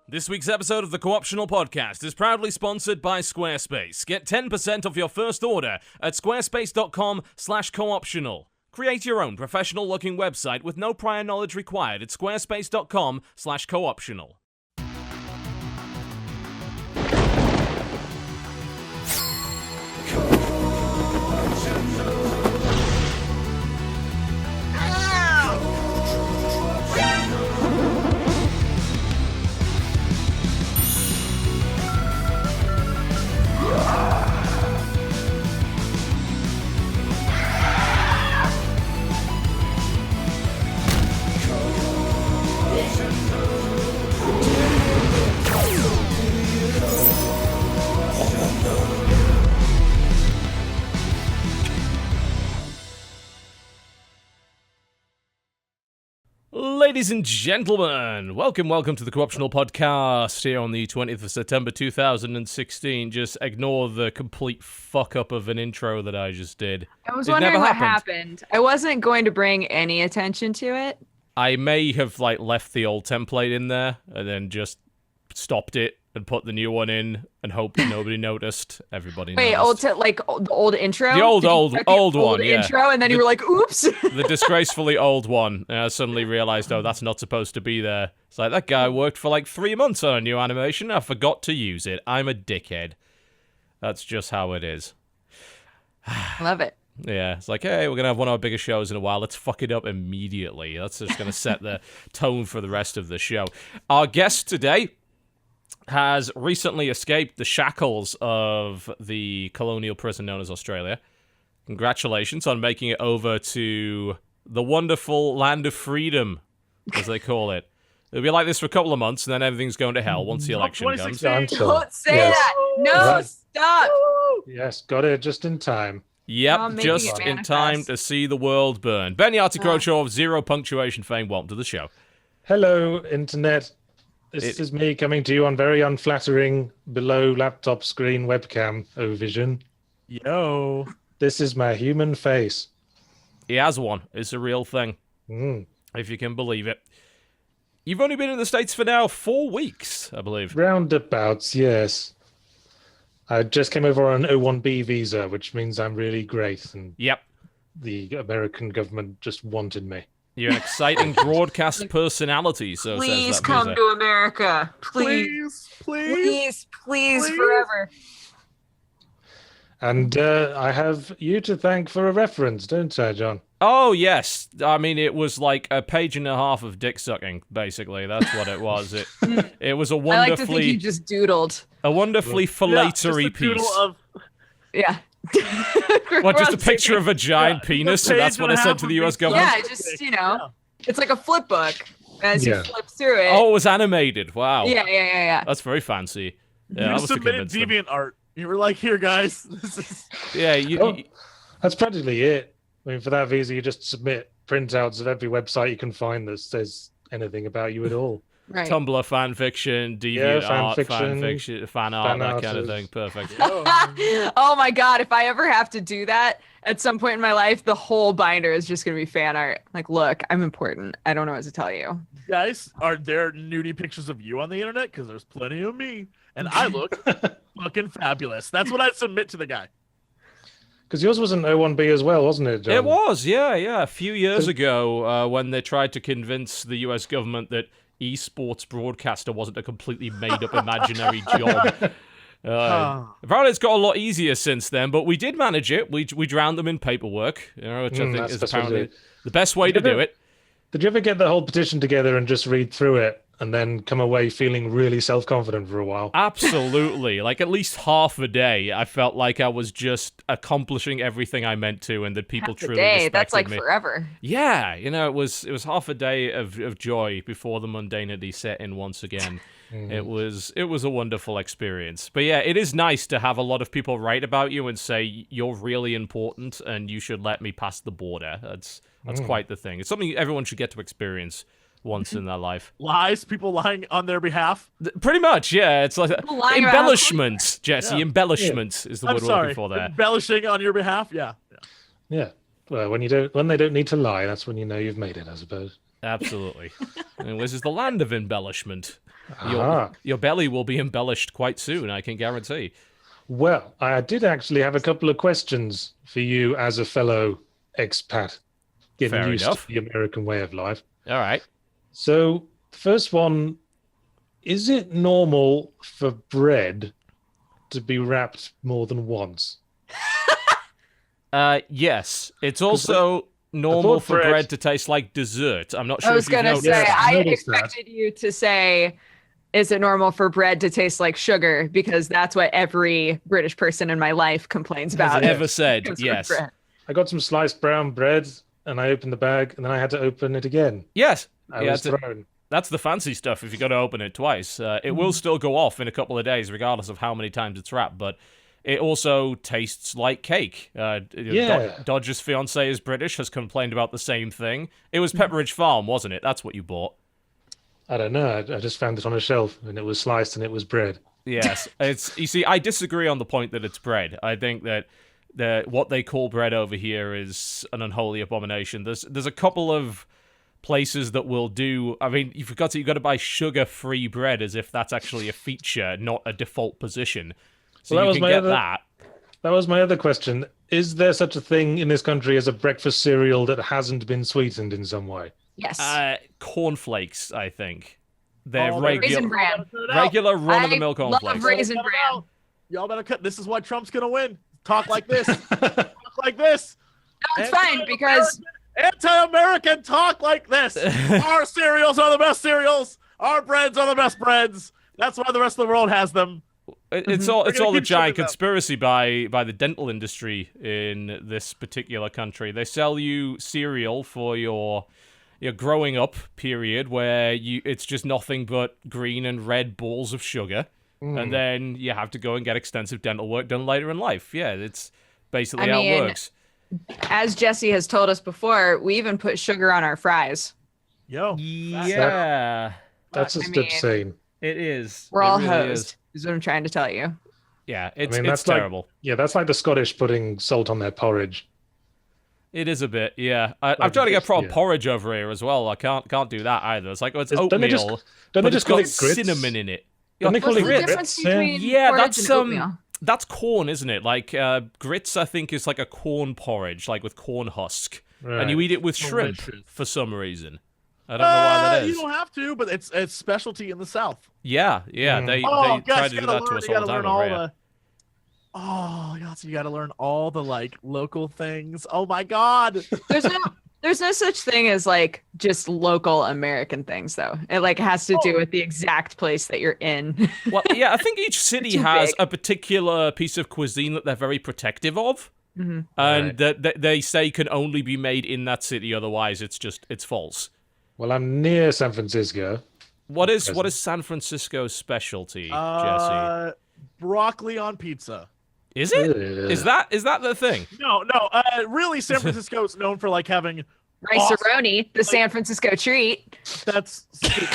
This week's episode of the Co-optional Podcast is proudly sponsored by Squarespace. Get 10% off your first order at squarespace.com/cooptional. Create your own professional-looking website with no prior knowledge required at squarespace.com/cooptional. Ladies and gentlemen, welcome to the Co-optional Podcast here on the 20th of September 2016. Just ignore the complete fuck-up of an intro that I just did. I was wondering what happened. I wasn't going to bring any attention to it. I may have, left the old template in there and then just stopped it and put the new one in and hoped nobody noticed. Everybody noticed. Wait, the old intro? The old one, yeah. Intro, and then you were like, oops. The disgracefully old one. And I suddenly realized, that's not supposed to be there. It's like, that guy worked for 3 months on a new animation. I forgot to use it. I'm a dickhead. That's just how it is. Love it. Yeah, it's like, hey, we're going to have one of our biggest shows in a while. Let's fuck it up immediately. That's just going to set the tone for the rest of the show. Our guest today has recently escaped the shackles of the colonial prison known as Australia. Congratulations on making it over to the wonderful land of freedom, as they call it. It'll be like this for a couple of months, and then everything's going to hell once the election comes. Don't say that. No, stop. Yes, got it just in time. Yep, just in time to see the world burn. Ben Yahtzee Croshaw of Zero Punctuation fame, welcome to the show. Hello, Internet. This is me coming to you on very unflattering below laptop screen webcam, Vision. Yo. This is my human face. He has one. It's a real thing. If you can believe it. You've only been in the States for now 4 weeks, I believe. Roundabouts, yes. I just came over on an O1B visa, which means I'm really great. And yep. The American government just wanted me. You're an exciting broadcast personality, so please says that come visa. to America. Please, forever. And I have you to thank for a reference, don't I, John? Oh, yes. I mean, it was like a page and a half of dick sucking, basically. That's what it was. It was a wonderfully... I like to think you just doodled. A wonderfully fillatory piece. Yeah. What, just a picture of a giant penis, so that's what I said to the US government? Yeah, just, it's like a flip book as you flip through it. Oh, it was animated. Wow. Yeah. That's very fancy. Yeah, you submitted deviant art. You were like, here, guys. This is... Yeah, that's practically it. I mean, for that visa, you just submit printouts of every website you can find that says anything about you at all. Right. Tumblr fanfiction, deviant art, fanfiction, fan art, that kind of thing. Perfect. Oh my god, if I ever have to do that at some point in my life, the whole binder is just going to be fan art. Like, look, I'm important. I don't know what to tell you. Guys, are there nudie pictures of you on the internet? Because there's plenty of me. And I look fucking fabulous. That's what I'd submit to the guy. Because yours was an O1B as well, wasn't it, John? It was, yeah. A few years ago, when they tried to convince the US government that esports broadcaster wasn't a completely made-up imaginary job. Apparently it's got a lot easier since then, but we did manage it. We drowned them in paperwork, which I think is apparently the best way to do it. Did you ever get the whole petition together and just read through it and then come away feeling really self-confident for a while? Absolutely. At least half a day, I felt like I was just accomplishing everything I meant to, and that people truly respected That's like me. Forever. Yeah, it was half a day of joy before the mundanity set in once again. It was a wonderful experience. But yeah, it is nice to have a lot of people write about you and say you're really important and you should let me pass the border. That's quite the thing. It's something everyone should get to experience once in their life. Lies? People lying on their behalf? Pretty much, yeah. It's like embellishment, Jesse. Yeah. Embellishment is the word we're looking for there. Embellishing on your behalf? Yeah. Well, when they don't need to lie, that's when you know you've made it, I suppose. Absolutely. And this is the land of embellishment. Your belly will be embellished quite soon, I can guarantee. Well, I did actually have a couple of questions for you as a fellow expat getting Fair used enough. to the American way of life. All right. So, the first one, is it normal for bread to be wrapped more than once? Yes. It's also normal for bread- bread to taste like dessert. I'm not sure I was if you've gonna noticed. say, Yes, I I noticed that. expected you to say, is it normal for bread to taste like sugar? Because that's what every British person in my life complains about. Ever said, Comes with yes. bread. I got some sliced brown bread and I opened the bag and then I had to open it again. Yes. I Yeah, was thrown. that's the fancy stuff if you're going to open it twice. It will still go off in a couple of days, regardless of how many times it's wrapped, but it also tastes like cake. Yeah. Dodger's fiance is British, has complained about the same thing. It was Pepperidge Farm, wasn't it? That's what you bought. I don't know. I just found it on a shelf and it was sliced and it was bread. Yes. You see, I disagree on the point that it's bread. I think that what they call bread over here is an unholy abomination. There's a couple of places that will do. I mean, you've got to buy sugar-free bread as if that's actually a feature, not a default position. So Well, that you was can my get other- that. That was my other question. Is there such a thing in this country as a breakfast cereal that hasn't been sweetened in some way? Yes. Cornflakes, I think. They're Oh, Raisin Bran. regular run-of-the-mill I love cornflakes. Raisin Bran. Y'all better cut. This is why Trump's gonna win. Talk like this. Talk like this. No, it's fine because Anti-American talk like this. Our cereals are the best cereals. Our breads are the best breads. That's why the rest of the world has them. It's We're all gonna the keep giant shipping them. conspiracy by the dental industry in this particular country. They sell you cereal for your growing up period where it's just nothing but green and red balls of sugar, and then you have to go and get extensive dental work done later in life. Yeah, it's basically how it works. as Jesse has told us before, we even put sugar on our fries. Yo. Yeah, That's just mean, insane. it is. We're It all really hosed, is what I'm trying to tell you. Yeah, it's that's terrible. Yeah, that's like the Scottish putting salt on their porridge. It is a bit, yeah. I'm trying to get proper porridge over here as well. I can't do that either. It's like, oh, it's Don't they oatmeal, just- don't but they it's just call got it grits? cinnamon in it. Don't they Yeah, call What's it the grits? difference Yeah. between Yeah, porridge that's and oatmeal? that's corn, isn't it? Like grits, I think is like a corn porridge, like with corn husk, and you Right. eat it with shrimp Delicious. for some reason. I don't know why that You is. don't have to, but it's specialty in the South. Yeah, they Oh, try guys, to you do gotta that to learn. us You all gotta the time learn over all here. the. Oh, Yahtzee, you gotta learn all the like local things. Oh my God. There's no such thing as like just local American things though. It like has to do with the exact place that you're in. Well, yeah, I think each city Too has big. a particular piece of cuisine that they're very protective of. Mm-hmm. And that they say can only be made in that city, otherwise it's false. Well, I'm near San Francisco. What is San Francisco's specialty, Jesse? Broccoli on pizza. Is it? Ugh. Is that the thing? No. Really, San Francisco is known for like having. Rice-a-roni, the San Francisco treat. That's stupid.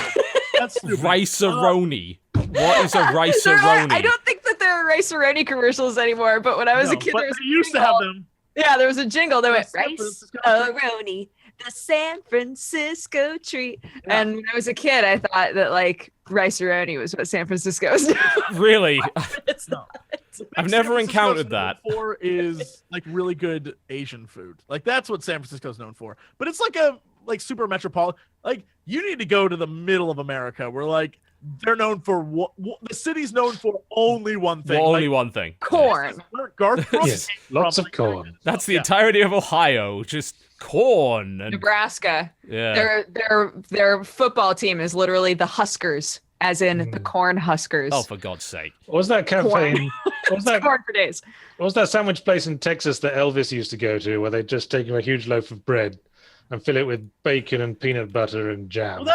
That's stupid. Rice-a-roni. What is a There are- rice-a-roni? I don't think that there are rice-a-roni commercials anymore, but when I was a kid, but there was they a used to jingle. have them. Yeah, there was a jingle that went San Francisco rice-a-roni, the San Francisco treat. And when I was a kid, I thought that like rice-a-roni was what San Francisco was. Really? It's No. I've San never Francisco's encountered known that. For is like really good Asian food. Like that's what San Francisco's known for. But it's like a super metropolitan. Like you need to go to the middle of America where like they're known for what the city's known for only one thing. Well, only like, one thing. corn. where Garth Brooks Yes, came lots from, of corn. That's the Yeah. entirety of Ohio. Just corn. And, Nebraska. yeah. Their football team is literally the Huskers, as in the corn Huskers. Oh, for God's sake. What was that campaign? What was that? corn for days. What was that sandwich place in Texas that Elvis used to go to, where they just take him a huge loaf of bread and fill it with bacon and peanut butter and jam? Well,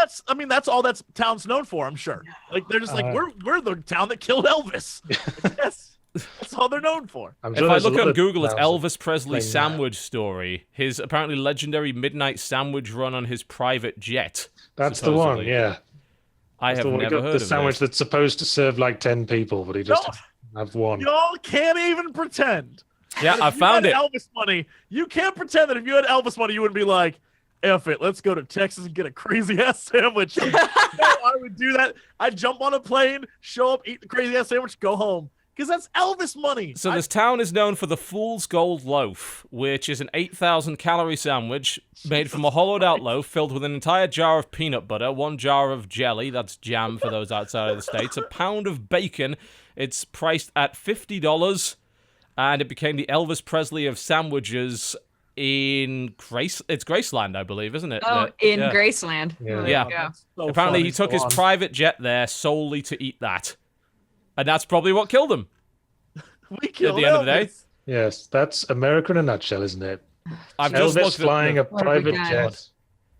that's all that's town's known for, I'm sure. Like they're just like we're the town that killed Elvis. Like, yes, that's all they're known for. I'm If sure I there's a look lot on of Google, it's towns Elvis Presley claim that. sandwich story. His apparently legendary midnight sandwich run on his private jet. That's the one. supposedly. Yeah, I That's have the one. He never got heard the of sandwich this. that's supposed to serve like 10 people, but he just have one. Y'all can't even pretend. Yeah, If I you found had it. Elvis money. You can't pretend that if you had Elvis money, you wouldn't be like, F it. Let's go to Texas and get a crazy ass sandwich. I would do that. I'd jump on a plane, show up, eat the crazy ass sandwich, go home. Because that's Elvis money. So this town is known for the Fool's Gold Loaf, which is an 8,000 calorie sandwich made from a hollowed out loaf filled with an entire jar of peanut butter, 1 jar of jelly, that's jam for those outside of the States, a pound of bacon. It's priced at $50, and it became the Elvis Presley of sandwiches in Graceland, I believe, isn't it? Oh, in Graceland. Yeah. There Yeah. you go. So Apparently, funny. he took Go his on. private jet there solely to eat that. And that's probably what killed him. We killed at the end of the day. Elvis. Yes, that's America in a nutshell, isn't it? I've just Elvis looked at flying a What have we private got? jet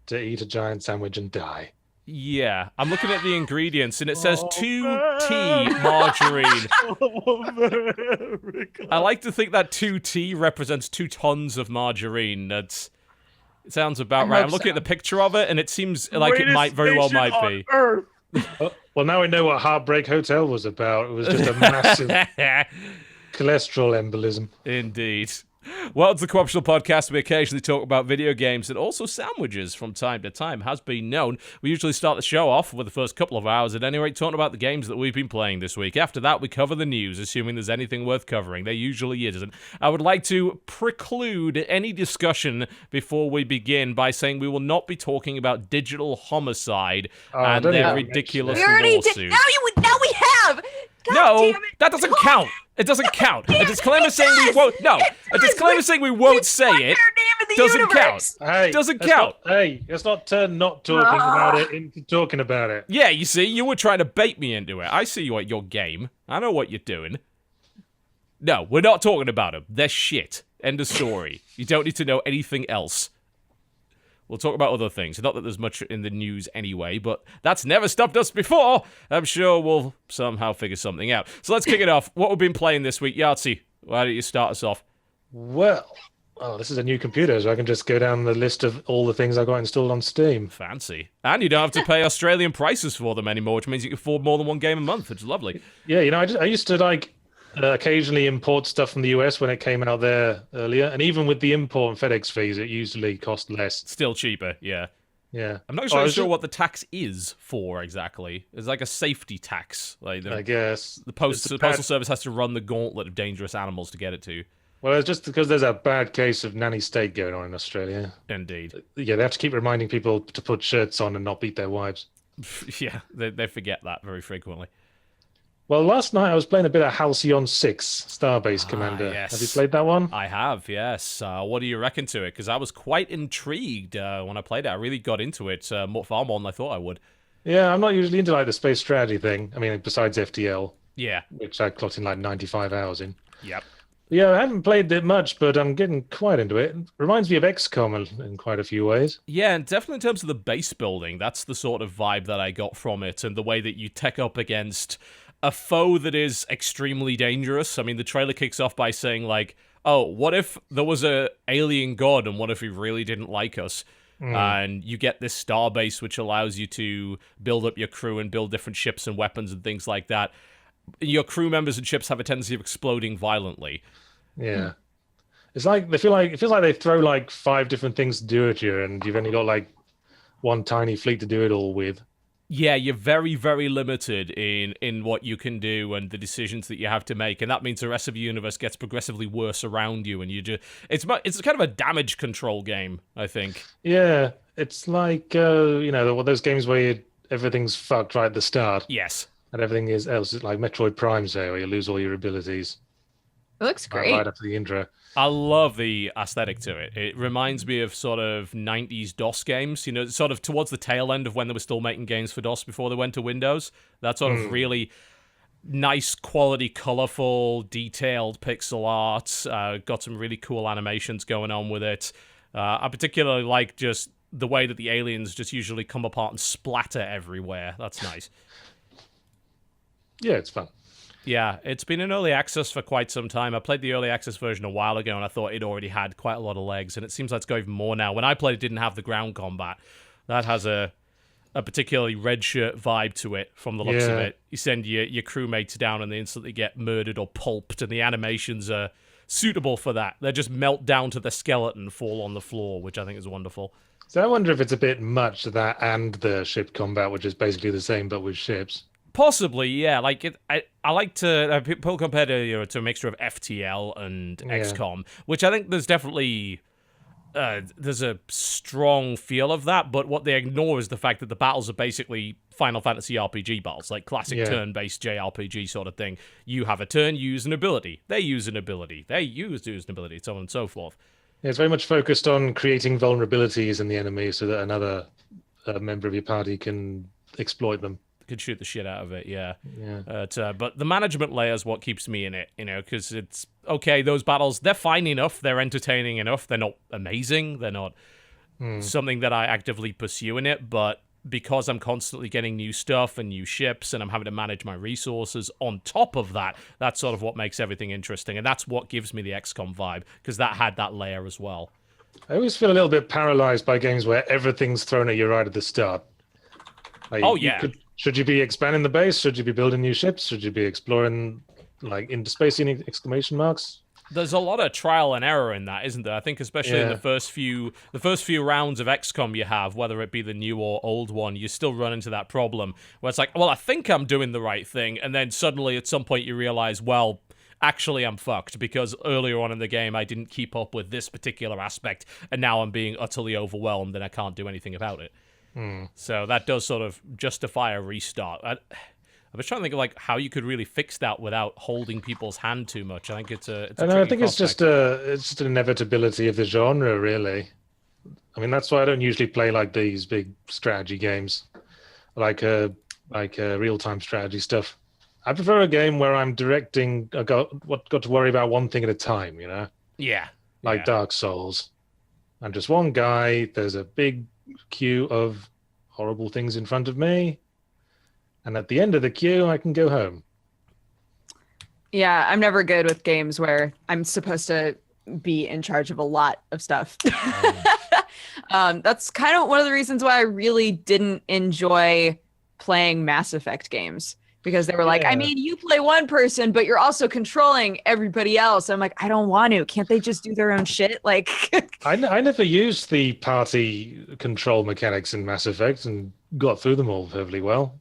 to eat a giant sandwich and die. Yeah, I'm looking at the ingredients, and it says Oh, 2T margarine. America. I like to think that 2T represents 2 tons of margarine. It sounds about I right. I'm hope looking so. at the picture of it, and it seems like it Greatest might very well nation might on be. Earth. Oh, well, now we know what Heartbreak Hotel was about. It was just a massive cholesterol embolism. Indeed. Well, it's the Co-optional Podcast. We occasionally talk about video games and also sandwiches from time to time, has been known. We usually start the show off with the first couple of hours, at any rate, talking about the games that we've been playing this week. After that, we cover the news, assuming there's anything worth covering. There usually isn't. I would like to preclude any discussion before we begin by saying we will not be talking about digital homicide and don't their even ridiculous We already did. lawsuit. Now we have. God No, damn it. that doesn't count. It doesn't count. A disclaimer saying we does. won't. No, It a does. disclaimer saying we won't say Wonder it. name of the doesn't universe. Hey, Doesn't let's count. Let's not turn not talking about it into talking about it. Yeah, you see, you were trying to bait me into it. I see you at your game. I know what you're doing. No, we're not talking about them. They're shit. End of story. You don't need to know anything else. We'll talk about other things. Not that there's much in the news anyway, but that's never stopped us before. I'm sure we'll somehow figure something out. So let's kick it off. What we've been playing this week. Yahtzee, why don't you start us off? Well, this is a new computer, so I can just go down the list of all the things I got installed on Steam. Fancy. And you don't have to pay Australian prices for them anymore, which means you can afford more than one game a month, which is lovely. Yeah, I used to occasionally import stuff from the US when it came out there earlier, and even with the import and FedEx fees, it usually cost less. Still cheaper, yeah. Yeah, I'm not Oh, I sure was what the tax is for exactly. It's like a safety tax. Like I guess the It's a postal bad- service has to run the gauntlet of dangerous animals to get it to. Well, it's just because there's a bad case of nanny state going on in Australia. Indeed. Yeah, they have to keep reminding people to put shirts on and not beat their wives. Yeah, they forget that very frequently. Well, last night I was playing a bit of Halcyon 6, Starbase Commander. yes. Have you played that one? I have, yes. What do you reckon to it? Because I was quite intrigued when I played it. I really got into it far more than I thought I would. Yeah, I'm not usually into like the space strategy thing. I mean, besides FTL, Yeah. which I clocked in like 95 hours in. Yep. Yeah, I haven't played it much, but I'm getting quite into it. It reminds me of XCOM in quite a few ways. Yeah, and definitely in terms of the base building, that's the sort of vibe that I got from it, and the way that you tech up against a foe that is extremely dangerous. I mean, the trailer kicks off by saying, like, oh, what if there was a alien god, and what if he really didn't like us? And you get this starbase, which allows you to build up your crew and build different ships and weapons and things like that. Your crew members and ships have a tendency of exploding violently. Yeah. It's like it feels like they throw like 5 different things to do at you, and you've only got like one tiny fleet to do it all with. Yeah, you're very, very limited in what you can do and the decisions that you have to make, and that means the rest of the universe gets progressively worse around you, and it's kind of a damage control game, I think. Yeah, it's like those games where everything's fucked right at the start, Yes. and everything is else. It's like Metroid Prime, say, where you lose all your abilities It looks great. right after the intro. I love the aesthetic to it. It reminds me of sort of 90s DOS games, sort of towards the tail end of when they were still making games for DOS before they went to Windows. That sort of really nice quality, colorful, detailed pixel art. Got some really cool animations going on with it. I particularly like just the way that the aliens just usually come apart and splatter everywhere. That's nice. Yeah, it's fun. Yeah, it's been in early access for quite some time. I played the early access version a while ago, and I thought it already had quite a lot of legs, and it seems like it's got even more now. When I played, it didn't have the ground combat. That has a particularly red shirt vibe to it from the looks of Yeah. it. You send your crewmates down, and they instantly get murdered or pulped, and the animations are suitable for that. They just melt down to the skeleton and fall on the floor, which I think is wonderful. So I wonder if it's a bit much that and the ship combat, which is basically the same but with ships. Possibly, yeah. Like I like to people compare to a mixture of FTL and XCOM, which I think there's definitely there's a strong feel of that. But what they ignore is the fact that the battles are basically Final Fantasy RPG battles, like classic turn-based JRPG sort of thing. You have a turn, you use an ability. They use an ability. They use an ability, so on and so forth. Yeah, it's very much focused on creating vulnerabilities in the enemy so that another member of your party can exploit them. Could shoot the shit out of it, yeah. Yeah. But the management layer is what keeps me in it, because it's, okay, those battles, they're fine enough, they're entertaining enough, they're not amazing, they're not something that I actively pursue in it, but because I'm constantly getting new stuff and new ships and I'm having to manage my resources on top of that, that's sort of what makes everything interesting, and that's what gives me the XCOM vibe, because that had that layer as well. I always feel a little bit paralyzed by games where everything's thrown at you right at the start. Like, should you be expanding the base? Should you be building new ships? Should you be exploring, like, into space exclamation marks? There's a lot of trial and error in that, isn't there? I think especially in the first few rounds of XCOM you have, whether it be the new or old one, you still run into that problem where it's like, well, I think I'm doing the right thing, and then suddenly at some point you realize, well, actually I'm fucked, because earlier on in the game I didn't keep up with this particular aspect, and now I'm being utterly overwhelmed and I can't do anything about it. So that does sort of justify a restart. I was trying to think of like how you could really fix that without holding people's hand too much. I think it's a I think it's just an inevitability of the genre, really. I mean, that's why I don't usually play like these big strategy games, like real-time strategy stuff. I prefer a game where I'm directing. I got to worry about one thing at a time, Yeah. Like Dark Souls. I'm just one guy. There's a big queue of horrible things in front of me, and at the end of the queue I can go home. Yeah, I'm never good with games where I'm supposed to be in charge of a lot of stuff. That's kind of one of the reasons why I really didn't enjoy playing Mass Effect games, because they were like, I mean, you play one person, but you're also controlling everybody else. I'm like, I don't want to. Can't they just do their own shit? Like, I never used the party control mechanics in Mass Effect and got through them all perfectly well.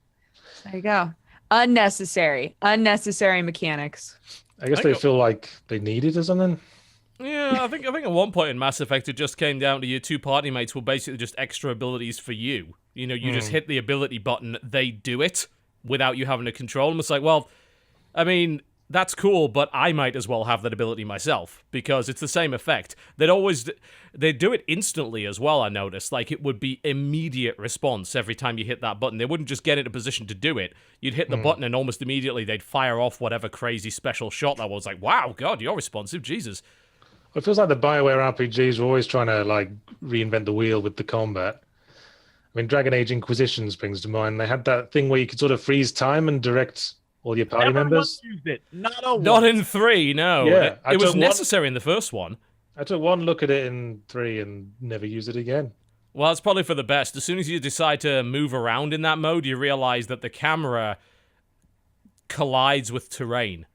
There you go. Unnecessary mechanics. I guess they feel like they need it or something. Yeah, I think at one point in Mass Effect it just came down to your two party mates were basically just extra abilities for you. You just hit the ability button, they do it without you having to control them. It's like, well, I mean, that's cool, but I might as well have that ability myself, because it's the same effect. They'd do it instantly as well, I noticed. Like, it would be immediate response every time you hit that button. They wouldn't just get into position to do it. You'd hit the button and almost immediately they'd fire off whatever crazy special shot that was. Like, wow, God, you're responsive, Jesus. It feels like the BioWare RPGs were always trying to, like, reinvent the wheel with the combat. I mean, Dragon Age Inquisition springs to mind. They had that thing where you could sort of freeze time and direct all your party members. Used it. Not in 3, no. Yeah, it was necessary in the first one. I took one look at it in 3 and never used it again. Well, it's probably for the best. As soon as you decide to move around in that mode, you realize that the camera collides with terrain.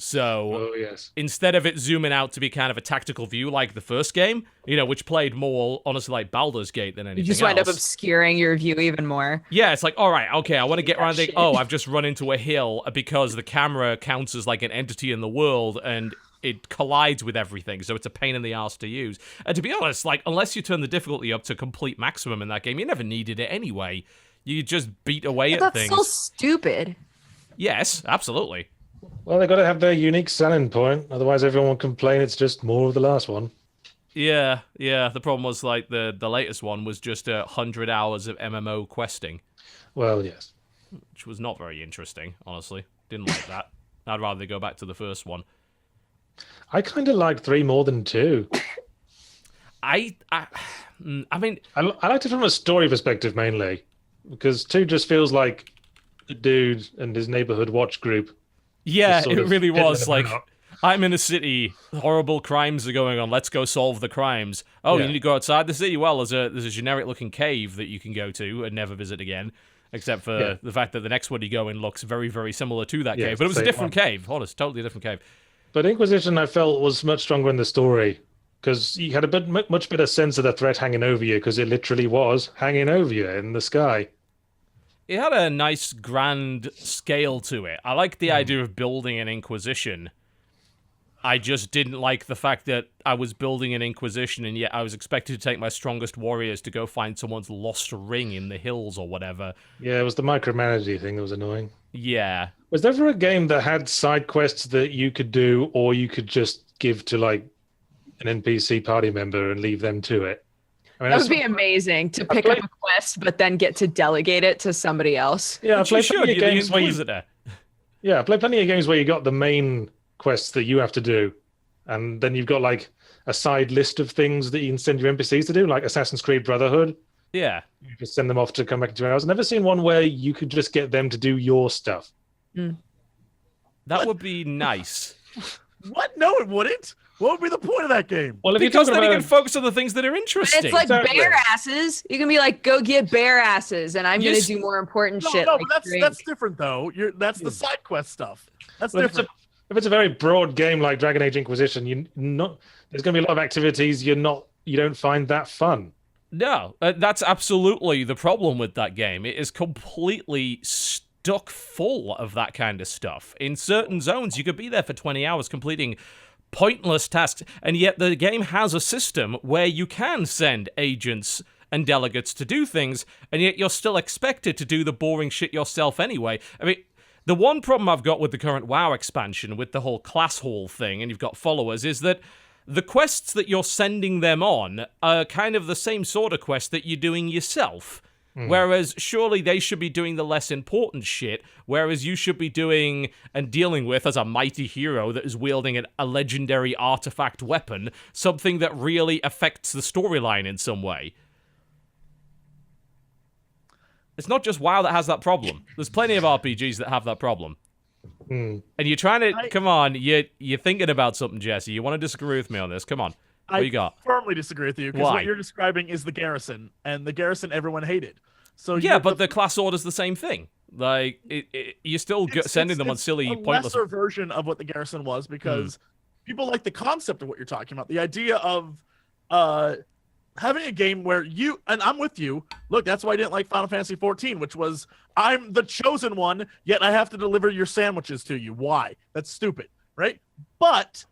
So instead of it zooming out to be kind of a tactical view like the first game, which played more, honestly, like Baldur's Gate than anything else. You just wind up obscuring your view even more. Yeah, it's like, all right, okay, I want to get around and think, I've just run into a hill, because the camera counts as like an entity in the world and it collides with everything, so it's a pain in the ass to use. And to be honest, like, unless you turn the difficulty up to complete maximum in that game, you never needed it anyway. You just beat away at things. That's so stupid. Yes, absolutely. Well, they've got to have their unique selling point. Otherwise, everyone will complain it's just more of the last one. Yeah. The problem was, like, the latest one was just 100 hours of MMO questing. Well, yes. Which was not very interesting, honestly. Didn't like that. I'd rather go back to the first one. I kind of liked 3 more than 2. I mean... I liked it from a story perspective, mainly. Because 2 just feels like a dude and his neighborhood watch group. Yeah, it really was. Like, I'm in a city, horrible crimes are going on, let's go solve the crimes. Oh, you need to go outside the city? Well, there's a generic-looking cave that you can go to and never visit again, except for the fact that the next one you go in looks very, very similar to that cave. But it was a different cave. Honest, totally different cave. But Inquisition, I felt, was much stronger in the story. because you had a much better sense of the threat hanging over you, because it literally was hanging over you in the sky. It had a nice grand scale to it. I like the idea of building an Inquisition. I just didn't like the fact that I was building an Inquisition and yet I was expected to take my strongest warriors to go find someone's lost ring in the hills or whatever. Yeah, it was the micromanaging thing that was annoying. Yeah. Was there ever a game that had side quests that you could do, or you could just give to like an NPC party member and leave them to it? I mean, That would be amazing to pick up a quest, but then get to delegate it to somebody else. Yeah, I played plenty of You're the games where Inquisitor. I played plenty of games where you got the main quests that you have to do, and then you've got like a side list of things that you can send your NPCs to do, like Assassin's Creed Brotherhood. Yeah. You just send them off to come back into your house. I've never seen one where you could just get them to do your stuff. That would be nice. What? No, it wouldn't. What would be the point of that game? Well, if Because you're then talking you about can focus on the things that are interesting. It's like Exactly. bear asses. You can be like, go get bear asses, and I'm You gonna s- do more important No, shit. no, like but drink. that's different though. That's the side quest stuff. That's Well, different. if it's a very broad game like Dragon Age Inquisition, there's going to be a lot of activities you don't find that fun. No, that's absolutely the problem with that game. It is completely stuck full of that kind of stuff. In certain zones, you could be there for 20 hours completing pointless tasks, and yet the game has a system where you can send agents and delegates to do things, and yet you're still expected to do the boring shit yourself anyway. I mean, the one problem I've got with the current WoW expansion, with the whole class hall thing, and you've got followers, is that the quests that you're sending them on are kind of the same sort of quest that you're doing yourself. Whereas surely they should be doing the less important shit, whereas you should be doing and dealing with, as a mighty hero that is wielding a legendary artifact weapon, something that really affects the storyline in some way. It's not just WoW that has that problem. There's plenty of RPGs that have that problem. And you're trying to... Come on, you're thinking about something, Jesse. You want to disagree with me on this? Come on. What you got? I firmly disagree with you because Why? what you're describing is the garrison, and the garrison everyone hated. So Yeah, but the class order's the same thing. Like, you're still sending them on silly, a pointless... lesser version of what the garrison was because people like the concept of what you're talking about. The idea of having a game where you, and I'm with you, look, that's why I didn't like Final Fantasy 14, which was, I'm the chosen one, yet I have to deliver your sandwiches to you. Why? That's stupid, right? But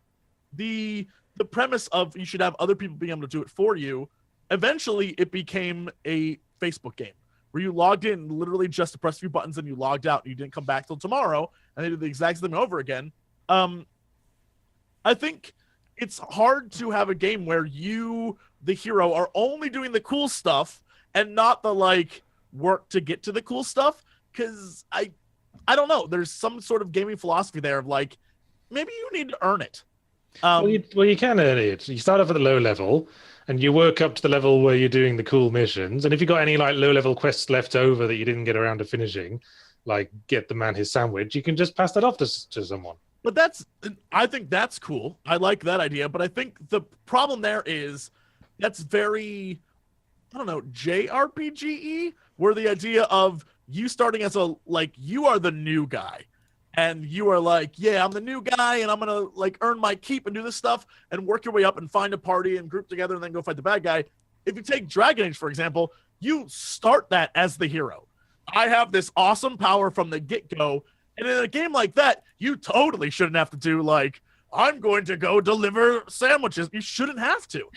the premise of you should have other people being able to do it for you, eventually it became a Facebook game where you logged in literally just to press a few buttons and you logged out and you didn't come back till tomorrow and they did the exact thing over again. I think it's hard to have a game where you, the hero, are only doing the cool stuff and not the like work to get to the cool stuff. Cause I don't know. There's some sort of gaming philosophy there of like, maybe you need to earn it. Well, you can earn it. You start off at the low level, and you work up to the level where you're doing the cool missions. And if you've got any like low level quests left over that you didn't get around to finishing, like get the man his sandwich, you can just pass that off to someone. But I think that's cool. I like that idea. But I think the problem there is that's very, I don't know, JRPG-y, where the idea of you starting as you are the new guy. And you are like, yeah, I'm the new guy, and I'm going to like earn my keep and do this stuff and work your way up and find a party and group together and then go fight the bad guy. If you take Dragon Age, for example, you start that as the hero. I have this awesome power from the get-go. And in a game like that, you totally shouldn't have to do like, I'm going to go deliver sandwiches. You shouldn't have to.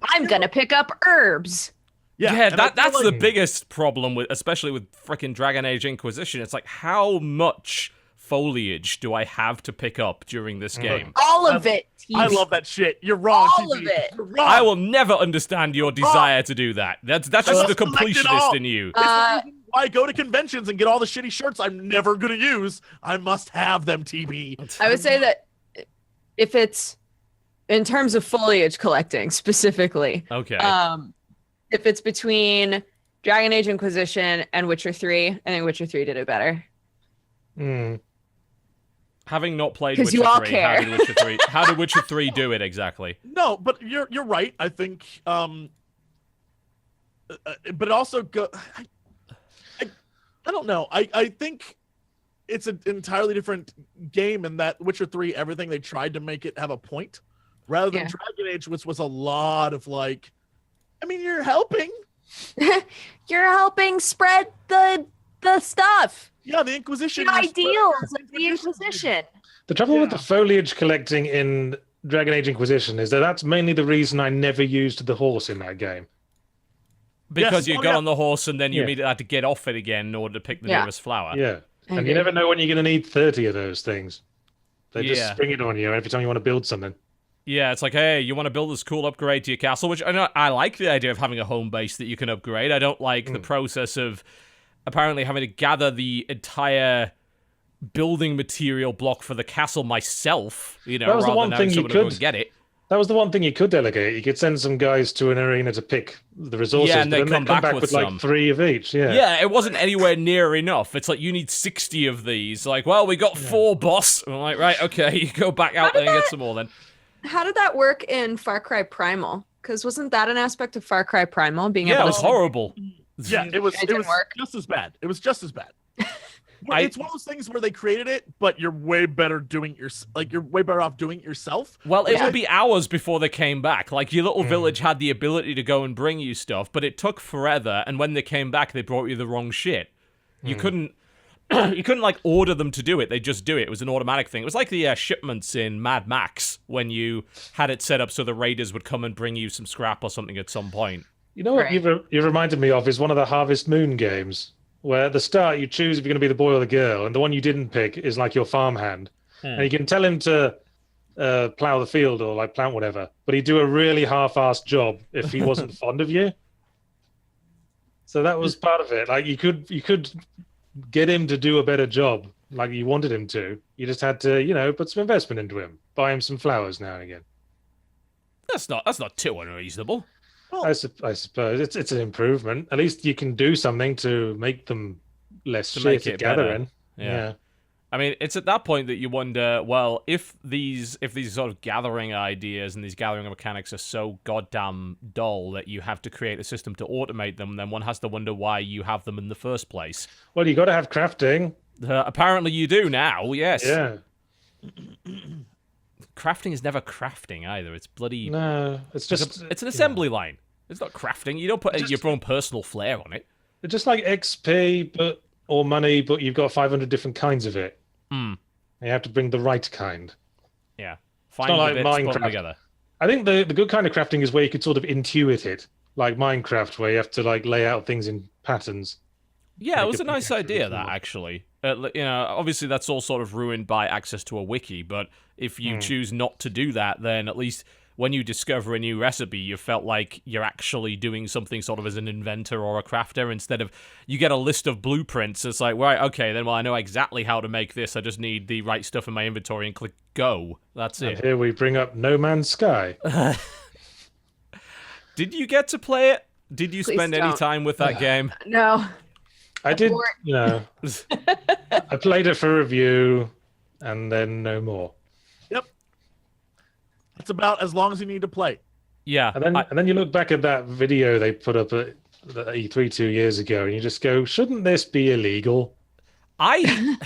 I'm gonna pick up herbs. Yeah, and I feel that's like- the biggest problem with, especially with frickin' Dragon Age Inquisition. It's like, how much foliage do I have to pick up during this game? All of it. I love that shit. You're wrong. All TB. of it. You're wrong. I will never understand your desire to do that. That's just the just collect it completionist all. in you. It's the reason why I go to conventions and get all the shitty shirts I'm never going to use. I must have them, TB. I would say that if it's in terms of foliage collecting specifically, Okay. if it's between Dragon Age Inquisition and Witcher 3, I think Witcher 3 did it better. Having not played 'Cause Witcher you all 3, care. how did Witcher 3 do it exactly? No, but you're right. I think, but also I don't know. I think it's an entirely different game in that Witcher 3, everything they tried to make it have a point. rather than Dragon Age, which was a lot of like, I mean, you're helping. You're helping spread the stuff. Yeah, the Inquisition. The ideals of the Inquisition. The trouble with the foliage collecting in Dragon Age Inquisition is that that's mainly the reason I never used the horse in that game. Because you got on the horse and then you immediately had to get off it again in order to pick the nearest flower. Yeah. And you never know when you're going to need 30 of those things. They just spring it on you every time you want to build something. Yeah, it's like, hey, you want to build this cool upgrade to your castle, which I like the idea of having a home base that you can upgrade. I don't like the process of apparently having to gather the entire building material block for the castle myself, rather than having someone to go and get it. That was the one thing you could delegate. You could send some guys to an arena to pick the resources, and then come back with like 3 of each. Yeah, it wasn't anywhere near enough. It's like, you need 60 of these. Like, well, we got 4, boss. I'm like, right, okay, you go back out there and get some more then. How did that work in Far Cry Primal? Because wasn't that an aspect of Far Cry Primal? Being able it was horrible. Yeah, it was just as bad. It was just as bad. It's one of those things where they created it, but you're way better doing you're way better off doing it yourself. Well, it would be hours before they came back. Like, your little village had the ability to go and bring you stuff, but it took forever, and when they came back, they brought you the wrong shit. You couldn't like order them to do it. They just do it. It was an automatic thing. It was like the shipments in Mad Max when you had it set up so the raiders would come and bring you some scrap or something at some point. You know what you reminded me of is one of the Harvest Moon games, where at the start you choose if you're going to be the boy or the girl, and the one you didn't pick is like your farmhand. And you can tell him to plow the field or like plant whatever, but he'd do a really half-assed job if he wasn't fond of you. So that was part of it. Like, you could get him to do a better job like you wanted him to. You just had to, put some investment into him. Buy him some flowers now and again. That's not too unreasonable. I suppose it's an improvement. At least you can do something to make them less shit at gathering. Yeah. I mean, it's at that point that you wonder, well, if these sort of gathering ideas and these gathering mechanics are so goddamn dull that you have to create a system to automate them, then one has to wonder why you have them in the first place. Well, you got to have crafting. Apparently you do now, yes. Yeah. Crafting is never crafting either. It's bloody... No, it's just... It's an assembly line. It's not crafting. You don't put your own personal flair on it. It's just like XP or money, but you've got 500 different kinds of it. You have to bring the right kind. Yeah. Find the bits, put them together. I think the good kind of crafting is where you could sort of intuit it, like Minecraft, where you have to like lay out things in patterns. Yeah, it was a nice idea, that, actually. Obviously that's all sort of ruined by access to a wiki, but if you choose not to do that, then at least when you discover a new recipe, you felt like you're actually doing something sort of as an inventor or a crafter, instead of you get a list of blueprints. It's like, right, okay, then, well, I know exactly how to make this. I just need the right stuff in my inventory and click go. That's it. Here we bring up No Man's Sky. Did you get to play it? Did you spend any time with that game? No. I did, I played it for review and then no more. Yep. It's about as long as you need to play. Yeah. And then you look back at that video they put up at the E3 2 years ago and you just go, shouldn't this be illegal? The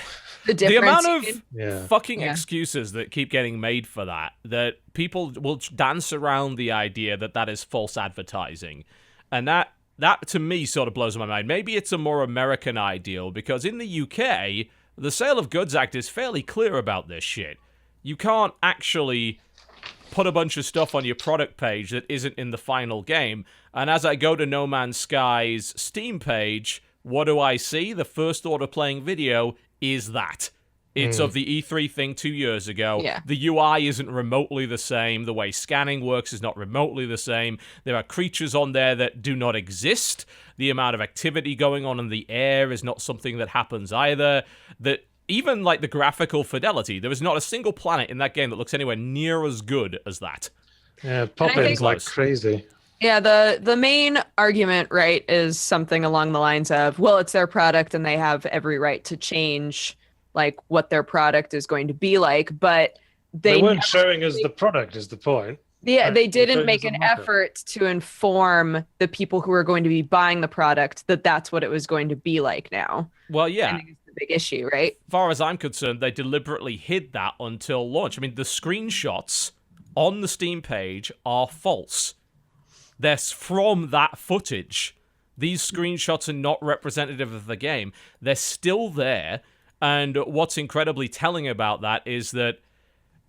amount of fucking excuses that keep getting made for that people will dance around the idea that is false advertising. And that to me sort of blows my mind. Maybe it's a more American ideal, because in the UK, the Sale of Goods Act is fairly clear about this shit. You can't actually put a bunch of stuff on your product page that isn't in the final game. And as I go to No Man's Sky's Steam page, what do I see? The first order playing video is that. It's of the E3 thing 2 years ago. Yeah. The UI isn't remotely the same. The way scanning works is not remotely the same. There are creatures on there that do not exist. The amount of activity going on in the air is not something that happens either. That even like the graphical fidelity, there is not a single planet in that game that looks anywhere near as good as that. Yeah, pop-ins like crazy. Yeah, the main argument, right, is something along the lines of, well, it's their product and they have every right to change like what their product is going to be like, but they weren't showing us the product is the point. Yeah, they didn't make an effort to inform the people who are going to be buying the product that that's what it was going to be like now. Well, yeah. I think it's the big issue, right? As far as I'm concerned, they deliberately hid that until launch. I mean, the screenshots on the Steam page are false. They're from that footage. These screenshots are not representative of the game. They're still there, and what's incredibly telling about that is that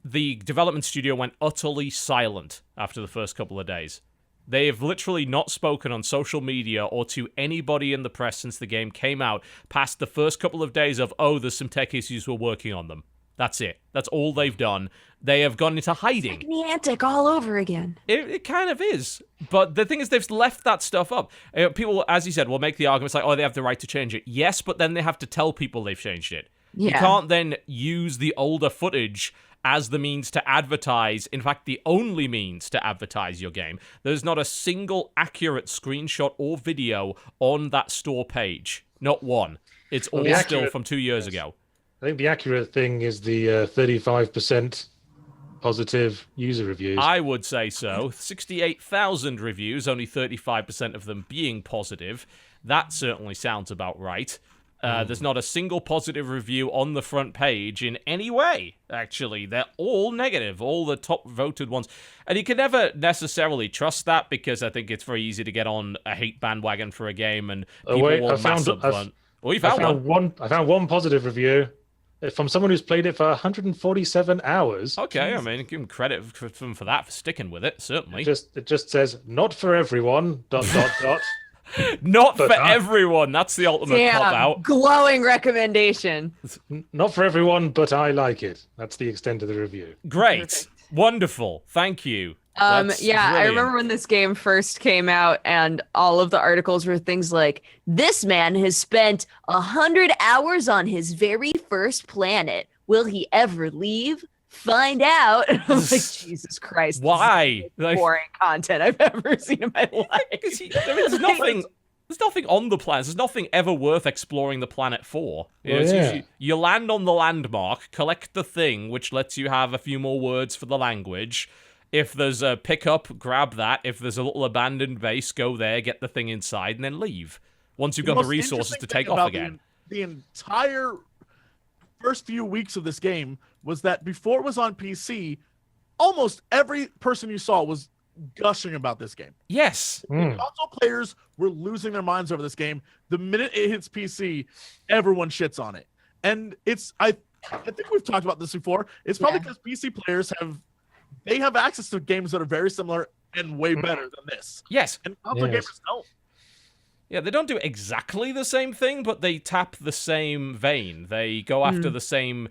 the development studio went utterly silent after the first couple of days. They have literally not spoken on social media or to anybody in the press since the game came out past the first couple of days of, oh, there's some tech issues, we're working on them. That's it. That's all they've done. They have gone into hiding. It's like Niantic all over again. It kind of is. But the thing is, they've left that stuff up. People, as you said, will make the arguments like, oh, they have the right to change it. Yes, but then they have to tell people they've changed it. Yeah. You can't then use the older footage as the means to advertise, in fact, the only means to advertise your game. There's not a single accurate screenshot or video on that store page. Not one. It's all still from 2 years ago. I think the accurate thing is the 35% positive user reviews. I would say so. 68,000 reviews, only 35% of them being positive. That certainly sounds about right. There's not a single positive review on the front page in any way, actually. They're all negative, all the top voted ones. And you can never necessarily trust that because I think it's very easy to get on a hate bandwagon for a game and people will mass up front. Oh, you found one. I found one positive review from someone who's played it for 147 hours. Okay, I mean, give them credit for that, for sticking with it, certainly. It just says, not for everyone, ... Not for everyone. That's the ultimate cop-out. Glowing recommendation. Not for everyone, but I like it. That's the extent of the review. Great. Perfect. Wonderful. Thank you. Yeah, brilliant. I remember when this game first came out and all of the articles were things like, this man has spent 100 hours on his very first planet. Will he ever leave? Find out. I'm like, Jesus Christ. Why? This is the most boring content I've ever seen in my life. There's nothing on the planet. There's nothing ever worth exploring the planet for. You land on the landmark, collect the thing, which lets you have a few more words for the language. If there's a pickup, grab that. If there's a little abandoned base, go there, get the thing inside, and then leave. Once you've got the resources to take off again. The entire first few weeks of this game was that before it was on PC, almost every person you saw was gushing about this game. Yes. Console players were losing their minds over this game. The minute it hits PC, everyone shits on it. And I think we've talked about this before. It's probably because PC players have access to games that are very similar and way better than this. Yes. And console gamers don't. Yeah, they don't do exactly the same thing, but they tap the same vein. They go after the same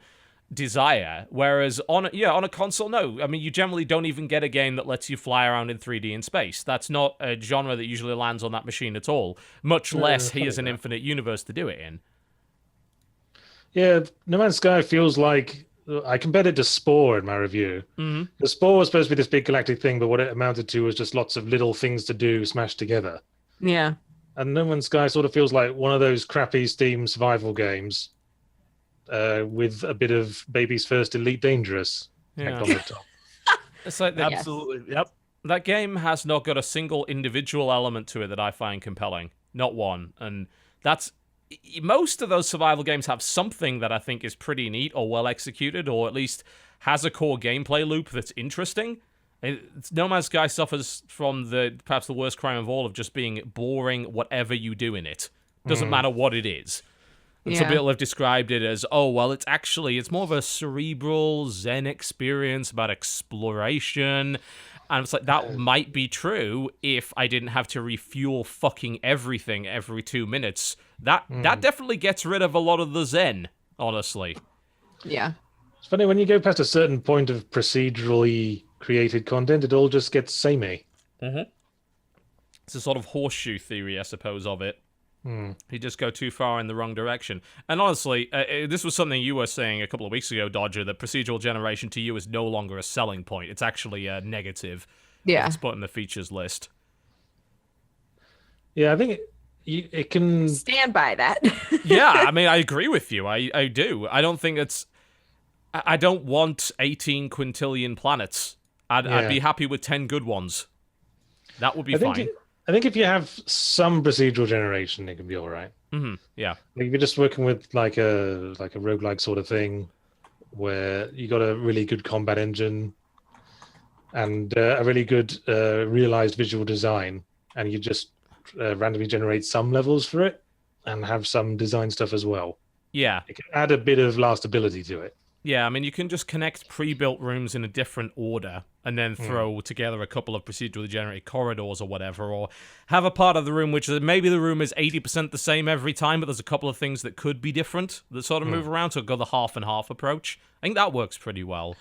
desire. Whereas on a console, no. I mean, you generally don't even get a game that lets you fly around in 3D in space. That's not a genre that usually lands on that machine at all. Much less here's an infinite universe to do it in. Yeah, No Man's Sky feels like I compared it to Spore in my review. Mm-hmm. The Spore was supposed to be this big galactic thing, but what it amounted to was just lots of little things to do smashed together. Yeah. And No Man's Sky sort of feels like one of those crappy Steam survival games with a bit of Baby's First Elite Dangerous tacked on the top. It's like absolutely, yep. That game has not got a single individual element to it that I find compelling. Not one. And that's... Most of those survival games have something that I think is pretty neat or well executed, or at least has a core gameplay loop that's interesting. No Man's Sky suffers from perhaps the worst crime of all of just being boring whatever you do in it. Doesn't matter what it is. And some people have described it as, it's more of a cerebral Zen experience about exploration. And it's like, that might be true if I didn't have to refuel fucking everything every 2 minutes. That definitely gets rid of a lot of the Zen, honestly. Yeah. It's funny, when you go past a certain point of procedurally created content, it all just gets samey. Mm-hmm. It's a sort of horseshoe theory, I suppose, of it. You just go too far in the wrong direction. And honestly, this was something you were saying a couple of weeks ago, Dodger, that procedural generation to you is no longer a selling point. It's actually a negative. Yeah. It's put in the features list. Yeah, I think it can... Stand by that. Yeah, I mean, I agree with you. I do. I don't think it's... I don't want 18 quintillion planets. I'd be happy with 10 good ones. That would be fine. I think if you have some procedural generation, it can be all right. Mm-hmm. Yeah. Like if you're just working with like a roguelike sort of thing, where you got a really good combat engine, and a really good realized visual design, and you just randomly generate some levels for it and have some design stuff as well. Yeah. It can add a bit of lastability to it. Yeah, I mean, you can just connect pre-built rooms in a different order and then throw together a couple of procedurally generated corridors or whatever, or have a part of the room which maybe the room is 80% the same every time, but there's a couple of things that could be different that sort of move around, so go the half and half approach. I think that works pretty well.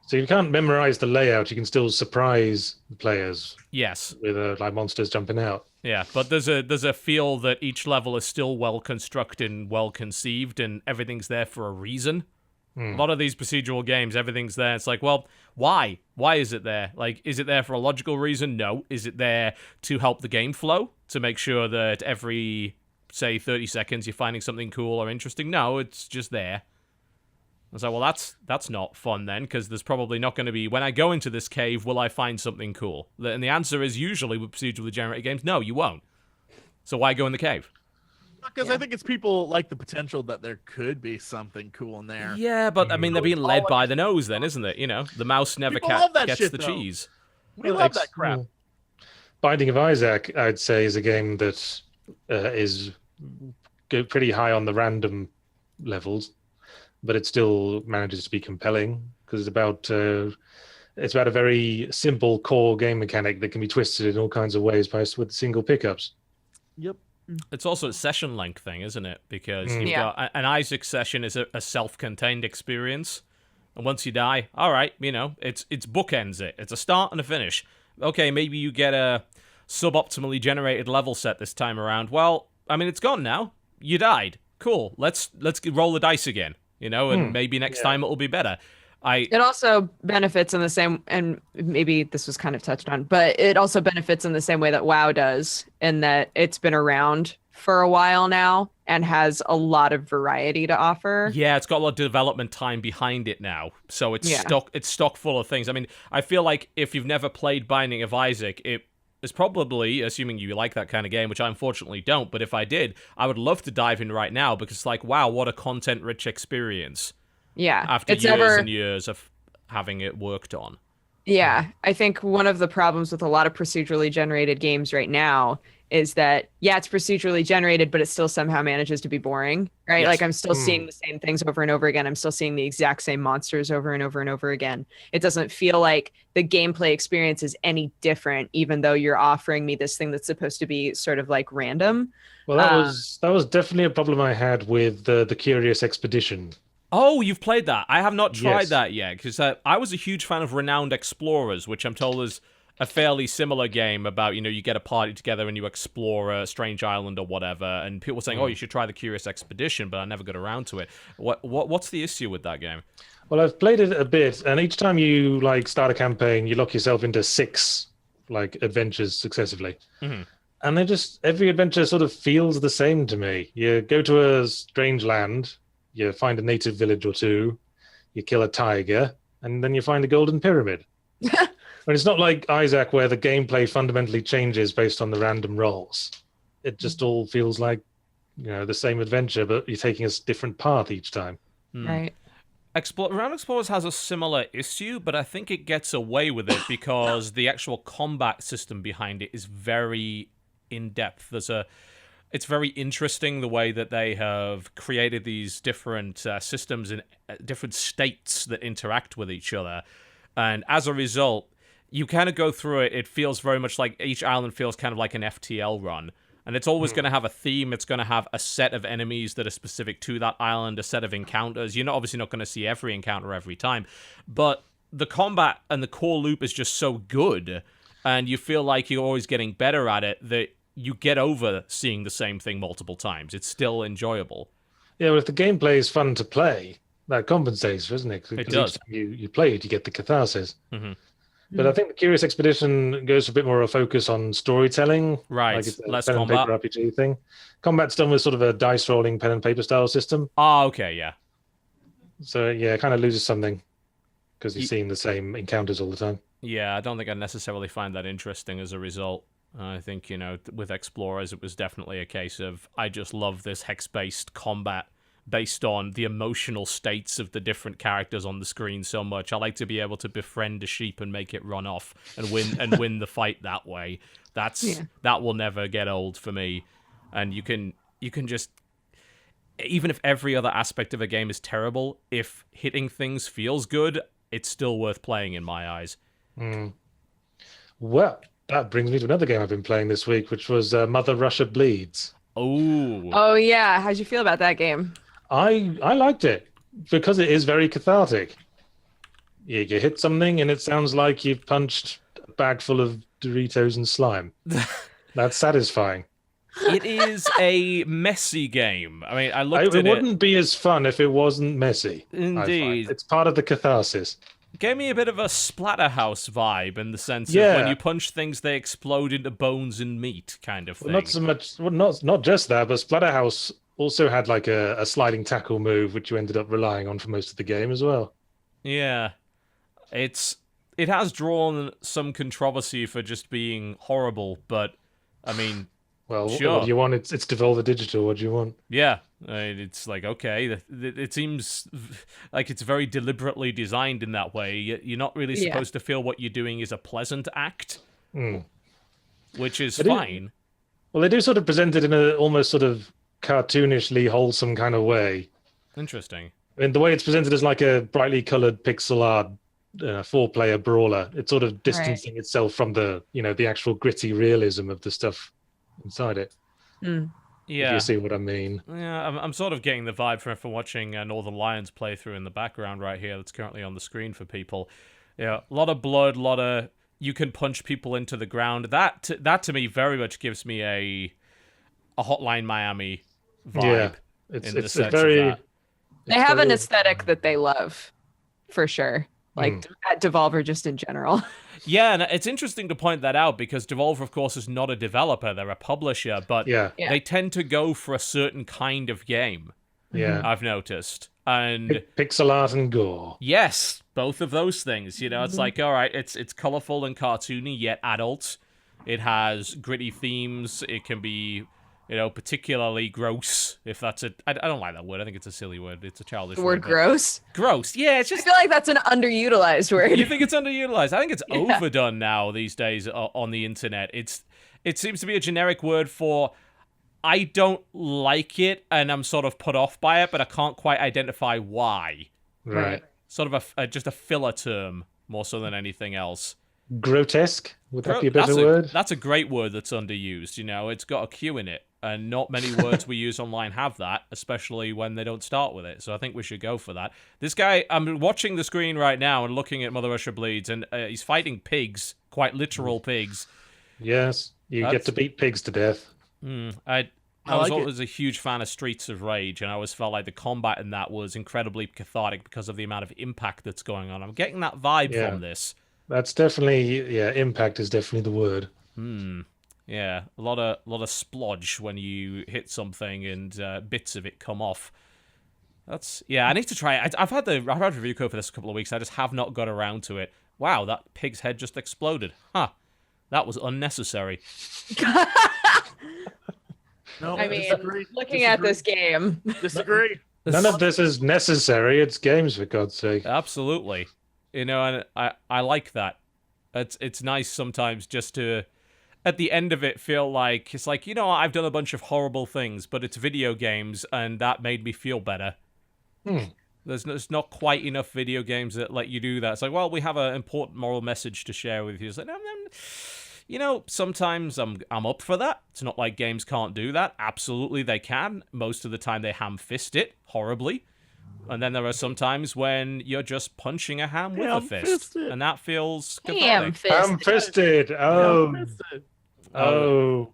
So you can't memorize the layout, you can still surprise the players. Yes. With like monsters jumping out. Yeah, but there's a feel that each level is still well constructed and well conceived, and everything's there for a reason. A lot of these procedural games, everything's there. It's like, well, why? Why is it there? Like, is it there for a logical reason? No. Is it there to help the game flow? To make sure that every, say, 30 seconds you're finding something cool or interesting? No, it's just there. I was like, well, that's not fun then, because there's probably not going to be, when I go into this cave, will I find something cool? And the answer is usually with procedurally generated games, no, you won't. So why go in the cave? Because I think it's people like the potential that there could be something cool in there. Yeah, but I mean, they're being led by the nose then, isn't it? You know, the mouse never People love that gets shit, the though. cheese. We love that crap. Binding of Isaac, I'd say, is a game that is pretty high on the random levels, but it still manages to be compelling because it's about a very simple core game mechanic that can be twisted in all kinds of ways with single pickups. Yep. It's also a session length thing, isn't it? Because you've got an Isaac session is a self-contained experience, and once you die, all right, you know, it's bookends it. It's a start and a finish. Okay, maybe you get a suboptimally generated level set this time around. Well, I mean, it's gone now. You died. Cool. Let's roll the dice again. You know, and maybe next time it'll be better. It also benefits in the same, and maybe this was kind of touched on, but it also benefits in the same way that WoW does, in that it's been around for a while now and has a lot of variety to offer. Yeah, it's got a lot of development time behind it now, so it's stock full of things. I mean, I feel like if you've never played Binding of Isaac, it is probably, assuming you like that kind of game, which I unfortunately don't, but if I did, I would love to dive in right now because, like, wow, what a content-rich experience. Yeah. After years and years of having it worked on. Yeah. I think one of the problems with a lot of procedurally generated games right now is that, yeah, it's procedurally generated, but it still somehow manages to be boring, right? Yes. Like I'm still seeing the same things over and over again. I'm still seeing the exact same monsters over and over and over again. It doesn't feel like the gameplay experience is any different, even though you're offering me this thing that's supposed to be sort of like random. Well, that was definitely a problem I had with the Curious Expedition. Oh, you've played that. I have not tried Yes. that yet, because I was a huge fan of Renowned Explorers, which I'm told is a fairly similar game about, you know, you get a party together and you explore a strange island or whatever, and people were saying, oh, you should try the Curious Expedition, but I never got around to it. What's the issue with that game? Well, I've played it a bit, and each time you like start a campaign, you lock yourself into 6 like adventures successively. Mhm. And every adventure sort of feels the same to me. You go to a strange land, you find a native village or two, you kill a tiger, and then you find a golden pyramid. But it's not like Isaac where the gameplay fundamentally changes based on the random rolls. It just all feels like, you know, the same adventure, but you're taking a different path each time. Right. Renowned Explorers has a similar issue, but I think it gets away with it because the actual combat system behind it is very in-depth. It's very interesting the way that they have created these different systems in different states that interact with each other. And as a result, you kind of go through it, it feels very much like each island feels kind of like an FTL run. And it's always going to have a theme. It's going to have a set of enemies that are specific to that island, a set of encounters. You're obviously not going to see every encounter every time. But the combat and the core loop is just so good, and you feel like you're always getting better at it, that you get over seeing the same thing multiple times. It's still enjoyable. Yeah, well, if the gameplay is fun to play, that compensates, doesn't it? It does. Each time you play it, you get the catharsis. Mm-hmm. But I think the Curious Expedition goes for a bit more of a focus on storytelling. Right, like it's a less pen combat. and paper RPG thing. Combat's done with sort of a dice rolling pen and paper style system. Ah, okay, yeah. So yeah, it kind of loses something because you're seeing the same encounters all the time. Yeah, I don't think I necessarily find that interesting as a result. I think, with Explorers, it was definitely a case of, I just love this hex-based combat based on the emotional states of the different characters on the screen so much. I like to be able to befriend a sheep and make it run off and win the fight that way. That will never get old for me. And you can just, even if every other aspect of a game is terrible, if hitting things feels good, it's still worth playing in my eyes. Well, that brings me to another game I've been playing this week, which was Mother Russia Bleeds. Oh yeah, how'd you feel about that game? I liked it because it is very cathartic. You hit something and it sounds like you've punched a bag full of Doritos and slime. That's satisfying. It is a messy game. I mean, I looked at it. It wouldn't be as fun if it wasn't messy. Indeed. It's part of the catharsis. Gave me a bit of a Splatterhouse vibe in the sense of when you punch things, they explode into bones and meat kind of thing. Well, not so much, well, not just that, but Splatterhouse also had like a sliding tackle move, which you ended up relying on for most of the game as well. Yeah. It has drawn some controversy for just being horrible, but, I mean... Well, sure. What do you want? It's Devolver Digital. What do you want? Yeah, it's like, okay, it seems like it's very deliberately designed in that way. You're not really supposed to feel what you're doing is a pleasant act, which is fine. Well, they do sort of present it in a almost sort of cartoonishly wholesome kind of way. Interesting. And the way it's presented as like a brightly colored pixel art 4-player brawler, it's sort of distancing itself from the actual gritty realism of the stuff inside it. Yeah. If you see what I mean. Yeah, I'm sort of getting the vibe from watching Northern Lions playthrough in the background right here that's currently on the screen for people. Yeah, a lot of blood, a lot of... You can punch people into the ground. That to me very much gives me a Hotline Miami vibe. Yeah, it's very... They have an aesthetic that they love, for sure. Like at Devolver just in general. Yeah, and it's interesting to point that out because Devolver, of course, is not a developer. They're a publisher, but they tend to go for a certain kind of game. Yeah. I've noticed. And pixel art and gore. Yes, both of those things. It's like, all right, it's colorful and cartoony, yet adult. It has gritty themes. It can be... particularly gross, if that's I don't like that word. I think it's a silly word. It's a childish word. The word gross? Gross, yeah. It's just... I feel like that's an underutilized word. You think it's underutilized? I think it's overdone now these days on the internet. It seems to be a generic word for, I don't like it, and I'm sort of put off by it, but I can't quite identify why. Right. Sort of just a filler term, more so than anything else. Grotesque? Would that be a better word? That's a great word that's underused. It's got a Q in it. And not many words we use online have that, especially when they don't start with it. So I think we should go for that. This guy, I'm watching the screen right now and looking at Mother Russia Bleeds, and he's fighting pigs, quite literal pigs. Yes, you get to beat pigs to death. I was always a huge fan of Streets of Rage, and I always felt like the combat in that was incredibly cathartic because of the amount of impact that's going on. I'm getting that vibe from this. That's definitely, impact is definitely the word. Yeah, a lot of splodge when you hit something and bits of it come off. I need to try it. I've had review code for this a couple of weeks. I just have not got around to it. Wow, that pig's head just exploded. Huh. That was unnecessary. No, I mean, looking at this game. Disagree. None of this is necessary. It's games, for God's sake. Absolutely. And I like that. It's nice sometimes just to... at the end of it feel like, it's like, I've done a bunch of horrible things, but it's video games, and that made me feel better. There's not quite enough video games that let you do that. It's like, well, we have an important moral message to share with you. It's like, sometimes I'm up for that. It's not like games can't do that. Absolutely, they can. Most of the time, they ham-fist it horribly. And then there are some times when you're just punching a ham with a fist. And that feels cathartic. Ham-fisted. Oh.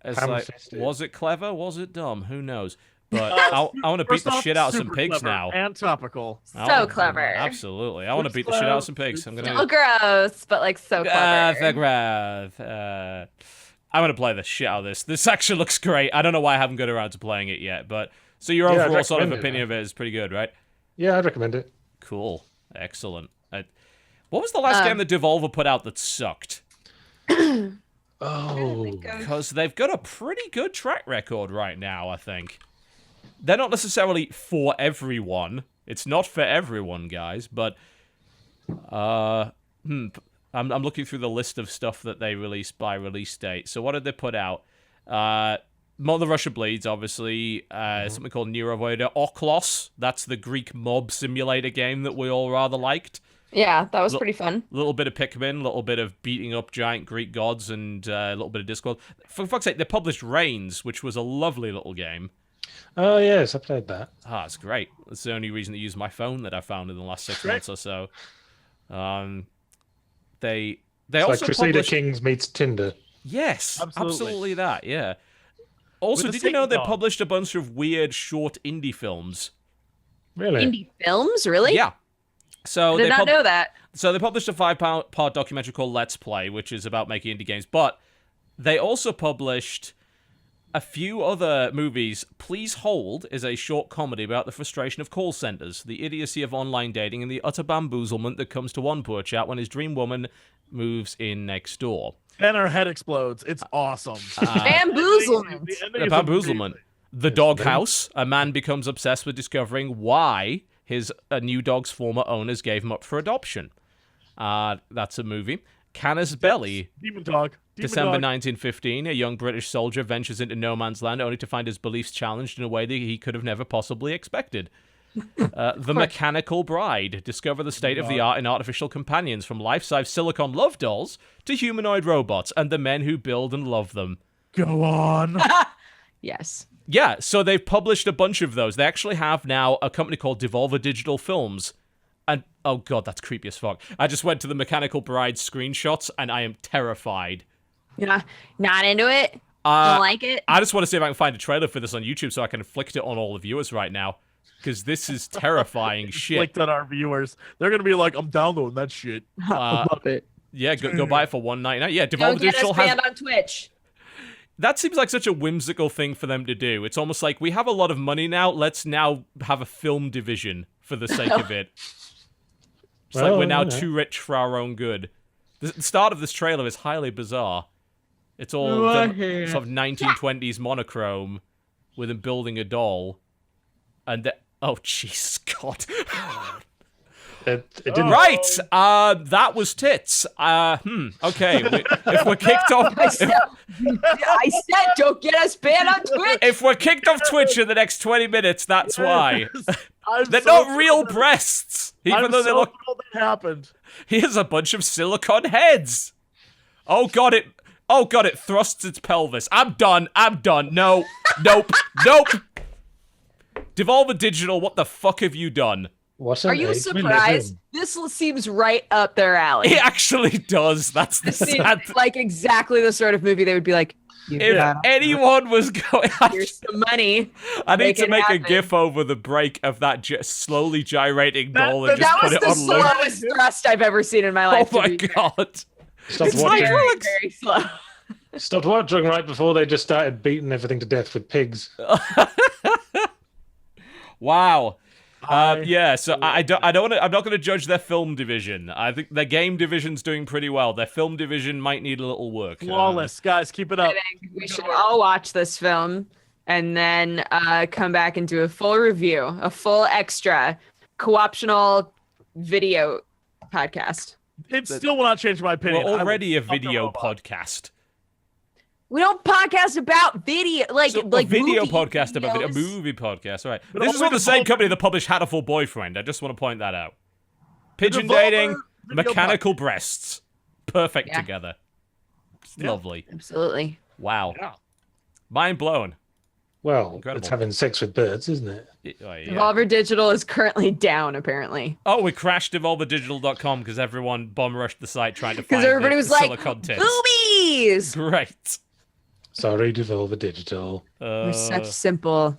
It's like, was it clever? Was it dumb? Who knows? But I want to beat the shit out of some pigs now. And topical. So clever. Absolutely. I want to beat the shit out of some pigs. I'm gonna... Still gross, but like so clever. I'm going to play the shit out of this. This actually looks great. I don't know why I haven't got around to playing it yet, but... So your overall sort of opinion of it is pretty good, right? Yeah, I'd recommend it. Cool. Excellent. What was the last game that Devolver put out that sucked? Oh. Because they've got a pretty good track record right now, I think. they're not necessarily for everyone. It's not for everyone, guys, but I'm looking through the list of stuff that they released by release date. So what did they put out? Mother Russia Bleeds, obviously. Something called Neurovoida. Oklos, that's the Greek mob simulator game that we all rather liked. Yeah, that was pretty fun. A little bit of Pikmin, a little bit of beating up giant Greek gods, and a little bit of Discworld. For fuck's sake, they published Reigns, which was a lovely little game. Oh, yes, I played that. Ah, it's great. That's the only reason to use my phone that I found in the last 6 months or so. They It's also like Crusader published... Kings meets Tinder. Yes, absolutely that, yeah. Also, With the did you know they Satan dog. published a bunch of weird short indie films? Really? Indie films, really? Yeah. So I did not know that. So they published a 5-part documentary called Let's Play, which is about making indie games. But they also published a few other movies. Please Hold is a short comedy about the frustration of call centers, the idiocy of online dating, and the utter bamboozlement that comes to one poor chap when his dream woman moves in next door. And her head explodes. It's awesome. Bamboozlement. The ending The is bamboozlement. amazing. The Doghouse. A man becomes obsessed with discovering why his new dog's former owners gave him up for adoption. That's a movie. Canna's Belly. Demon Dog. December 1915, a young British soldier ventures into no man's land only to find his beliefs challenged in a way that he could have never possibly expected. The Mechanical Bride. Discover the state of the art in artificial companions, from life-size silicone love dolls to humanoid robots and the men who build and love them. Go on. Yes. Yeah, so they've published a bunch of those. They actually have now a company called Devolver Digital Films. And, oh god, that's creepy as fuck. I just went to the Mechanical Bride screenshots, and I am terrified. Yeah. Not into it? Don't like it? I just want to see if I can find a trailer for this on YouTube so I can inflict it on all the viewers right now. Because this is terrifying shit. Clicked on our viewers. They're going to be like, I'm downloading that shit. Love it. Yeah, go buy it for $1.99. Yeah, Don't Devolver get us Digital has... banned on Twitch. That seems like such a whimsical thing for them to do. It's almost like, we have a lot of money now, let's now have a film division for the sake of it. It's like we're now too rich for our own good. The start of this trailer is highly bizarre. It's all done, sort of 1920s monochrome with him building a doll. And oh, Jesus God. It didn't. Right! That was tits. Okay. If we're kicked off... I said, don't get us banned on Twitch. If we're kicked off Twitch in the next 20 minutes, that's why. They're so not real breasts, even though they look... thrilled that happened. Here's a bunch of silicone heads. Oh god, it thrusts its pelvis. I'm done. No. Nope. Devolver Digital, what the fuck have you done? What Are you surprised? This seems right up their alley. It actually does. That's the This seems sad like exactly the sort of movie they would be like, If anyone was going... here's some money. I need to it make a happen. gif over the break of that slowly gyrating doll and just That put was it the on loop. slowest thrust I've ever seen in my life. Oh my to be fair. god. Stopped It's like watching. Alex. Very slow. Stopped watching right before they just started beating everything to death with pigs. Wow. Yeah, so I don't want to. I'm not going to judge their film division. I think their game division's doing pretty well. Their film division might need a little work. Flawless. Guys, keep it I up. think we should all watch this film and then come back and do a full review, a full extra co-optional video podcast. It still will not change my opinion. We're already a I will fuck video robot. podcast. We don't podcast about video, like So a video movie podcast about video, a videos. movie podcast. All right. But This is only from the the same Devolver- company that published Hatterful Boyfriend. I just want to point that out. Pigeon Devolver dating, video mechanical breasts. Perfect Yeah. together. It's Yeah. lovely. Absolutely. Wow. Yeah. Mind blown. Well, Incredible. it's having sex with birds, isn't it? Oh, yeah. Devolver Digital is currently down, apparently. Oh, we crashed devolverdigital.com because everyone bomb rushed the site trying to find Because everybody the was like, silicone tits. boobies! Great. Sorry, Devolver Digital. We're such simple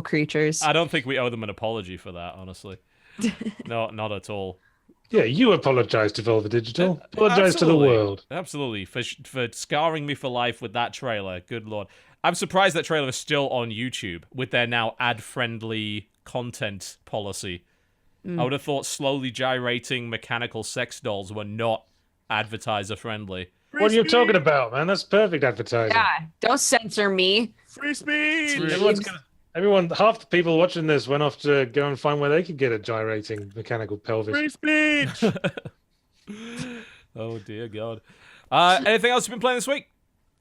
creatures. I don't think we owe them an apology for that, honestly. No, not at all. Yeah, you apologize, Devolver Digital. Apologize to the Absolutely. world. Absolutely. For scarring me for life with that trailer. Good lord. I'm surprised that trailer is still on YouTube with their now ad-friendly content policy. I would have thought slowly gyrating mechanical sex dolls were not advertiser-friendly. What are you talking about, man? That's perfect advertising. Yeah, don't censor me. Free speech. Everyone's gonna, Half the people watching this went off to go and find where they could get a gyrating mechanical pelvis. Free speech. Oh dear God. Anything else you've been playing this week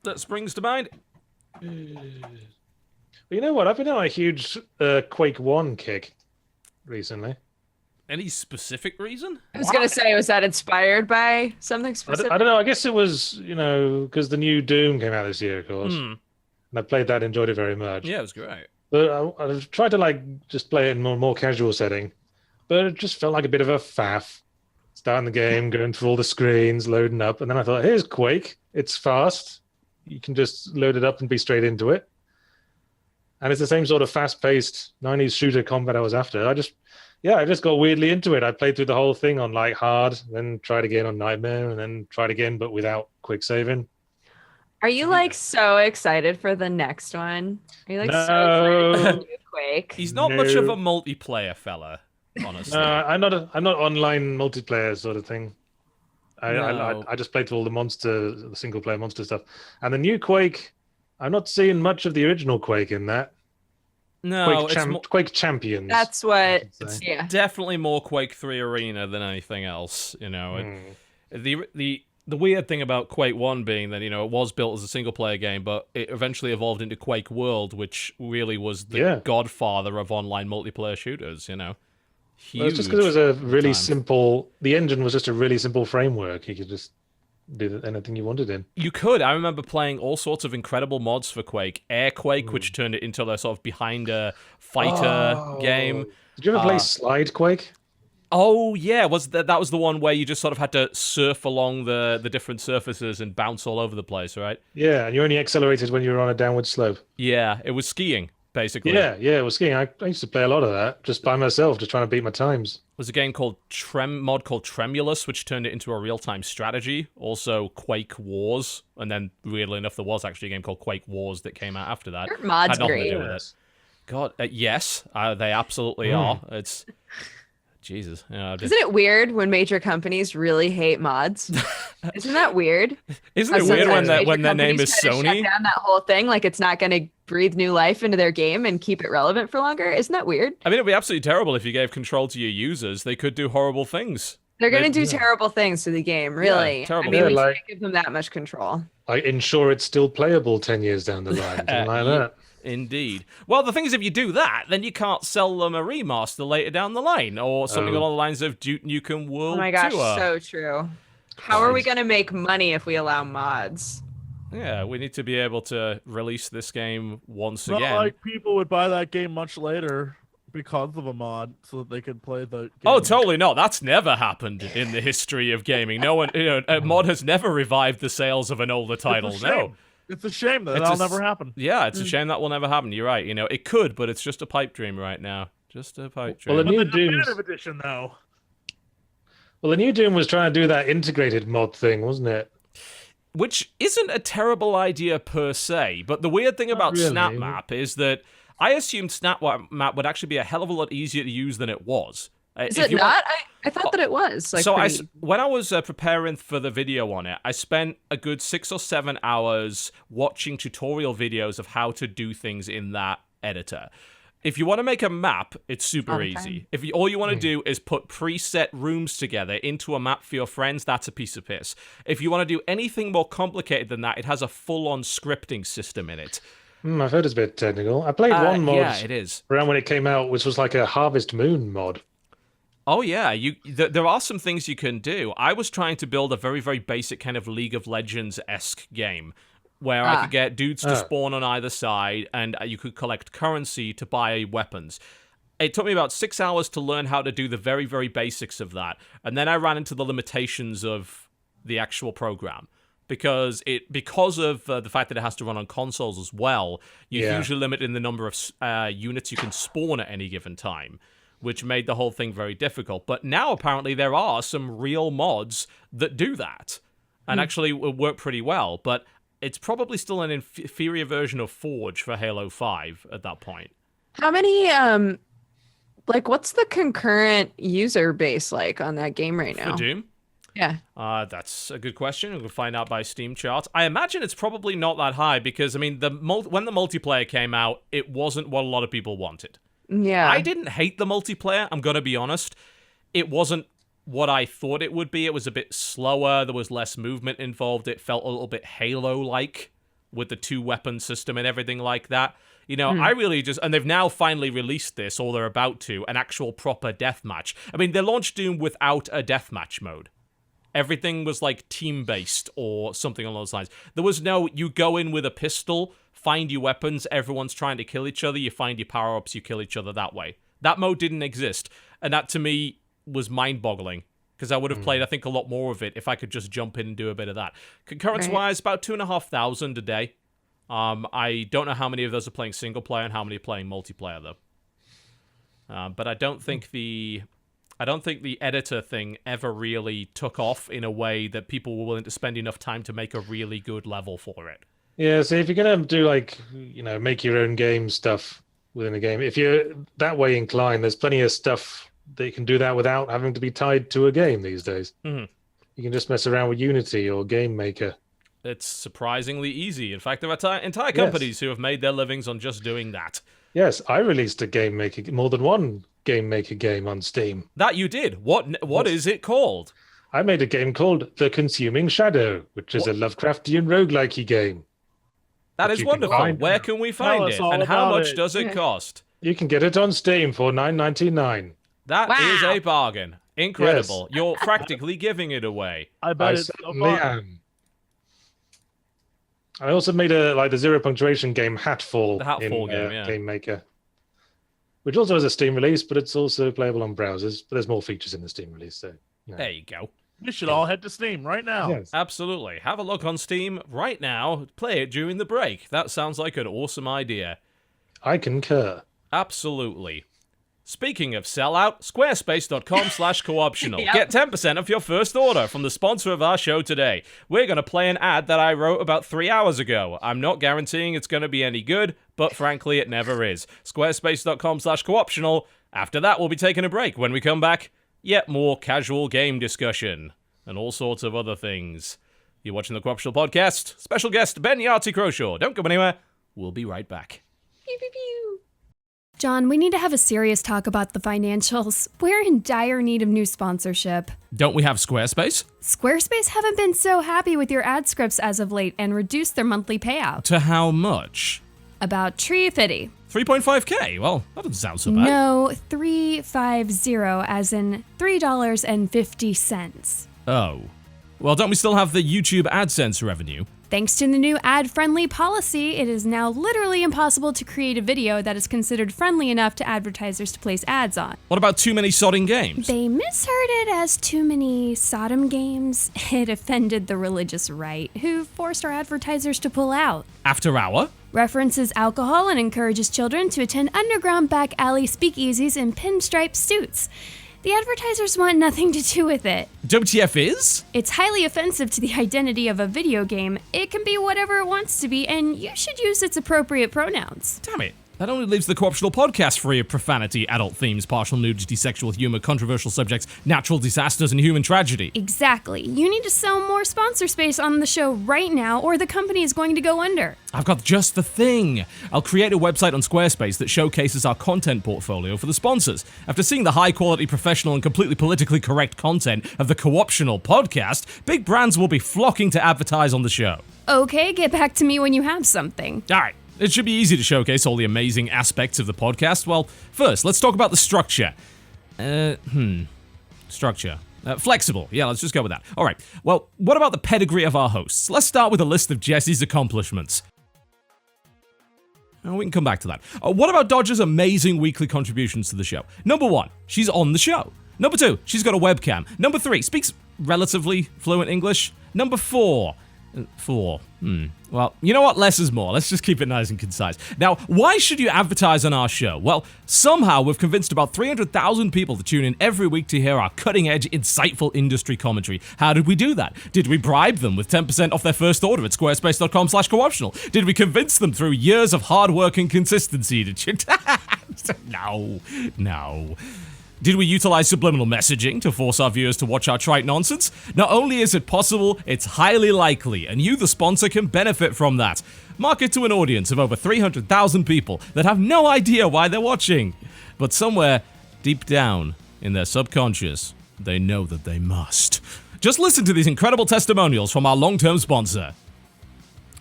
that springs to mind? You know what? I've been on a huge Quake 1 kick recently. Any specific reason? I was gonna say, was that inspired by something specific? I don't know. I guess it was, because the new Doom came out this year, of course. And I played that, enjoyed it very much. Yeah, it was great. But I tried to just play it in a more casual setting, but it just felt like a bit of a faff. Starting the game, going through all the screens, loading up, and then I thought, here's Quake. It's fast. You can just load it up and be straight into it. And it's the same sort of fast-paced 90s shooter combat I was after. I just got weirdly into it. I played through the whole thing on hard, then tried again on Nightmare, and then tried again, but without quick saving. Are you so excited for the next one? Are you so No. excited for the new Quake? He's not much of a multiplayer fella, honestly. No, I'm not online multiplayer sort of thing. No. I just played through all the single player monster stuff. And the new Quake, I'm not seeing much of the original Quake in that. No, Quake Champions. That's what. Yeah. Definitely more Quake 3 Arena than anything else. The weird thing about Quake 1 being that, it was built as a single-player game, but it eventually evolved into Quake World, which really was the godfather of online multiplayer shooters, Huge. Well, it's just because it was a really simple... The engine was just a really simple framework. You could just do anything you wanted in. You could. I remember playing all sorts of incredible mods for Quake. Airquake, which turned it into a sort of behind-a-fighter game. Did you ever play Slide Quake? Oh yeah, that was the one where you just sort of had to surf along the different surfaces and bounce all over the place, right? Yeah, and you only accelerated when you were on a downward slope. Yeah, it was skiing, basically. Yeah, it was skiing. I used to play a lot of that, just by myself, just trying to beat my times. There's a game called Tremulous, which turned it into a real-time strategy. Also, Quake Wars, and then, weirdly enough, there was actually a game called Quake Wars that came out after that. Your mod's had nothing great. to do with it. God, yes, they absolutely are. It's... Jesus. Isn't it weird when major companies really hate mods? Isn't that weird? Isn't it weird when their name is Sony? Sony? Shut down that whole thing, like it's not going to breathe new life into their game and keep it relevant for longer. Isn't that weird? I mean, it'd be absolutely terrible if you gave control to your users. They could do horrible things. They're going to do terrible things to the game, really. Yeah, terrible. I mean, we can't give them that much control. Ensure it's still playable 10 years down the line, something like that. Indeed. Well, the thing is, if you do that, then you can't sell them a remaster later down the line, or something along the lines of Duke Nukem World Tour. Oh my gosh, so true. How are we going to make money if we allow mods? Yeah, we need to be able to release this game once Not again. like people would buy that game much later because of a mod, so that they could play the game. Oh, totally not. That's never happened in the history of gaming. No one, a mod has never revived the sales of an older title. No. It's a shame that that'll never happen. Yeah, it's a shame that will never happen. You're right. It could, but it's just a pipe dream right now. Just a pipe dream. Well, the new definitive edition, though. Well, the new Doom was trying to do that integrated mod thing, wasn't it? Which isn't a terrible idea per se, but the weird thing about Snap Map is that I assumed Snap Map would actually be a hell of a lot easier to use than it was. Is it not? I thought that it was. When I was preparing for the video on it, I spent a good 6 or 7 hours watching tutorial videos of how to do things in that editor. If you want to make a map, it's super easy. If all you want to do is put preset rooms together into a map for your friends, that's a piece of piss. If you want to do anything more complicated than that, it has a full-on scripting system in it. I've heard it's a bit technical. I played one mod it is. around when it came out, which was like a Harvest Moon mod. Oh, yeah. There are some things you can do. I was trying to build a very, very basic kind of League of Legends-esque game where I could get dudes to spawn on either side, and you could collect currency to buy weapons. It took me about 6 hours to learn how to do the very, very basics of that, and then I ran into the limitations of the actual program. Because of the fact that it has to run on consoles as well, you're usually limited in the number of units you can spawn at any given time, which made the whole thing very difficult. But now, apparently, there are some real mods that do that, and actually work pretty well. But it's probably still an inferior version of Forge for Halo 5 at that point. How many, what's the concurrent user base like on that game right now? For Doom? Yeah. That's a good question. We'll find out by Steam charts. I imagine it's probably not that high because, I mean, when the multiplayer came out, it wasn't what a lot of people wanted. Yeah. I didn't hate the multiplayer, I'm going to be honest. It wasn't what I thought it would be. It was a bit slower. There was less movement involved. It felt a little bit Halo-like with the 2-weapon system and everything like that. You know, I really just... And they've now finally released this, or they're about to, an actual proper deathmatch. I mean, they launched Doom without a deathmatch mode. Everything was, like, team-based or something along those lines. There was no, you go in with a pistol, find your weapons, everyone's trying to kill each other, you find your power-ups, you kill each other that way. That mode didn't exist. And that, to me, was mind-boggling. Because I would have played, I think, a lot more of it if I could just jump in and do a bit of that. Concurrence-wise, about 2,500 a day. I don't know how many of those are playing single player and how many are playing multiplayer though. But I don't think the editor thing ever really took off in a way that people were willing to spend enough time to make a really good level for it. Yeah, so if you're gonna do like, make your own game stuff within a game, if you're that way inclined, there's plenty of stuff that you can do that without having to be tied to a game these days. You can just mess around with Unity or Game Maker. It's surprisingly easy. In fact, there are entire companies who have made their livings on just doing that. Yes, I released more than one Game Maker game on Steam. That you did? What is it called? I made a game called The Consuming Shadow, which is a Lovecraftian roguelike game. That is wonderful. Where can we find it? And how much does it cost? You can get it on Steam for $9.99. That is a bargain. Incredible. Yes. You're practically giving it away. I bet it's so fun. I also made the zero punctuation game Hatfall. The Hatfall game, yeah. Game Maker, which also has a Steam release, but it's also playable on browsers. But there's more features in the Steam release, so there you go. We should all head to Steam right now. Yes. Absolutely. Have a look on Steam right now. Play it during the break. That sounds like an awesome idea. I concur. Absolutely. Speaking of sellout, squarespace.com/cooptional. Get 10% off your first order from the sponsor of our show today. We're going to play an ad that I wrote about 3 hours ago. I'm not guaranteeing it's going to be any good, but frankly, it never is. Squarespace.com/cooptional. After that, we'll be taking a break. When we come back, yet more casual game discussion and all sorts of other things. You're watching the Cooptional Podcast. Special guest, Ben Yahtzee Croshaw. Don't go anywhere. We'll be right back. Pew, pew, pew. John, we need to have a serious talk about the financials. We're in dire need of new sponsorship. Don't we have Squarespace? Squarespace haven't been so happy with your ad scripts as of late and reduced their monthly payout. To how much? About $350. 3.5K? Well, that doesn't sound so bad. No, 350 as in $3.50. Oh. Well, don't we still have the YouTube AdSense revenue? Thanks to the new ad-friendly policy, it is now literally impossible to create a video that is considered friendly enough to advertisers to place ads on. What about too many sodding games? They misheard it as too many Sodom games. It offended the religious right, who forced our advertisers to pull out. After Hour? References alcohol and encourages children to attend underground back alley speakeasies in pinstripe suits. The advertisers want nothing to do with it. WTF is? It's highly offensive to the identity of a video game. It can be whatever it wants to be, and you should use its appropriate pronouns. Damn it. That only leaves the Cooptional Podcast free of profanity, adult themes, partial nudity, sexual humor, controversial subjects, natural disasters, and human tragedy. Exactly. You need to sell more sponsor space on the show right now, or the company is going to go under. I've got just the thing. I'll create a website on Squarespace that showcases our content portfolio for the sponsors. After seeing the high-quality, professional, and completely politically correct content of the Cooptional Podcast, big brands will be flocking to advertise on the show. Okay, get back to me when you have something. All right. It should be easy to showcase all the amazing aspects of the podcast. Well, first, let's talk about the structure. Structure. Flexible. Yeah, let's just go with that. All right. Well, what about the pedigree of our hosts? Let's start with a list of Jessie's accomplishments. We can come back to that. What about Dodger's amazing weekly contributions to the show? Number 1, she's on the show. Number 2, she's got a webcam. Number 3, speaks relatively fluent English. Number 4. Well, you know what? Less is more. Let's just keep it nice and concise. Now, why should you advertise on our show? Well, somehow we've convinced about 300,000 people to tune in every week to hear our cutting-edge, insightful industry commentary. How did we do that? Did we bribe them with 10% off their first order at squarespace.com/cooptional? Did we convince them through years of hard work and consistency to... No. Did we utilize subliminal messaging to force our viewers to watch our trite nonsense? Not only is it possible, it's highly likely, and you, the sponsor, can benefit from that. Market to an audience of over 300,000 people that have no idea why they're watching. But somewhere, deep down, in their subconscious, they know that they must. Just listen to these incredible testimonials from our long-term sponsor.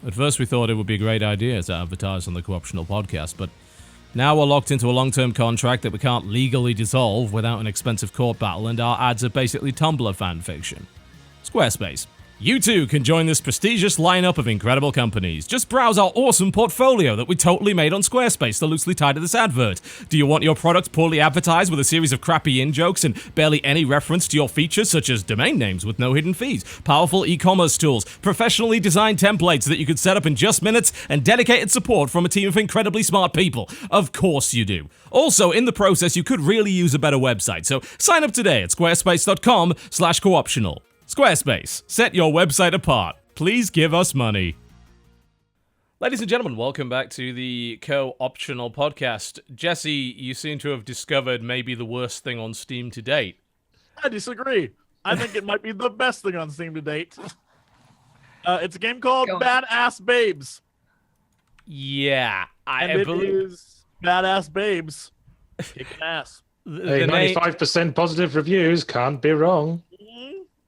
At first we thought it would be a great idea to advertise on the Co-Optional podcast, but now we're locked into a long-term contract that we can't legally dissolve without an expensive court battle, and our ads are basically Tumblr fanfiction. Squarespace. You too can join this prestigious lineup of incredible companies. Just browse our awesome portfolio that we totally made on Squarespace to loosely tie to this advert. Do you want your product poorly advertised with a series of crappy in-jokes and barely any reference to your features, such as domain names with no hidden fees, powerful e-commerce tools, professionally designed templates that you could set up in just minutes, and dedicated support from a team of incredibly smart people? Of course you do. Also, in the process, you could really use a better website, so sign up today at squarespace.com/cooptional. Squarespace, set your website apart. Please give us money. Ladies and gentlemen, welcome back to the Co-Optional podcast. Jesse, you seem to have discovered maybe the worst thing on Steam to date. I disagree. I think it might be the best thing on Steam to date. It's a game called Badass Babes. Yeah, And it is Badass Babes kicking ass. Hey, 95% positive reviews, can't be wrong.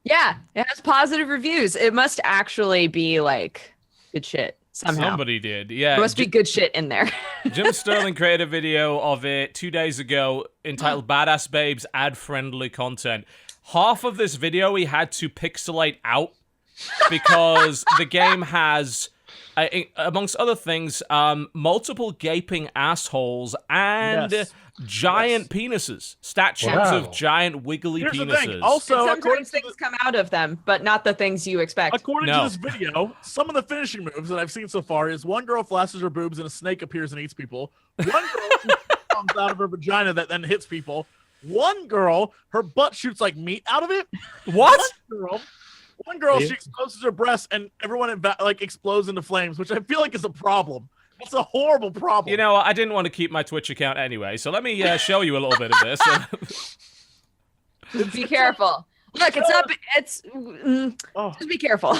Yeah, it has positive reviews. It must actually be like good shit somehow. Somebody did, yeah. There must be good shit in there. Jim Sterling created a video of it 2 days ago entitled Badass Babes Ad-Friendly Content. Half of this video he had to pixelate out because the game has, amongst other things, multiple gaping assholes and giant penises. Statues of giant wiggly Here's penises. The thing. Also, sometimes things come out of them, but not the things you expect. According to this video, some of the finishing moves that I've seen so far is one girl flashes her boobs and a snake appears and eats people. One girl comes out of her vagina that then hits people. One girl, her butt shoots like meat out of it. What? One girl, she exposes her breasts and everyone explodes into flames, which I feel like is a problem. It's a horrible problem. You know, I didn't want to keep my Twitch account anyway, so let me show you a little bit of this. Be careful. Look, it's up. It's just be careful.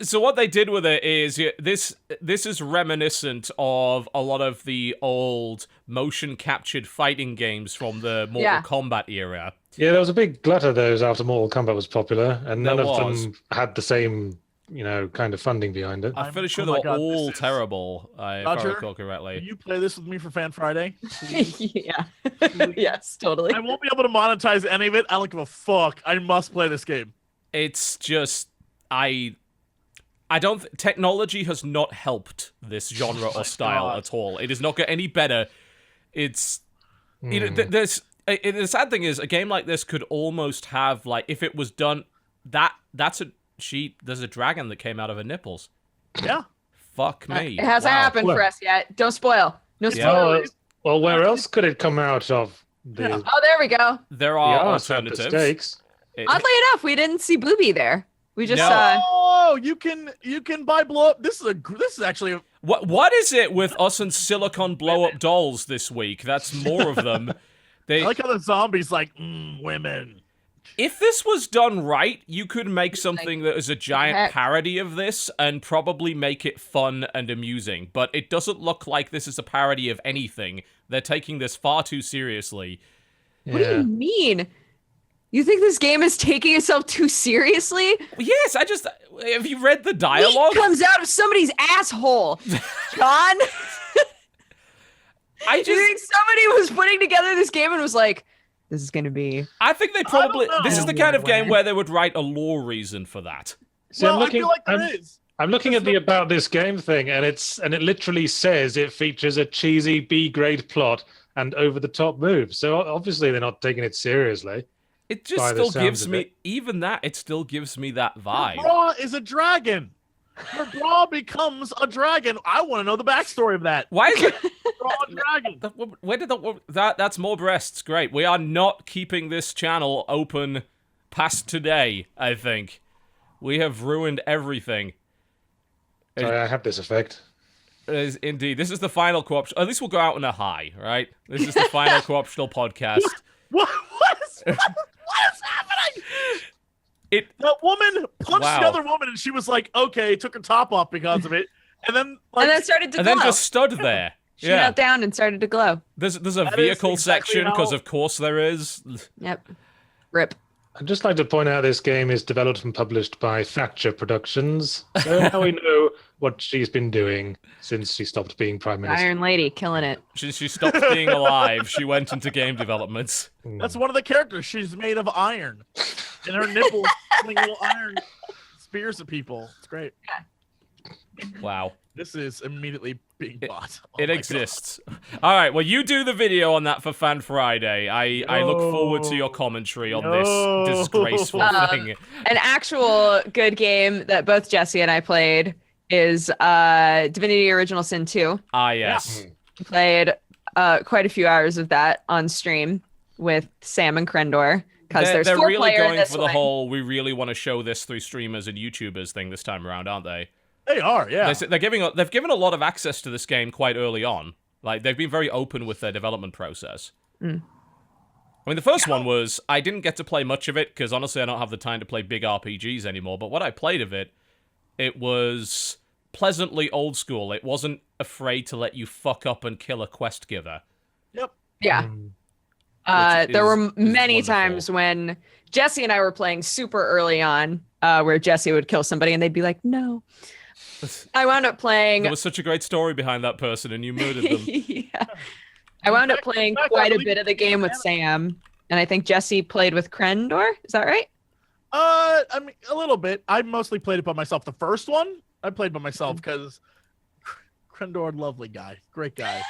So what they did with it is this is reminiscent of a lot of the old motion captured fighting games from the Mortal Kombat era. Yeah, there was a big glut of those after Mortal Kombat was popular, and none of them had the same, kind of funding behind it. I'm pretty sure they were all terrible, if I recall correctly. Will you play this with me for Fan Friday? Yeah. Yes, totally. I won't be able to monetize any of it. I don't give a fuck. I must play this game. It's just, I don't. Technology has not helped this genre or style at all. It has not got any better. It's the sad thing is a game like this could almost have if it was done. There's a dragon that came out of her nipples. Yeah. Fuck me. It hasn't happened for us yet. Don't spoil. No spoilers. Well, where else could it come out of? Oh, there we go. There are alternatives. Oddly enough, we didn't see Booby there. We just Oh, you can buy blow up. This is actually what is it with us and silicon blow up dolls this week? That's more of them. I like how the zombies women. If this was done right, you could make something that is a giant parody of this and probably make it fun and amusing. But it doesn't look like this is a parody of anything. They're taking this far too seriously. What do you mean? You think this game is taking itself too seriously? Yes, have you read the dialogue? Meat comes out of somebody's asshole, John. Do you think somebody was putting together this game and was like, this is going to be... I think they probably... This is the kind of game where they would write a lore reason for that. See, I feel like there is. I'm looking at the About This Game thing, and it literally says it features a cheesy B-grade plot and over-the-top moves. So obviously they're not taking it seriously. It just still gives me... Even that, it still gives me that vibe. Her bra is a dragon. Her bra becomes a dragon. I want to know the backstory of that. Why is it... dragon. Where did that's more breasts. Great. We are not keeping this channel open past today, I think. We have ruined everything. Sorry, I have this effect. Indeed. This is the final co-optional. At least we'll go out on a high, right? This is the final co-optional podcast. What is happening? That woman punched the other woman, and she was like, "Okay," took her top off because of it, and then started to glow. And then just stood there. She knelt down and started to glow. There's a vehicle section because of course there is. Yep. Rip. I'd just like to point out this game is developed and published by Thatcher Productions. So now we know what she's been doing since she stopped being Prime Minister. Iron Lady, killing it. She stopped being alive. She went into game development. That's one of the characters. She's made of iron. And her nipples fling little iron spears at people. It's great. Wow. This is immediately being bought. It exists. All right. Well, you do the video on that for Fan Friday. I look forward to your commentary on this disgraceful thing. An actual good game that both Jesse and I played is Divinity Original Sin 2. Ah, yes. Yeah. Played quite a few hours of that on stream with Sam and Crendor. Because they're four really player going for the whole, we really want to show this through streamers and YouTubers thing this time around, aren't they? They are, yeah. They've given a lot of access to this game quite early on. Like, they've been very open with their development process. I mean, the first one was, I didn't get to play much of it, because honestly, I don't have the time to play big RPGs anymore, but what I played of it, it was pleasantly old school. It wasn't afraid to let you fuck up and kill a quest giver. Yep. Yeah. There were many times when Jesse and I were playing super early on, where Jesse would kill somebody and they'd be like, no. I wound up playing... There was such a great story behind that person and you murdered them. Yeah. I wound up playing quite a bit of the game with Sam, and I think Jesse played with Crendor. Is that right? I mean, a little bit. I mostly played it by myself. The first one, I played by myself because Crendor, lovely guy. Great guy.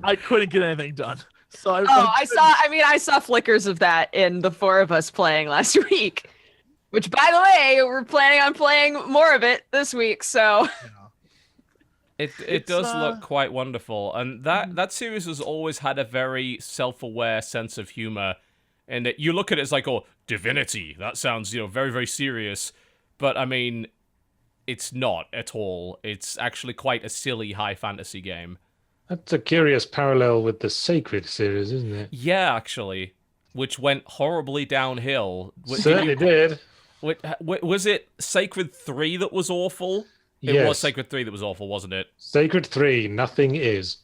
I couldn't get anything done. So I saw flickers of that in the four of us playing last week, which, by the way, we're planning on playing more of it this week. So it does look quite wonderful, and that series has always had a very self-aware sense of humor. And you look at it as like, oh, Divinity. That sounds, very, very serious, but I mean, it's not at all. It's actually quite a silly high fantasy game. That's a curious parallel with the Sacred series, isn't it? Yeah, actually, which went horribly downhill. Certainly did. Was it Sacred 3 that was awful? Yes. It was Sacred 3 that was awful, wasn't it? Sacred 3, nothing is.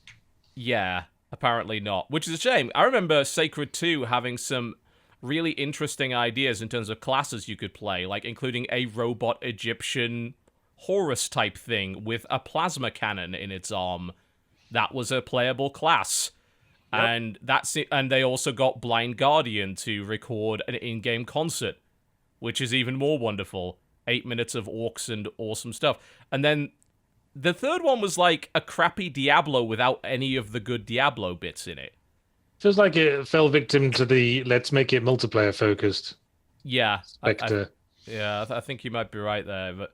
Yeah, apparently not, which is a shame. I remember Sacred 2 having some really interesting ideas in terms of classes you could play, like including a robot Egyptian Horus type thing with a plasma cannon in its arm. That was a playable class. Yep. And they also got Blind Guardian to record an in-game concert, which is even more wonderful. 8 minutes of orcs and awesome stuff. And then the third one was like a crappy Diablo without any of the good Diablo bits in it. Feels like it fell victim to the let's make it multiplayer focused. Yeah. Spectre. I think you might be right there. But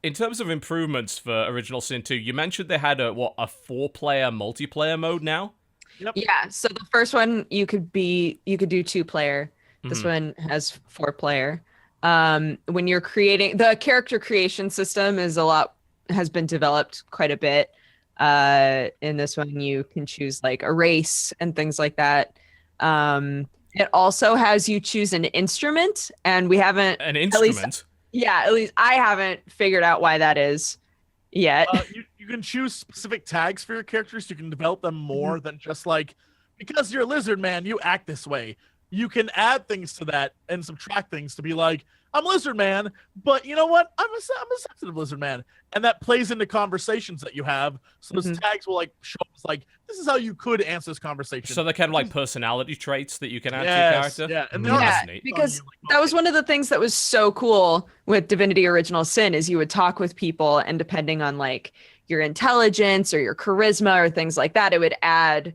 in terms of improvements for Original Sin 2, you mentioned they had a 4-player multiplayer mode now? Yep. Yeah, so the first one you could do 2-player. This one has 4-player. When you're creating, the character creation system has been developed quite a bit. In this one, you can choose like a race and things like that. It also has you choose an instrument, and we haven't an instrument. At least I haven't figured out why that is yet. You can choose specific tags for your characters. You can develop them more than just like, because you're a lizard man, you act this way. You can add things to that and subtract things to be like, I'm lizard man, but you know what? I'm a sensitive lizard man. And that plays into conversations that you have. So those tags will like show us like, this is how you could answer this conversation. So they're kind of like personality traits that you can add to your character? Yeah, and because that was one of the things that was so cool with Divinity Original Sin is you would talk with people, and depending on like your intelligence or your charisma or things like that, it would add,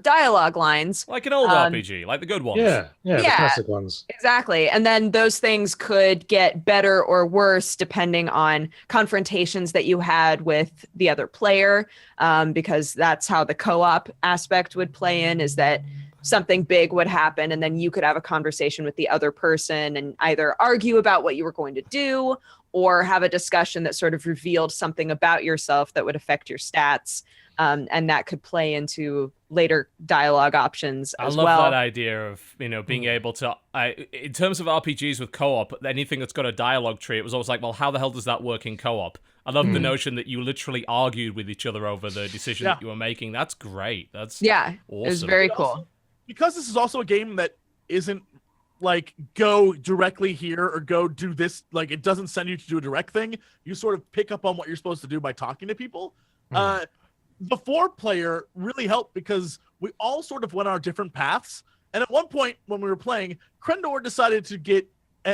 dialogue lines. Like an old RPG, like the good ones. Yeah, the classic ones. Exactly. And then those things could get better or worse depending on confrontations that you had with the other player, because that's how the co-op aspect would play in, is that something big would happen and then you could have a conversation with the other person and either argue about what you were going to do or have a discussion that sort of revealed something about yourself that would affect your stats. And that could play into later dialogue options as well. I love that idea of, being able to, in terms of RPGs with co-op, anything that's got a dialogue tree, it was always like, well, how the hell does that work in co-op? I love the notion that you literally argued with each other over the decision that you were making. That's great. That's awesome. It was very cool. Also, because this is also a game that isn't like go directly here or go do this, like it doesn't send you to do a direct thing. You sort of pick up on what you're supposed to do by talking to people. The 4-player really helped because we all sort of went our different paths. And at one point when we were playing, Crendor decided to get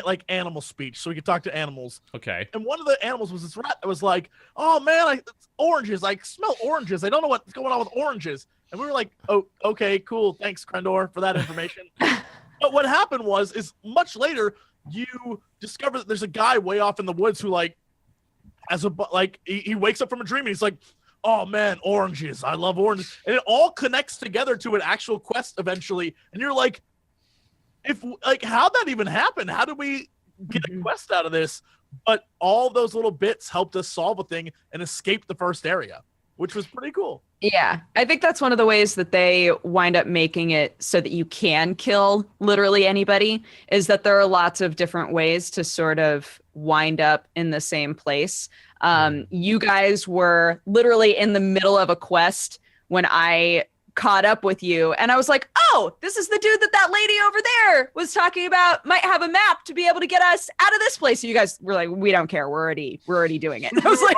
like animal speech so we could talk to animals. Okay. And one of the animals was this rat that was like, oh man, oranges. I smell oranges. I don't know what's going on with oranges. And we were like, oh, okay, cool. Thanks, Crendor, for that information. But what happened is much later, you discover that there's a guy way off in the woods who he wakes up from a dream and he's like, oh man, oranges. I love oranges. And it all connects together to an actual quest eventually. And you're like, how'd that even happen? How did we get a quest out of this? But all those little bits helped us solve a thing and escape the first area, which was pretty cool. Yeah, I think that's one of the ways that they wind up making it so that you can kill literally anybody, is that there are lots of different ways to sort of wind up in the same place. You guys were literally in the middle of a quest when I caught up with you, and I was like, oh, this is the dude that lady over there was talking about might have a map to be able to get us out of this place. So you guys were like, we don't care, we're already doing it. And I was like,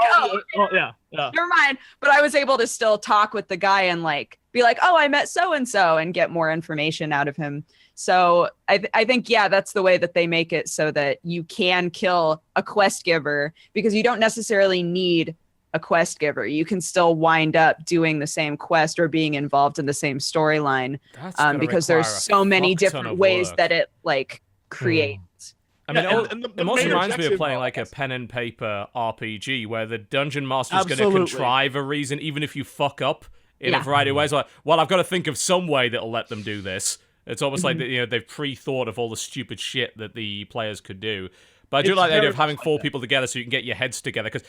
yeah, never mind. But I was able to still talk with the guy and like be like, oh, I met so and get more information out of him. So I think, that's the way that they make it so that you can kill a quest giver, because you don't necessarily need a quest giver. You can still wind up doing the same quest or being involved in the same storyline, because there's so many different ways that it like creates. I mean, it almost reminds me of playing like a pen and paper RPG where the dungeon master is going to contrive a reason, even if you fuck up in a variety of ways. Like, well, I've got to think of some way that'll let them do this. It's almost like they've pre-thought of all the stupid shit that the players could do. But I do like the idea of having 4 people together so you can get your heads together. Because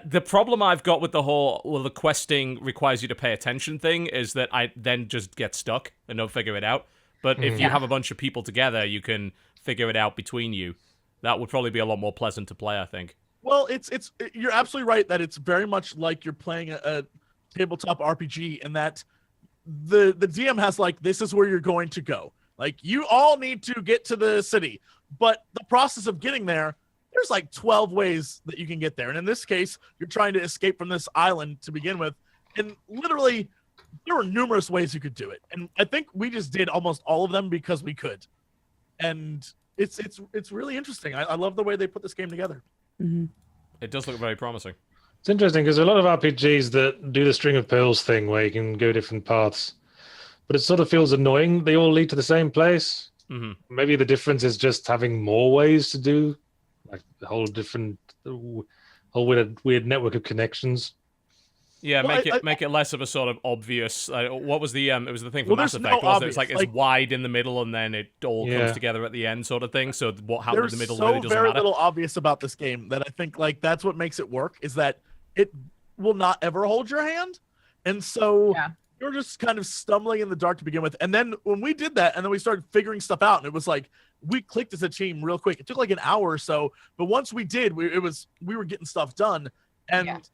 the problem I've got with the questing requires you to pay attention thing is that I then just get stuck and don't figure it out. But if you have a bunch of people together, you can figure it out between you. That would probably be a lot more pleasant to play, I think. Well, you're absolutely right that it's very much like you're playing a tabletop RPG, and that the DM has like, this is where you're going to go. Like, you all need to get to the city. But the process of getting there, there's like 12 ways that you can get there. And in this case, you're trying to escape from this island to begin with. And literally, there were numerous ways you could do it. And I think we just did almost all of them because we could. And it's really interesting. I love the way they put this game together. Mm-hmm. It does look very promising. It's interesting because a lot of RPGs that do the string of pearls thing where you can go different paths, but it sort of feels annoying. They all lead to the same place. Mm-hmm. Maybe the difference is just having more ways to do, like the whole weird network of connections. Yeah, make it less of a sort of obvious. What was the? It was the thing from Mass Effect, wasn't it? It's like it's wide in the middle and then it all comes together at the end, sort of thing. So what happened in the middle really doesn't matter. There's so very little obvious about this game that I think like that's what makes it work, is that it will not ever hold your hand, and so you're just kind of stumbling in the dark to begin with. And then when we did that, and then we started figuring stuff out, and it was like we clicked as a team real quick. It took like an hour or so, but once we did, we were getting stuff done, and.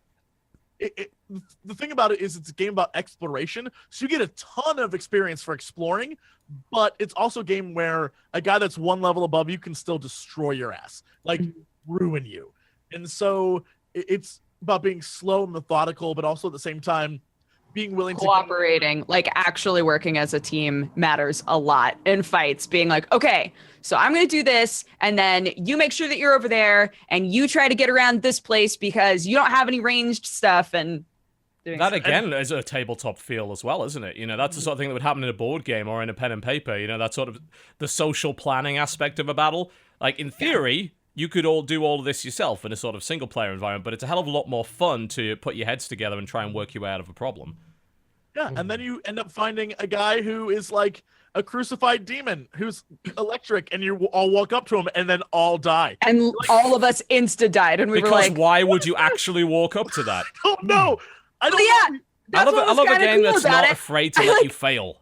The thing about it is it's a game about exploration, so you get a ton of experience for exploring, but it's also a game where a guy that's one level above you can still destroy your ass, like ruin you. And so it's about being slow and methodical, but also at the same time being willing cooperating, like actually working as a team matters a lot in fights. Being like, okay, so I'm going to do this, and then you make sure that you're over there, and you try to get around this place because you don't have any ranged stuff. And that again is a tabletop feel as well, isn't it? You know, that's the sort of thing that would happen in a board game or in a pen and paper. You know, that sort of the social planning aspect of a battle. Like in theory, you could all do all of this yourself in a sort of single player environment, but it's a hell of a lot more fun to put your heads together and try and work your way out of a problem. Yeah, and then you end up finding a guy who is like a crucified demon who's electric, and you all walk up to him and then all die. And all of us insta died, and we were Because like, why would you actually walk up to that? Oh no! I don't know. That's I love a game that's not afraid to let you fail.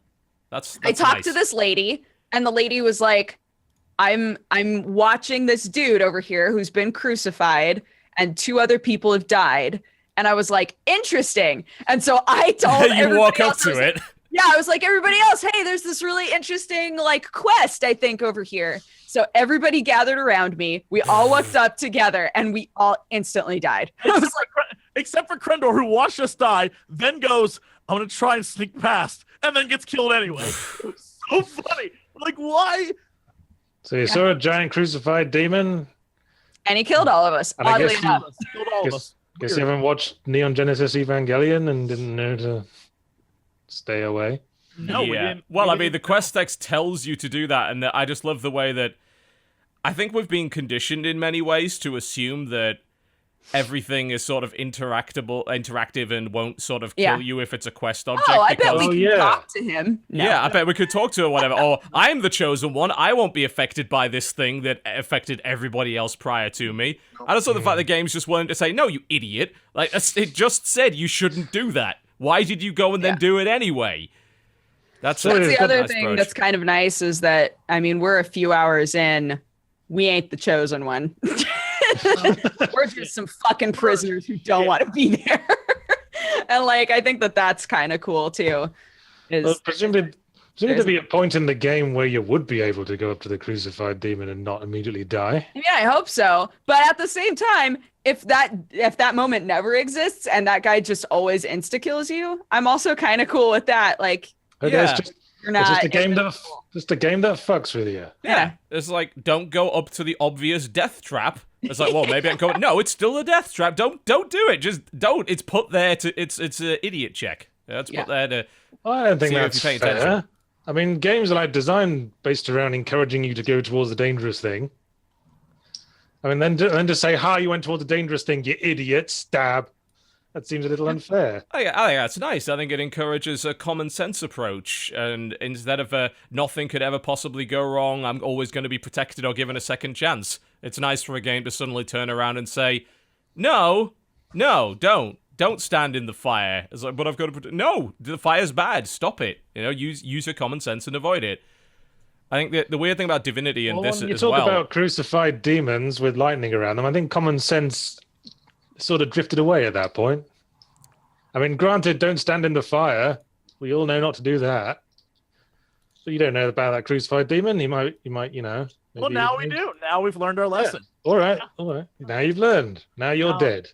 That's I talked nice. to this lady, and the lady was like, I'm watching this dude over here who's been crucified, and 2 other people have died. And I was like, interesting. And so I told you everybody walk up else, to it. Yeah, I was like, everybody else, hey, there's this really interesting like quest, I think, over here. So everybody gathered around me. We all walked up together, and we all instantly died. I was like, Except for Krendor, who watched us die, then goes, I'm going to try and sneak past, and then gets killed anyway. It was so funny. Like, why? So you saw a giant crucified demon. and he killed all of us. And I Oddly guess enough. Killed all of us. Guess you haven't watched Neon Genesis Evangelion and didn't know to stay away. No, we didn't. Well, we I mean, the didn't- quest text tells you to do that, and I just love the way that I think we've been conditioned in many ways to assume that everything is sort of interactive and won't sort of kill you if it's a quest object. Oh, I bet we Oh, can yeah. talk to him. No. Yeah, I bet we could talk to her, whatever. Or I'm the chosen one. I won't be affected by this thing that affected everybody else prior to me. I just love the fact the game's just willing to say, no, you idiot. Like, it just said you shouldn't do that. Why did you go and then do it anyway? That's the other nice thing approach. that's kind of nice is that, I mean, we're a few hours in. We ain't the chosen one. We're just some fucking prisoners who don't want to be there. And like, I think that that's kind of cool too. Well, presumably there'd be a point in the game where you would be able to go up to the crucified demon and not immediately die. Yeah, I hope so. But at the same time, if that moment never exists and that guy just always insta kills you, I'm also kind of cool with that. Like, Okay, Yeah. you're it's not just a game that fucks with you. Yeah. It's like, don't go up to the obvious death trap. It's like, well, maybe I can go. No, it's still a death trap. Don't do it. Just don't. It's put there to. It's an idiot check. It's put there to. I don't think See if that's you're paying fair. attention. I mean, games are like designed based around encouraging you to go towards the dangerous thing. I mean, then to say, "Ha, you went towards the dangerous thing, you idiot!" Stab. That seems a little unfair. I think that's nice. I think it encourages a common sense approach, and instead of nothing could ever possibly go wrong, I'm always going to be protected or given a second chance. It's nice for a game to suddenly turn around and say, "No, don't stand in the fire." It's like, but I've got to protect. No, the fire's bad. Stop it. You know, use your common sense and avoid it. I think the weird thing about Divinity and this When you as talk well. about crucified demons with lightning around them, I think common sense sort of drifted away at that point. I mean, granted, don't stand in the fire. We all know not to do that. But you don't know about that crucified demon. You might, Well, maybe- now we do. Now we've learned our lesson. All right. Now you've learned. Now you're dead.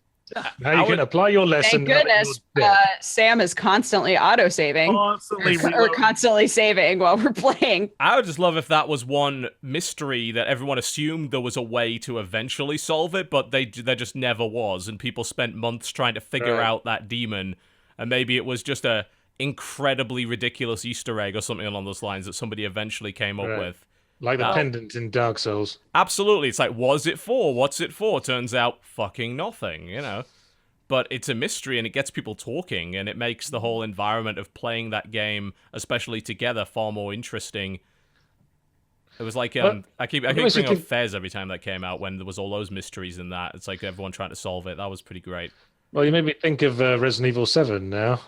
Now you I can would- apply your lesson. Thank now that goodness you're dead. Sam is constantly auto-saving Constantly or reload. constantly saving while we're playing. I would just love if that was one mystery that everyone assumed there was a way to eventually solve it, but there just never was, and people spent months trying to figure Right. out that demon, and maybe it was just a incredibly ridiculous Easter egg or something along those lines that somebody eventually came up Right. with. Like the pendant in Dark Souls. Absolutely, it's like, was it for? What's it for? Turns out, fucking nothing, you know? But it's a mystery, and it gets people talking, and it makes the whole environment of playing that game, especially together, far more interesting. It was like I keep bringing up Fez every time that came out when there was all those mysteries in that. It's like everyone trying to solve it. That was pretty great. Well, you made me think of Resident Evil 7 now.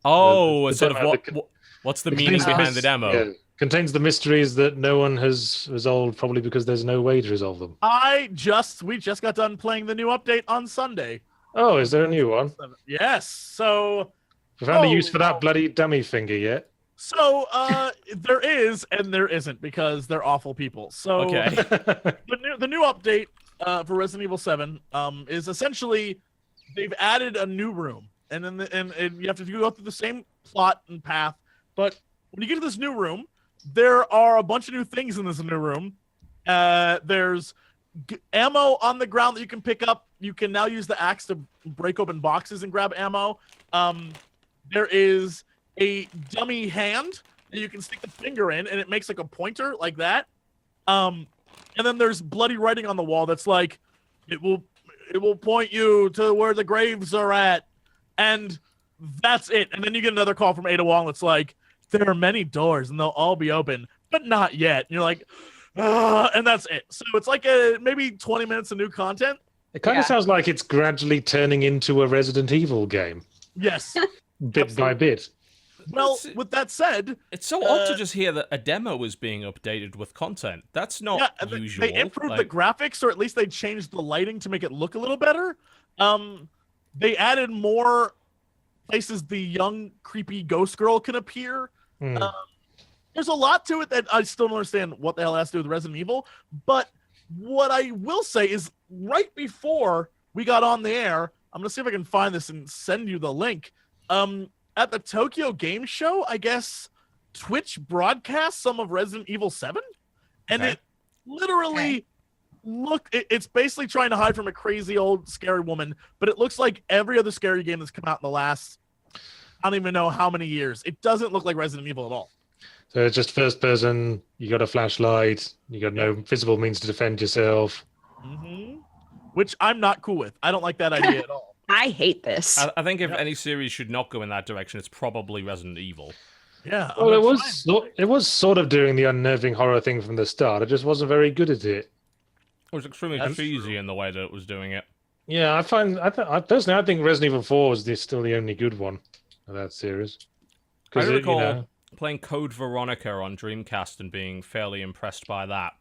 Oh, the sort of demo- what's the It meaning contains behind the demo? Yeah, contains the mysteries that no one has resolved, probably because there's no way to resolve them. We just got done playing the new update on Sunday. Oh, is there a new one? Yes. So We found a use for that bloody dummy finger yet? there is and there isn't because they're awful people. So Okay. the new update for Resident Evil 7 is essentially they've added a new room, and then and you have to go through the same plot and path. But when you get to this new room, there are a bunch of new things in this new room. There's ammo on the ground that you can pick up. You can now use the axe to break open boxes and grab ammo. There is a dummy hand that you can stick the finger in, and it makes like a pointer like that. And then there's bloody writing on the wall that's like, it will point you to where the graves are at. And that's it. And then you get another call from Ada Wong that's like, there are many doors and they'll all be open, but not yet. And you're like, and that's it. So it's like maybe 20 minutes of new content. It kind of sounds like it's gradually turning into a Resident Evil game, Yes. bit by bit. Well, with that said, It's so odd to just hear that a demo is being updated with content. That's not usual. they improved the graphics, or at least they changed the lighting to make it look a little better. They added more places the young, creepy ghost girl can appear. There's a lot to it that I still don't understand what the hell it has to do with Resident Evil. But what I will say is right before we got on the air, I'm going to see if I can find this and send you the link. At the Tokyo Game Show, I guess Twitch broadcast some of Resident Evil 7. And it literally it's basically trying to hide from a crazy old scary woman, but it looks like every other scary game that's come out in the last, I don't even know how many years. It doesn't look like Resident Evil at all. So it's just first person, you got a flashlight, you got no visible means to defend yourself. Which I'm not cool with. I don't like that idea at all. I hate this. I think if any series should not go in that direction, it's probably Resident Evil. Yeah. Well, it was sort of doing the unnerving horror thing from the start. It just wasn't very good at it. It was extremely cheesy in the way that it was doing it. Yeah, personally, I think Resident Evil 4 was still the only good one of that series. I recall playing Code Veronica on Dreamcast and being fairly impressed by that.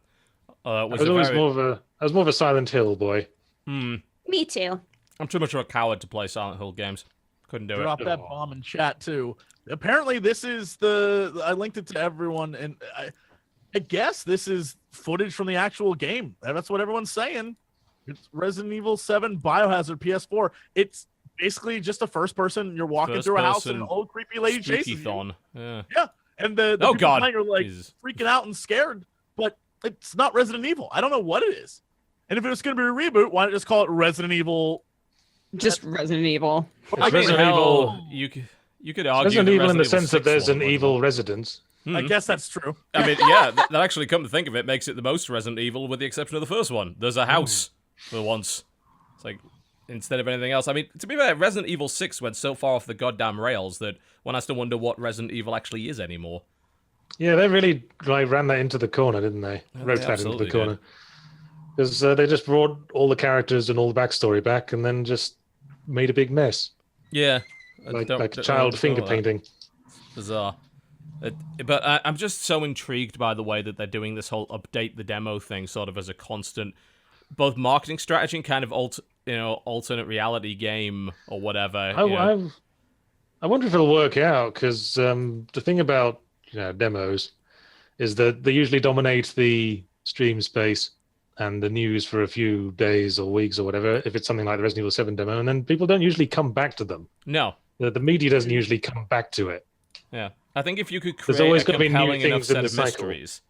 I was more of a Silent Hill boy. Me too. I'm too much of a coward to play Silent Hill games. Couldn't do Drop that bomb in chat too. Apparently, this is I linked it to everyone, and I guess this is footage from the actual game. That's what everyone's saying. It's Resident Evil 7 Biohazard PS4. It's basically just a first person. You're walking through a house and an old creepy lady chases you. Yeah. And the people playing are like freaking out and scared, but it's not Resident Evil. I don't know what it is. And if it was going to be a reboot, why not just call it Resident Evil? Just Resident Evil. Resident Evil, you could argue Resident Evil in the sense that 6 there's an one, evil residence. I guess that's true. I mean, yeah, that actually, come to think of it, makes it the most Resident Evil, with the exception of the first one. There's a house for once. It's like, instead of anything else. I mean, to be fair, Resident Evil 6 went so far off the goddamn rails that one has to wonder what Resident Evil actually is anymore. Yeah, they really ran that into the corner, didn't they? Wrote that into the corner. Because they just brought all the characters and all the backstory back and then just made a big mess. Yeah. Like a child finger painting. Bizarre. But I'm just so intrigued by the way that they're doing this whole update the demo thing sort of as a constant, both marketing strategy and kind of alternate reality game or whatever. I wonder if it'll work out, because the thing about demos is that they usually dominate the stream space and the news for a few days or weeks or whatever, if it's something like the Resident Evil 7 demo, and then people don't usually come back to them. No. The media doesn't usually come back to it. Yeah. I think if you could There's create always a gonna be new compelling enough things in set the of cycle. mysteries,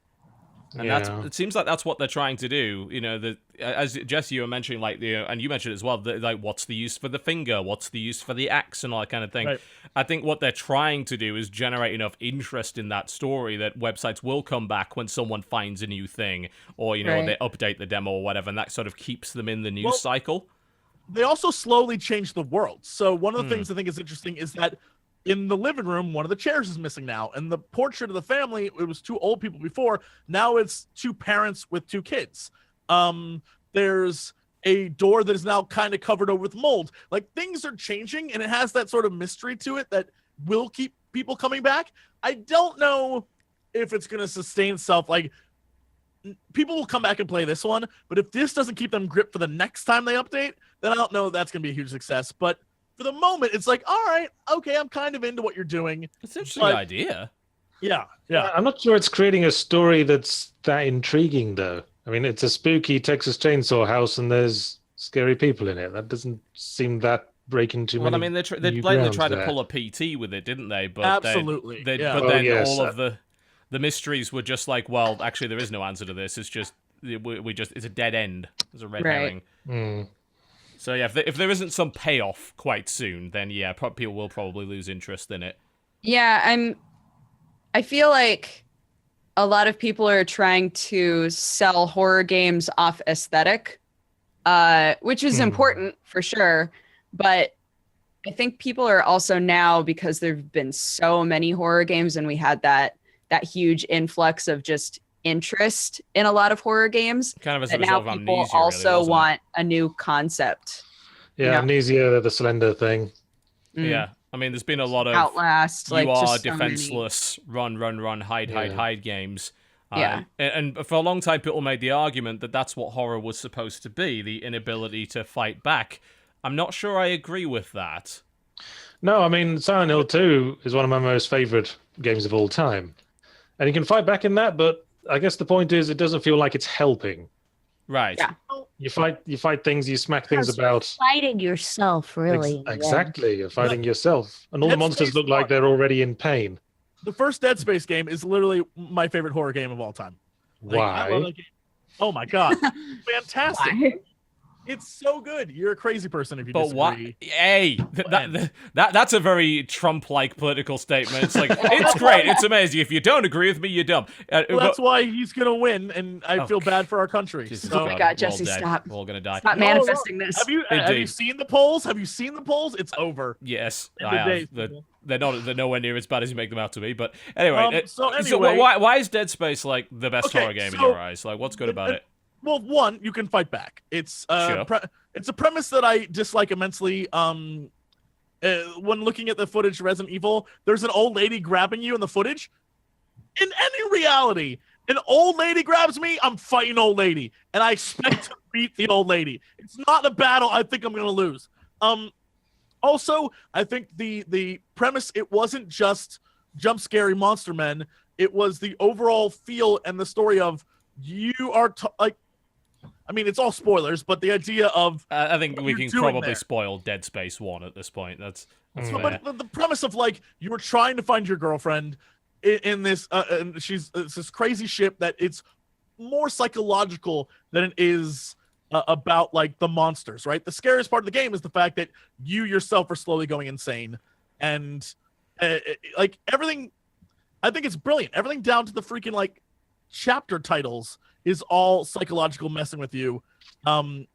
and it seems like that's what they're trying to do. As Jesse, you were mentioning, and you mentioned it as well, what's the use for the finger, what's the use for the axe, and all that kind of thing. Right. I think what they're trying to do is generate enough interest in that story that websites will come back when someone finds a new thing, or they update the demo or whatever, and that sort of keeps them in the news cycle. They also slowly change the world. So one of the things I think is interesting is that in the living room, one of the chairs is missing now. And the portrait of the family, it was 2 old people before. Now it's 2 parents with 2 kids. There's a door that is now kind of covered over with mold. Like, things are changing, and it has that sort of mystery to it that will keep people coming back. I don't know if it's going to sustain itself. Like, people will come back and play this one, but if this doesn't keep them gripped for the next time they update, then I don't know if that's going to be a huge success. But for the moment, it's like, all right, okay, I'm kind of into what you're doing. It's an interesting idea. Yeah. I'm not sure it's creating a story that's that intriguing, though. I mean, it's a spooky Texas Chainsaw House, and there's scary people in it. That doesn't seem that breaking too many. Well, I mean, they tried to pull a PT with it, didn't they? But absolutely. But then all of the mysteries were just like, well, actually, there is no answer to this. It's just it's a dead end. It's a red herring. So yeah, if there isn't some payoff quite soon, then yeah, people will probably lose interest in it. Yeah, I feel like a lot of people are trying to sell horror games off aesthetic, which is important for sure. But I think people are also now, because there've been so many horror games and we had that huge influx of just interest in a lot of horror games. Kind of as a that now result of people Amnesia, also really, wasn't want a new concept. Yeah, you know? Amnesia, the Slender thing. Mm. Yeah, I mean, there's been a lot of Outlast, like you are just so many. defenseless, run, hide games. Yeah. And for a long time, people made the argument that that's what horror was supposed to be, the inability to fight back. I'm not sure I agree with that. No, I mean, Silent Hill 2 is one of my most favorite games of all time. And you can fight back in that, but I guess the point is it doesn't feel like it's helping. Right. Yeah. You fight things, you smack things Because you're about. fighting yourself, really. Exactly, you're fighting yourself. And all the Dead monsters Space look like they're already in pain. The first Dead Space game is literally my favorite horror game of all time. Like, I love Why? that game. Oh my god, fantastic! Why? It's so good. You're a crazy person if you But disagree. what? Hey, that's a very Trump-like political statement. It's like, it's great, it's amazing. If you don't agree with me, you're dumb. Well, that's why he's gonna win, and I feel bad for our country. Jesus So, Oh my God, God, we're all Jesse, dead. stop. We're all gonna die. Stop manifesting this. have you Indeed. seen the polls? Have you seen the polls? It's over. Yes, End I of have. days. They're nowhere near as bad as you make them out to be. But anyway, So so anyway- why is Dead Space like the best Okay, horror game in so- your eyes? Like, what's good about it? Well, one, you can fight back. It's Sure. It's a premise that I dislike immensely. When looking at the footage of Resident Evil, there's an old lady grabbing you in the footage. In any reality, an old lady grabs me, I'm fighting old lady, and I expect to beat the old lady. It's not a battle I think I'm gonna lose. Also, I think the premise, it wasn't just jump scary monster men. It was the overall feel and the story of you are I mean, it's all spoilers, but the idea of I think what we you're can doing probably there. spoil Dead Space 1 at this point. That's Mm. fair. But the premise of like you were trying to find your girlfriend in this, and it's this crazy ship that it's more psychological than it is about like the monsters, right? The scariest part of the game is the fact that you yourself are slowly going insane, and like everything. I think it's brilliant. Everything down to the freaking like chapter titles is all psychological messing with you. I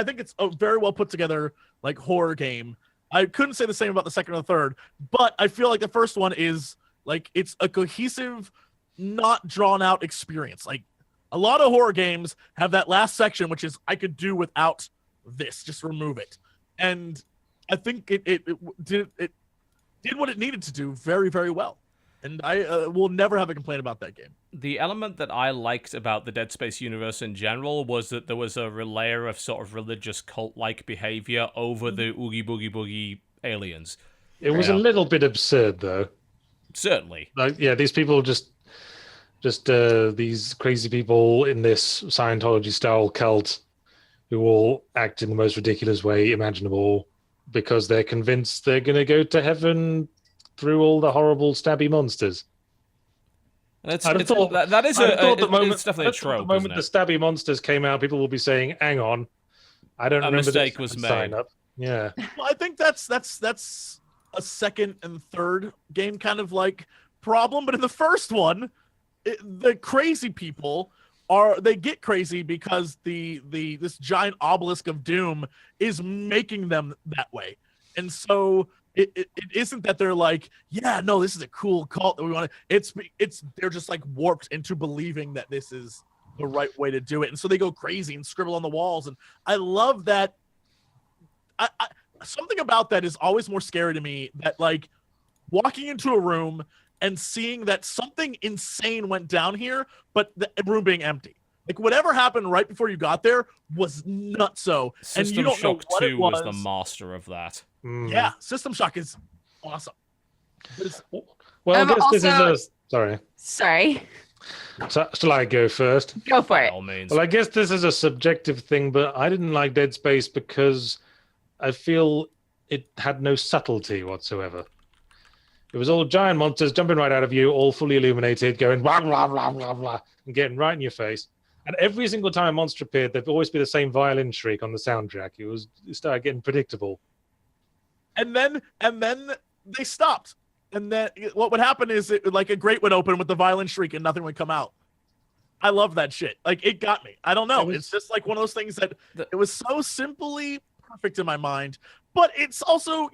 think it's a very well put together like horror game. I couldn't say the same about the second or the third, but I feel like the first one is like it's a cohesive, not drawn out experience. Like a lot of horror games have that last section, which is I could do without this, just remove it. And I think it did what it needed to do very, very well. And I will never have a complaint about that game. The element that I liked about the Dead Space universe in general was that there was a layer of sort of religious cult-like behavior over the Oogie Boogie Boogie aliens. It was Yeah. a little bit absurd, though. Certainly. Like, yeah, these people just these crazy people in this Scientology-style cult who all act in the most ridiculous way imaginable because they're convinced they're going to go to heaven through all the horrible stabby monsters. It's I'd have thought- that is I thought it's definitely a trope, the moment isn't the it? stabby monsters came out, people will be saying, "Hang on, I don't A remember mistake this was sign made." up." Yeah, Well, I think that's a second and third game kind of like problem, but in the first one, the crazy people they get crazy because this giant obelisk of doom is making them that way, and so it isn't that they're like, yeah, no, this is a cool cult that we want to. It's they're just like warped into believing that this is the right way to do it, and so they go crazy and scribble on the walls, and I love that. Something about that is always more scary to me, that like walking into a room and seeing that something insane went down here, but the room being empty. Like whatever happened right before you got there was nutso, and you System don't know Shock what 2 it was. was the master of that. Mm. Yeah, System Shock is awesome. But it's, Well, I I'm guess this also- is a sorry. Sorry, Shall I go first? go for By it. all means. Well, I guess this is a subjective thing, but I didn't like Dead Space because I feel it had no subtlety whatsoever. It was all giant monsters jumping right out of you, all fully illuminated, going blah, blah, blah, blah, blah, and getting right in your face. And every single time a monster appeared, there'd always be the same violin shriek on the soundtrack. It started getting predictable. and then they stopped, and then what would happen is like a grate would open with the violin shriek and nothing would come out. I love that shit. Like it got me. I don't know. It's just like one of those things that it was so simply perfect in my mind, but it's also,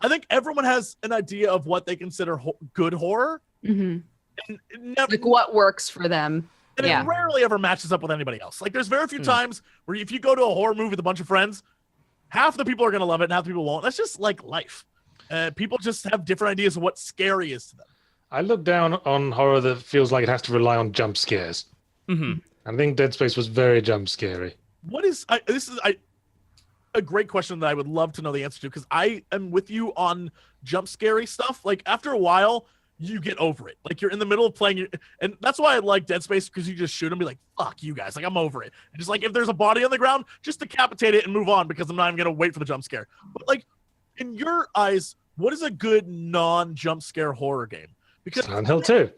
I think everyone has an idea of what they consider good horror. Mhm. And it never, Like what works for them. and Yeah. it rarely ever matches up with anybody else. Like there's very few times where if you go to a horror movie with a bunch of friends, half the people are going to love it and half the people won't. That's just like life. People just have different ideas of what scary is to them. I look down on horror that feels like it has to rely on jump scares. Mm-hmm. I think Dead Space was very jump scary. This is a great question that I would love to know the answer to, because I am with you on jump scary stuff. Like after a while, you get over it. Like you're in the middle of playing, and that's why I like Dead Space, because you just shoot and be like, "Fuck you guys!" Like I'm over it. And just like if there's a body on the ground, just decapitate it and move on, because I'm not even gonna wait for the jump scare. But like in your eyes, what is a good non-jump scare horror game? Because Silent Hill 2.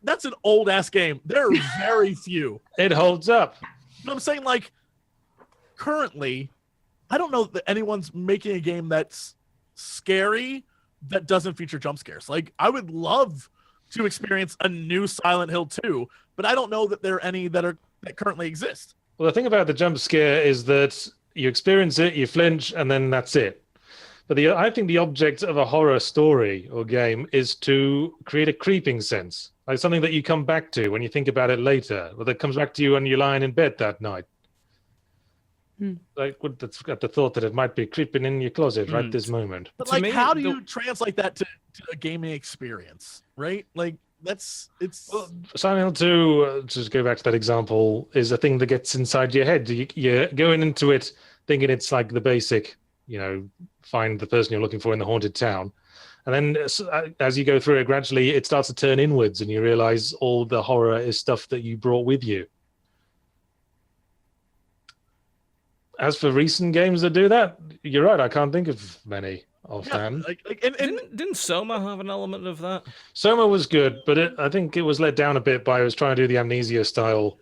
that's an old ass game. There are very few. It holds up. But I'm saying, like, currently, I don't know that anyone's making a game that's scary that doesn't feature jump scares. Like, I would love to experience a new Silent Hill 2, but I don't know that there are any that currently exist. Well, the thing about the jump scare is that you experience it, you flinch, and then that's it. But I think the object of a horror story or game is to create a creeping sense, like something that you come back to when you think about it later, or that comes back to you when you're lying in bed that night. Like that's got the thought that it might be creeping in your closet right this moment. But To like, me, how do you translate that to a gaming experience, right? Like, it's Silent Hill 2, to go back to that example, is a thing that gets inside your head. You're going into it thinking it's like the basic, find the person you're looking for in the haunted town. And then as you go through it, gradually it starts to turn inwards and you realize all the horror is stuff that you brought with you. As for recent games that do that, you're right, I can't think of many offhand. Didn't Soma have an element of that? Soma was good, but I think it was let down a bit by it was trying to do the Amnesia style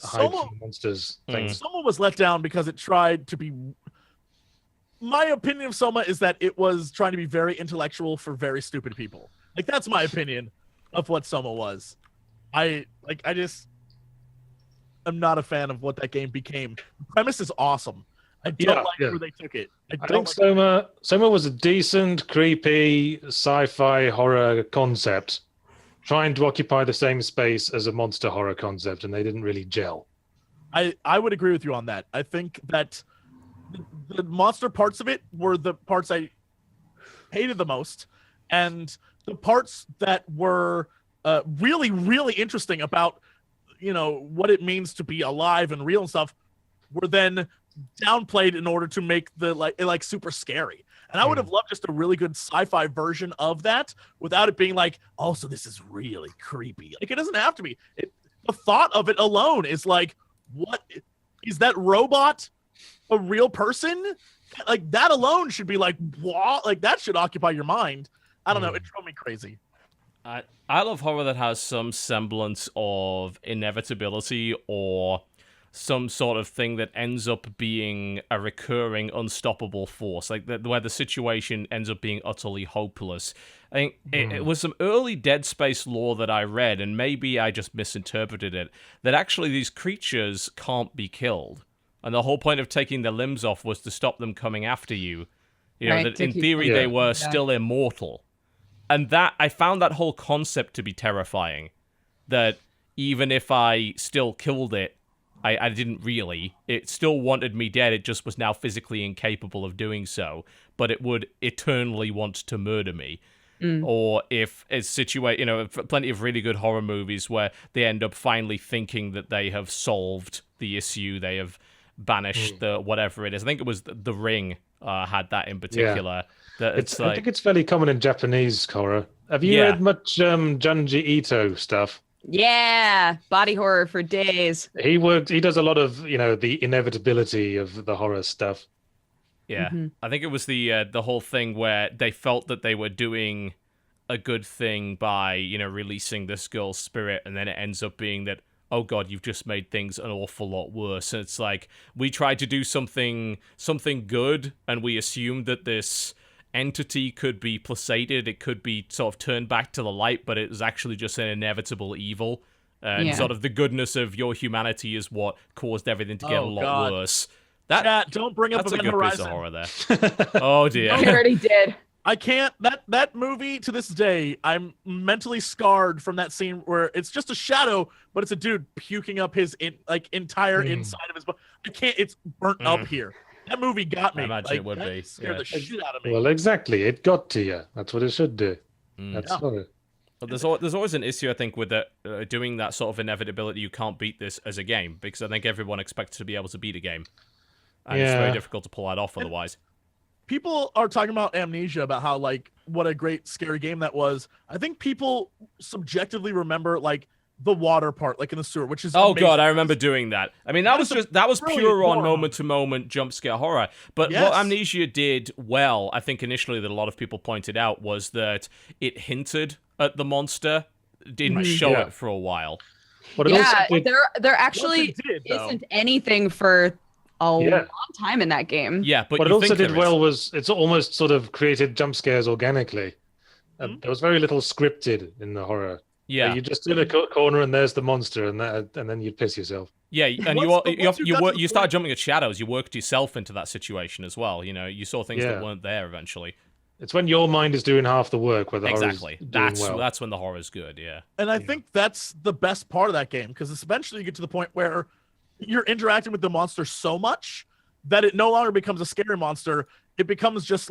hide from monsters thing. Soma was let down because it tried to be. My opinion of Soma is that it was trying to be very intellectual for very stupid people. Like, that's my opinion of what Soma was. I'm not a fan of what that game became. The premise is awesome. I don't like where they took it. I think Soma was a decent, creepy sci-fi horror concept, trying to occupy the same space as a monster horror concept, and they didn't really gel. I would agree with you on that. I think that the monster parts of it were the parts I hated the most, and the parts that were really, really interesting about what it means to be alive and real and stuff were then downplayed in order to make it super scary. And I would have loved just a really good sci-fi version of that without it being like, oh, so this is really creepy. Like, it doesn't have to be. The thought of it alone is like, what is that robot? A real person? Like, that alone should be like, what? Like, that should occupy your mind. I don't know. It drove me crazy. I love horror that has some semblance of inevitability or some sort of thing that ends up being a recurring, unstoppable force, like where the situation ends up being utterly hopeless. I think it was some early Dead Space lore that I read, and maybe I just misinterpreted it, that actually these creatures can't be killed. And the whole point of taking their limbs off was to stop them coming after you. Right, That in theory they were still immortal. And that I found that whole concept to be terrifying. That even if I still killed it, I didn't really. It still wanted me dead. It just was now physically incapable of doing so. But it would eternally want to murder me. Or if it's plenty of really good horror movies where they end up finally thinking that they have solved the issue, they have banished the whatever it is. I think it was The Ring had that in particular. That I think it's fairly common in Japanese horror. Have you read much Junji Ito stuff? Yeah, body horror for days. He does a lot of, the inevitability of the horror stuff. Yeah, I think it was the whole thing where they felt that they were doing a good thing by, releasing this girl's spirit, and then it ends up being that, oh god, you've just made things an awful lot worse. And it's like, we tried to do something good, and we assumed that this entity could be placated, it could be sort of turned back to the light, but it was actually just an inevitable evil. And sort of the goodness of your humanity is what caused everything to get a lot worse. Chat, don't bring up That's a Event good piece of Horizon. horror there. Oh dear. I already did. I can't. That movie to this day, I'm mentally scarred from that scene where it's just a shadow, but it's a dude puking up his entire inside of his body. I can't. It's burnt up here. That movie got me. I imagine it would that be. scared the shit out of me. Well, exactly. It got to you. That's what it should do. That's what it. But there's always an issue, I think, with doing that sort of inevitability. You can't beat this as a game because I think everyone expects to be able to beat a game, and it's very difficult to pull that off otherwise. People are talking about Amnesia, about how what a great scary game that was. I think people subjectively remember the water part, in the sewer, which is amazing. God, I remember doing that. I mean, that was pure on horror. moment to moment jump scare horror. But what Amnesia did well, I think initially that a lot of people pointed out was that it hinted at the monster, didn't show it for a while. But it also did, there actually isn't anything for a long time in that game. Yeah, but what it you also think did there well is. was it's almost sort of created jump scares organically. There was very little scripted in the horror. Yeah, you just in a corner and there's the monster, and then you'd piss yourself. Yeah, and you start jumping at shadows. You worked yourself into that situation as well. You know, you saw things that weren't there eventually. It's when your mind is doing half the work where the exactly. Horror's doing well. That's when the horror's good. Yeah, and I think that's the best part of that game because eventually you get to the point where you're interacting with the monster so much that it no longer becomes a scary monster. It becomes just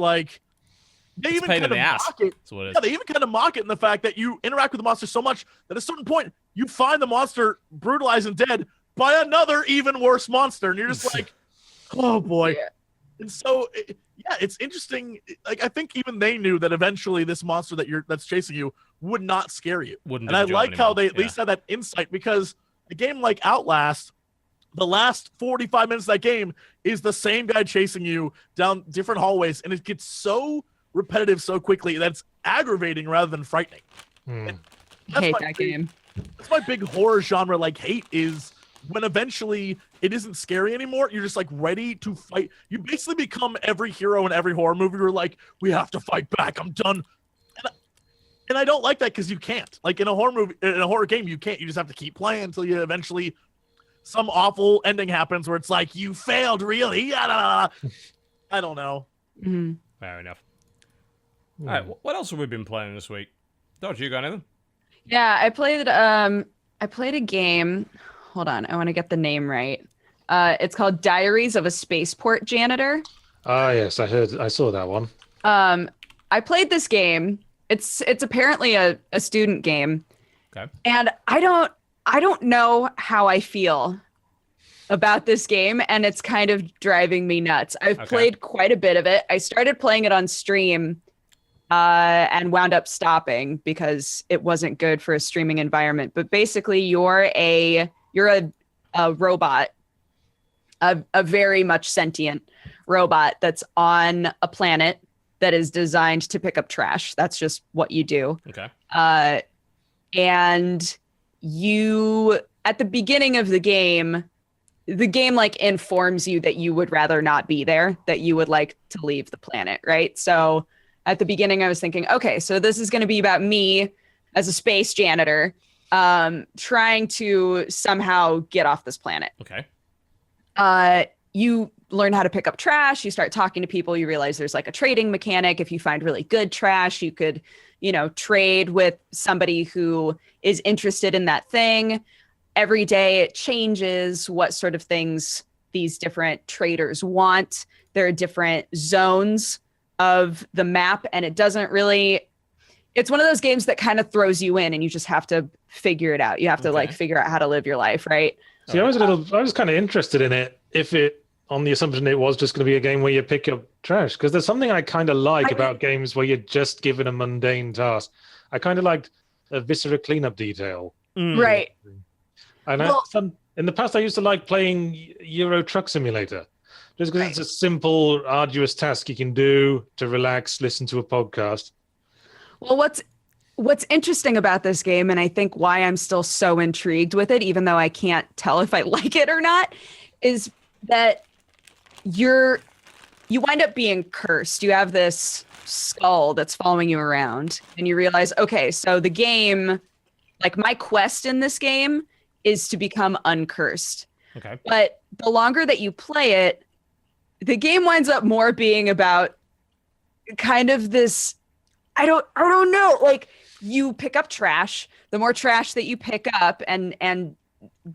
they even kind of mock it. Yeah, they even kind of mock it in the fact that you interact with the monster so much that at a certain point you find the monster brutalized and dead by another even worse monster, and you're just oh boy. Yeah. And so, it's interesting. I think even they knew that eventually this monster that's chasing you would not scare you. Wouldn't. And I like how they at least had that insight because a game like Outlast, the last 45 minutes of that game is the same guy chasing you down different hallways, and it gets so repetitive so quickly that's aggravating rather than frightening. I hate that game. That's my big horror genre hate is when eventually it isn't scary anymore. You're just ready to fight. You basically become every hero in every horror movie. You're we have to fight back. I'm done. And I don't like that because you can't. In a horror movie, in a horror game, you can't. You just have to keep playing until you eventually some awful ending happens where it's you failed really. I don't know. Mm-hmm. Fair enough. All right, what else have we been playing this week? Don't you got anything? Yeah, I played a game. Hold on, I want to get the name right. It's called Diaries of a Spaceport Janitor. Ah, yes, I saw that one. I played this game. It's apparently a student game. Okay. And I don't know how I feel about this game, and it's kind of driving me nuts. I've played quite a bit of it. I started playing it on stream and wound up stopping because it wasn't good for a streaming environment. But basically, you're a robot, a very much sentient robot that's on a planet that is designed to pick up trash. That's just what you do. Okay. And you, at the beginning of the game informs you that you would rather not be there, that you would like to leave the planet, right? So at the beginning, I was thinking, okay, so this is going to be about me as a space janitor trying to somehow get off this planet. Okay. You learn how to pick up trash. You start talking to people. You realize there's a trading mechanic. If you find really good trash, you could, trade with somebody who is interested in that thing. Every day it changes what sort of things these different traders want. There are different zones of the map, and it doesn't really, it's one of those games that kind of throws you in and you just have to figure it out. You have to figure out how to live your life, right? See, I was kind of interested in it on the assumption it was just going to be a game where you pick up trash, because there's something I kind of about games where you're just given a mundane task. I kind of liked a viscera cleanup detail. Right. And in the past, I used to like playing Euro Truck Simulator, just because it's a simple, arduous task you can do to relax, listen to a podcast. Well, what's interesting about this game, and I think why I'm still so intrigued with it, even though I can't tell if I like it or not, is that you wind up being cursed. You have this skull that's following you around, and you realize, okay, so the game, my quest in this game is to become uncursed. Okay. But the longer that you play it, the game winds up more being about kind of this, I don't know, like you pick up trash. The more trash that you pick up and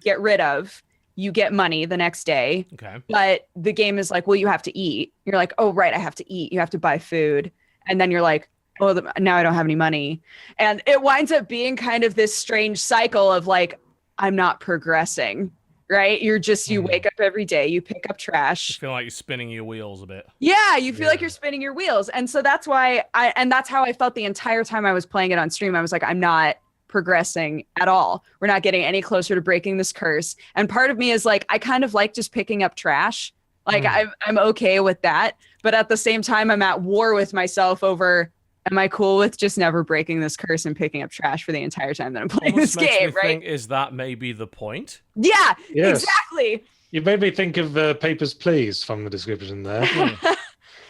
get rid of, you get money the next day. Okay. But the game is like, well, you have to eat. You're like, oh, right, I have to eat. You have to buy food. And then you're like, oh, now I don't have any money. And it winds up being kind of this strange cycle of like, I'm not progressing, right? You're just, you wake up every day, you pick up trash. I feel like you're spinning your wheels a bit. Yeah, you feel like you're spinning your wheels. And so that's why that's how I felt the entire time I was playing it on stream. I was like, I'm not progressing at all. We're not getting any closer to breaking this curse. And part of me is like, I kind of like just picking up trash. Like I'm okay with that. But at the same time, I'm at war with myself over, am I cool with just never breaking this curse and picking up trash for the entire time that I'm playing Almost this makes game, me right? think, is that maybe the point? Yeah, Yes. exactly. You made me think of Papers, Please from the description there.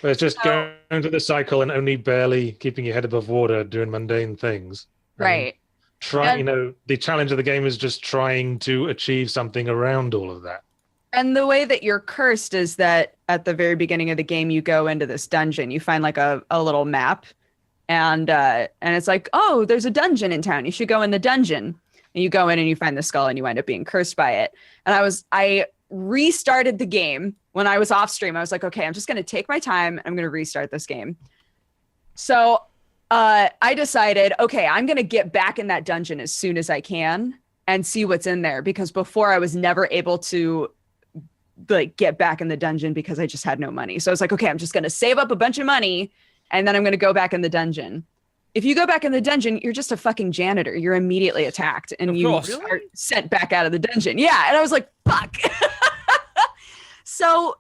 Where it's just going through the cycle and only barely keeping your head above water doing mundane things. Right. The challenge of the game is just trying to achieve something around all of that. And the way that you're cursed is that at the very beginning of the game, you go into this dungeon. You find like a little map, and it's like, oh, there's a dungeon in town. You should go in the dungeon. And you go in and you find the skull, and you wind up being cursed by it. And I restarted the game when I was off stream. I was like, okay, I'm just going to take my time. I'm going to restart this game. So I decided, okay, I'm going to get back in that dungeon as soon as I can and see what's in there, because before I was never able to like get back in the dungeon because I just had no money. So I was like, okay, I'm just going to save up a bunch of money and then I'm going to go back in the dungeon. If you go back in the dungeon, you're just a fucking janitor. You're immediately attacked and you are sent back out of the dungeon. Yeah. And I was like, fuck. So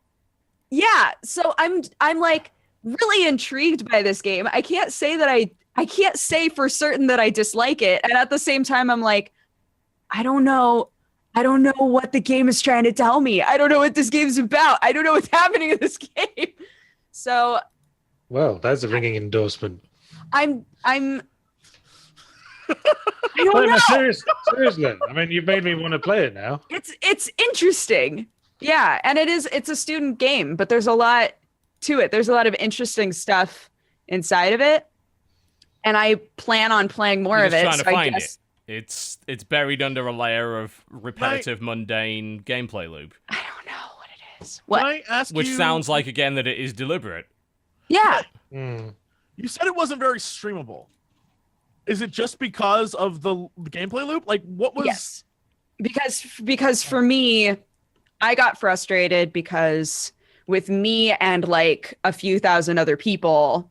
yeah. So I'm like really intrigued by this game. I can't say that I can't say for certain that I dislike it. And at the same time, I'm like, I don't know what the game is trying to tell me. I don't know what this game's about. I don't know what's happening in this game. So, well, that's a ringing endorsement. I don't know. Seriously. I mean, you've made me want to play it now. It's interesting. Yeah, and it's a student game, but there's a lot to it. There's a lot of interesting stuff inside of it. And I plan on playing more You're of it. Trying to so find I guess it. It's buried under a layer of repetitive, mundane gameplay loop. I don't know what it is. What? Can I ask Which you, sounds like, again, that it is deliberate. Yeah. You said it wasn't very streamable. Is it just because of the gameplay loop? Like, what was... Yes. Because for me, I got frustrated because with me and like a few thousand other people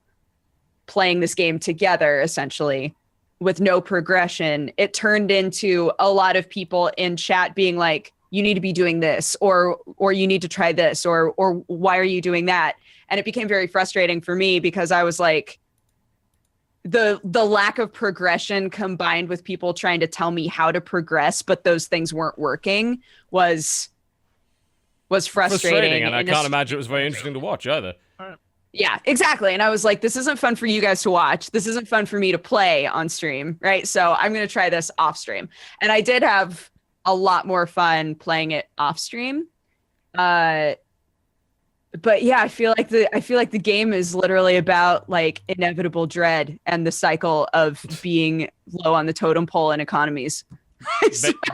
playing this game together, essentially, with no progression, it turned into a lot of people in chat being like, you need to be doing this, or you need to try this, or why are you doing that? And it became very frustrating for me because I was like, the lack of progression combined with people trying to tell me how to progress, but those things weren't working was frustrating. And I can't imagine it was very interesting to watch either. Yeah, exactly. And I was like, this isn't fun for you guys to watch. This isn't fun for me to play on stream, right? So I'm going to try this off stream. And I did have a lot more fun playing it off stream. But yeah, I feel like the game is literally about like inevitable dread and the cycle of being low on the totem pole in economies.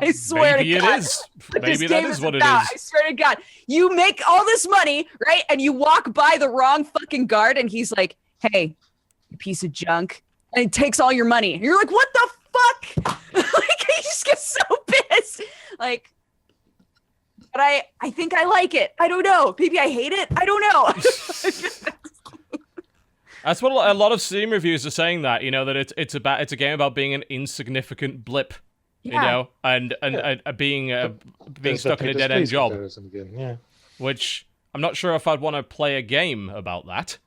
I swear maybe to God. It is. Maybe that is what about. it is. I swear to God. You make all this money, right? And you walk by the wrong fucking guard and he's like, hey, you piece of junk. And he takes all your money. And you're like, what the fuck? Like, he just gets so pissed. Like, but I think I like it. I don't know. Maybe I hate it. I don't know. That's what a lot of Steam reviews are saying, that, you know, that it's a game about being an insignificant blip. Yeah. You know, and being stuck in a dead end job, which I'm not sure if I'd want to play a game about that.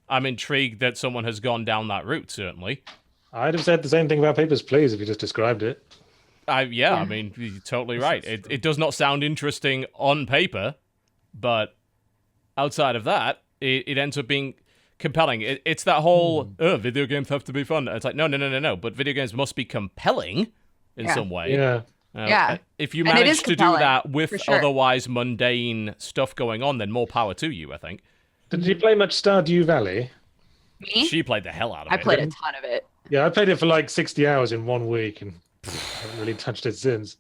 I'm intrigued that someone has gone down that route. Certainly, I'd have said the same thing about Papers, Please, if you just described it. I mean, you're totally right. It does not sound interesting on paper, but outside of that, it ends up being compelling. It's that whole video games have to be fun. It's like no. But video games must be compelling in some way. Yeah. Yeah. If you And it is manage to do compelling, that for with sure. otherwise mundane stuff going on, then more power to you, I think. Did you play much Stardew Valley? Me? She played the hell out of I it. played a ton of it. Yeah, I played it for like 60 hours in 1 week and haven't really touched it since.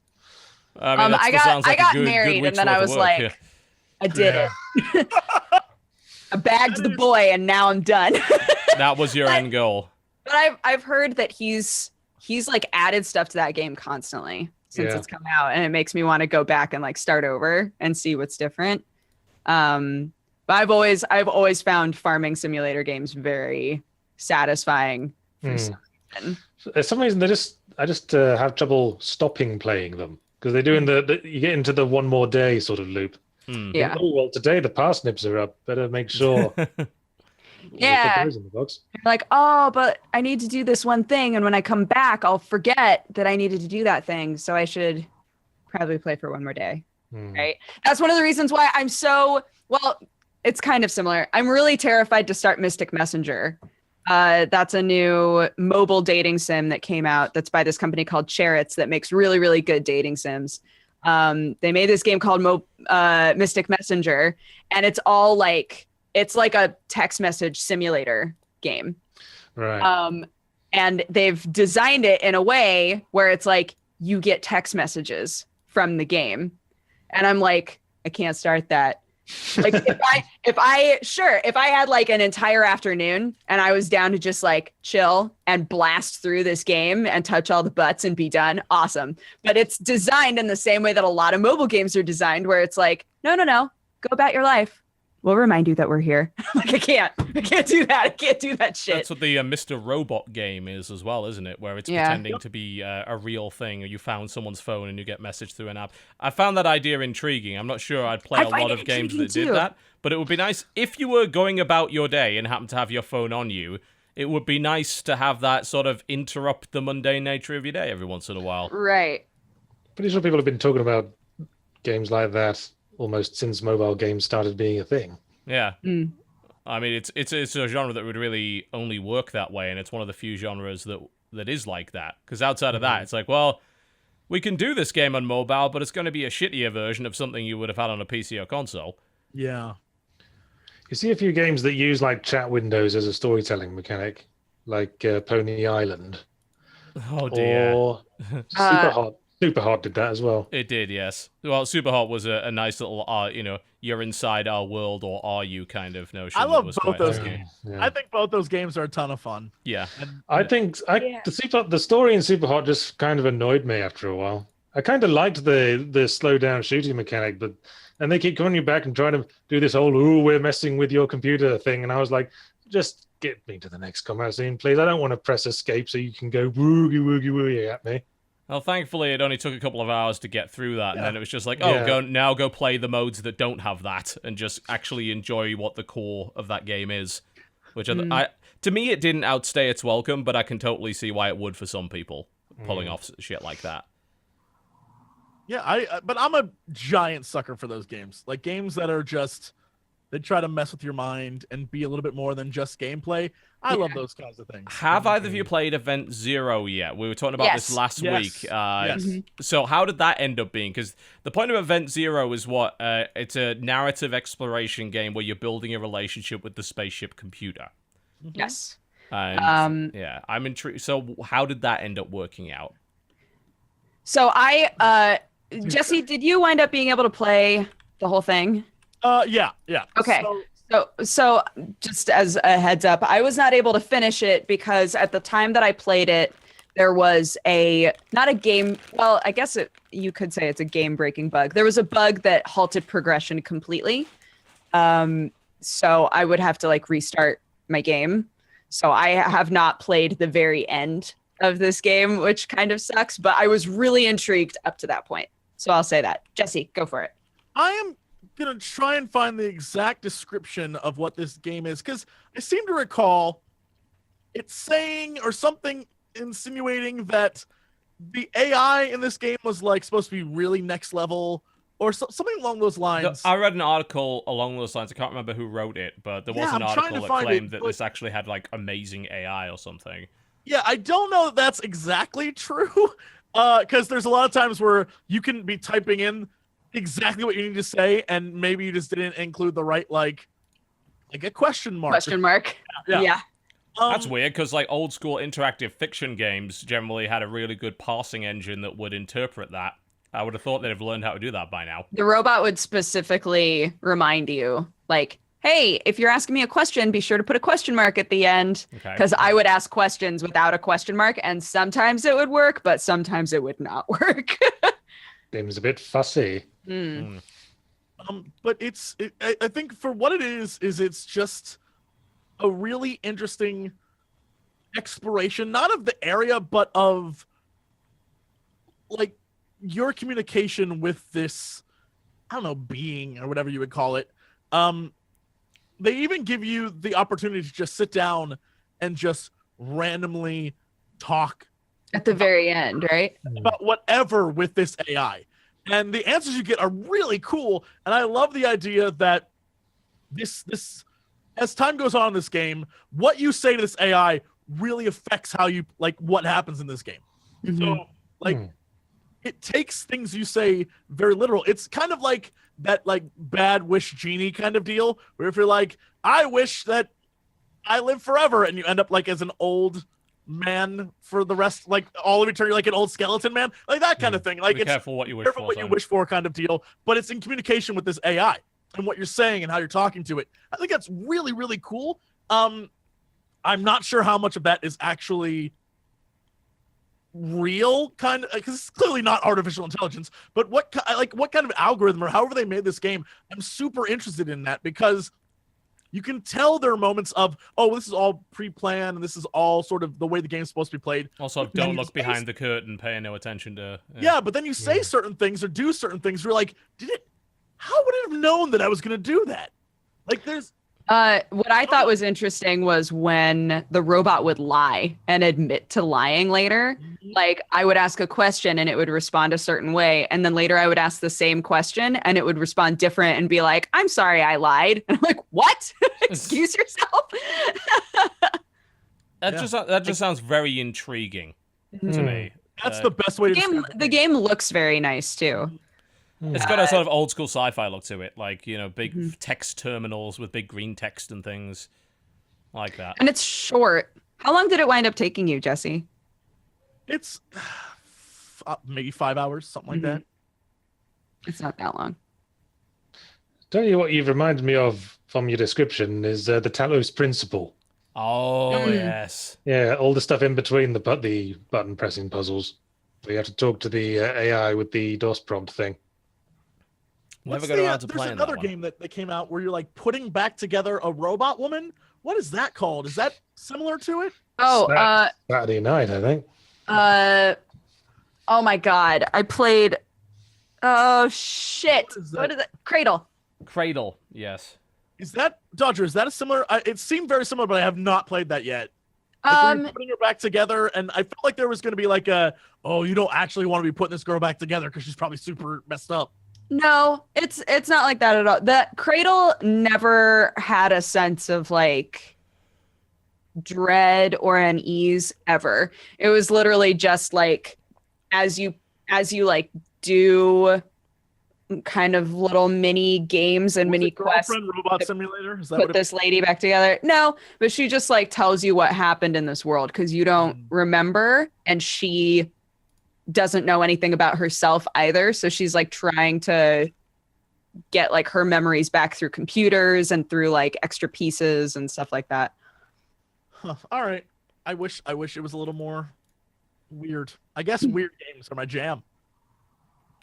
I mean, I sounds like got a good married, week's and then I worth was of work, like, yeah. I did it. I bagged the boy, and now I'm done. That was your end goal. But I've heard that he's like added stuff to that game constantly since Yeah. it's come out, and it makes me want to go back and like start over and see what's different. But I've always found farming simulator games very satisfying. For some reason. For some reason, I just have trouble stopping playing them because they're doing you get into the one more day sort of loop. Yeah. Oh, well, today the parsnips are up. Better make sure. Yeah. Put those in the box. You're like, oh, but I need to do this one thing, and when I come back, I'll forget that I needed to do that thing. So I should probably play for one more day. Right? That's one of the reasons why I'm so well. It's kind of similar. I'm really terrified to start Mystic Messenger. That's a new mobile dating sim that came out. That's by this company called Chariots that makes really, really good dating sims. They made this game called Mystic Messenger, and it's all like it's like a text message simulator game. Right. And they've designed it in a way where it's like you get text messages from the game, and I'm like, I can't start that. Like if I had like an entire afternoon and I was down to just like chill and blast through this game and touch all the butts and be done, awesome. But it's designed in the same way that a lot of mobile games are designed, where it's like, no, go about your life. We'll remind you that we're here. Like I can't do that. I can't do that shit. That's what the Mr. Robot game is as well, isn't it? Where it's pretending to be a real thing, or you found someone's phone and you get messaged through an app. I found that idea intriguing. I'm not sure I'd play a lot of games that did that, but it would be nice if you were going about your day and happened to have your phone on you. It would be nice to have that sort of interrupt the mundane nature of your day every once in a while. Right. Pretty sure people have been talking about games like that almost since mobile games started being a thing. Yeah. I mean, it's a genre that would really only work that way, and it's one of the few genres that is like that. Because outside of that, it's like, well, we can do this game on mobile, but it's going to be a shittier version of something you would have had on a PC or console. Yeah. You see a few games that use like chat windows as a storytelling mechanic, like Pony Island. Oh dear. Or Superhot. Superhot did that as well. It did, yes. Well, Superhot was a nice little, you're inside our world, or are you kind of notion. I love was both quite those nice. games. Yeah. I think both those games are a ton of fun. Yeah. I think the story in Superhot just kind of annoyed me after a while. I kind of liked the slow down shooting mechanic, and they keep calling you back and trying to do this whole we're messing with your computer thing, and I was like, just get me to the next combat scene, please. I don't want to press escape so you can go woogie woogie woogie at me. Well, thankfully, it only took a couple of hours to get through that, and then it was just like, go play the modes that don't have that, and just actually enjoy what the core of that game is. Which to me, it didn't outstay its welcome, but I can totally see why it would for some people, pulling off shit like that. Yeah, but I'm a giant sucker for those games. Like games that are just they try to mess with your mind and be a little bit more than just gameplay. I love those kinds of things. Have either of you played Event Zero yet? We were talking about this last week. Yes. So how did that end up being? Because the point of Event Zero is what? It's a narrative exploration game where you're building a relationship with the spaceship computer. Yes. And, I'm intrigued. So how did that end up working out? So Jesse, did you wind up being able to play the whole thing? Yeah. Okay. So just as a heads up, I was not able to finish it because at the time that I played it, there was not a game. Well, I guess you could say it's a game breaking bug. There was a bug that halted progression completely. So I would have to like restart my game. So I have not played the very end of this game, which kind of sucks, but I was really intrigued up to that point. So I'll say that. Jesse, go for it. I am going to try and find the exact description of what this game is, because I seem to recall it's saying or something insinuating that the AI in this game was like supposed to be really next level or something along those lines. I read an article along those lines. I can't remember who wrote it, but there was an article that claimed that this actually had like amazing AI or something. Yeah, I don't know that that's exactly true. Because there's a lot of times where you can be typing in exactly what you need to say, and maybe you just didn't include the right like a question mark. Question mark. Yeah. That's weird because like old school interactive fiction games generally had a really good parsing engine that would interpret that. I would have thought they'd have learned how to do that by now. The robot would specifically remind you, like, hey, if you're asking me a question, be sure to put a question mark at the end. Because I would ask questions without a question mark, and sometimes it would work, but sometimes it would not work. Seems a bit fussy. But I think for what it is it's just a really interesting exploration, not of the area, but of like your communication with this, I don't know, being or whatever you would call it. They even give you the opportunity to just sit down and just randomly talk At the very end, right? about whatever with this AI. And the answers you get are really cool. And I love the idea that this as time goes on in this game, what you say to this AI really affects how you like what happens in this game. So like it takes things you say very literal. It's kind of like that like bad wish genie kind of deal, where if you're like, I wish that I live forever, and you end up like as an old man for the rest, like all of eternity, like an old skeleton man, like that kind of thing. Like Be careful what you wish for. What you wish for kind of deal, but it's in communication with this AI and what you're saying and how you're talking to it. I think that's really, really cool. I'm not sure how much of that is actually real, kind of, because it's clearly not artificial intelligence, but what kind of algorithm or however they made this game, I'm super interested in that, because you can tell there are moments of, oh, this is all pre-planned and this is all sort of the way the game's supposed to be played. Also, don't look behind the curtain, pay no attention to... Yeah, but then you say certain things or do certain things, you're like, how would it have known that I was going to do that? Like, there's... What I thought was interesting was when the robot would lie and admit to lying later. Like, I would ask a question and it would respond a certain way. And then later I would ask the same question and it would respond different and be like, I'm sorry, I lied. And I'm like, what? Excuse yourself? That just sounds very intriguing to me. That's the best way to The game looks very nice, too. It's got a sort of old school sci-fi look to it, like, you know, big text terminals with big green text and things like that. And it's short. How long did it wind up taking you, Jesse? It's maybe 5 hours, something like that. It's not that long. Tell you what you've reminded me of from your description is the Talos Principle. Oh, yes. Yeah, all the stuff in between the button pressing puzzles. You have to talk to the AI with the DOS prompt thing. Never got around to there's playing another that one. game that came out where you're like putting back together a robot woman. What is that called? Is that similar to it? Oh, Saturday night, I think. Oh my God. I played, oh shit. What is it? Cradle. Cradle, yes. Is that, Dodger, is that a similar, it seemed very similar, but I have not played that yet. Like when you're putting her back together, and I felt like there was going to be like you don't actually want to be putting this girl back together because she's probably super messed up. No, it's not like that at all. That Cradle never had a sense of like dread or unease ever. It was literally just like as you like do kind of little mini games and mini quests. Girlfriend Robot Simulator? Is that put this lady back together. No, but she just like tells you what happened in this world because you don't remember, and she doesn't know anything about herself either. So she's like trying to get like her memories back through computers and through like extra pieces and stuff like that. Huh. All right. I wish it was a little more weird. I guess weird games are my jam.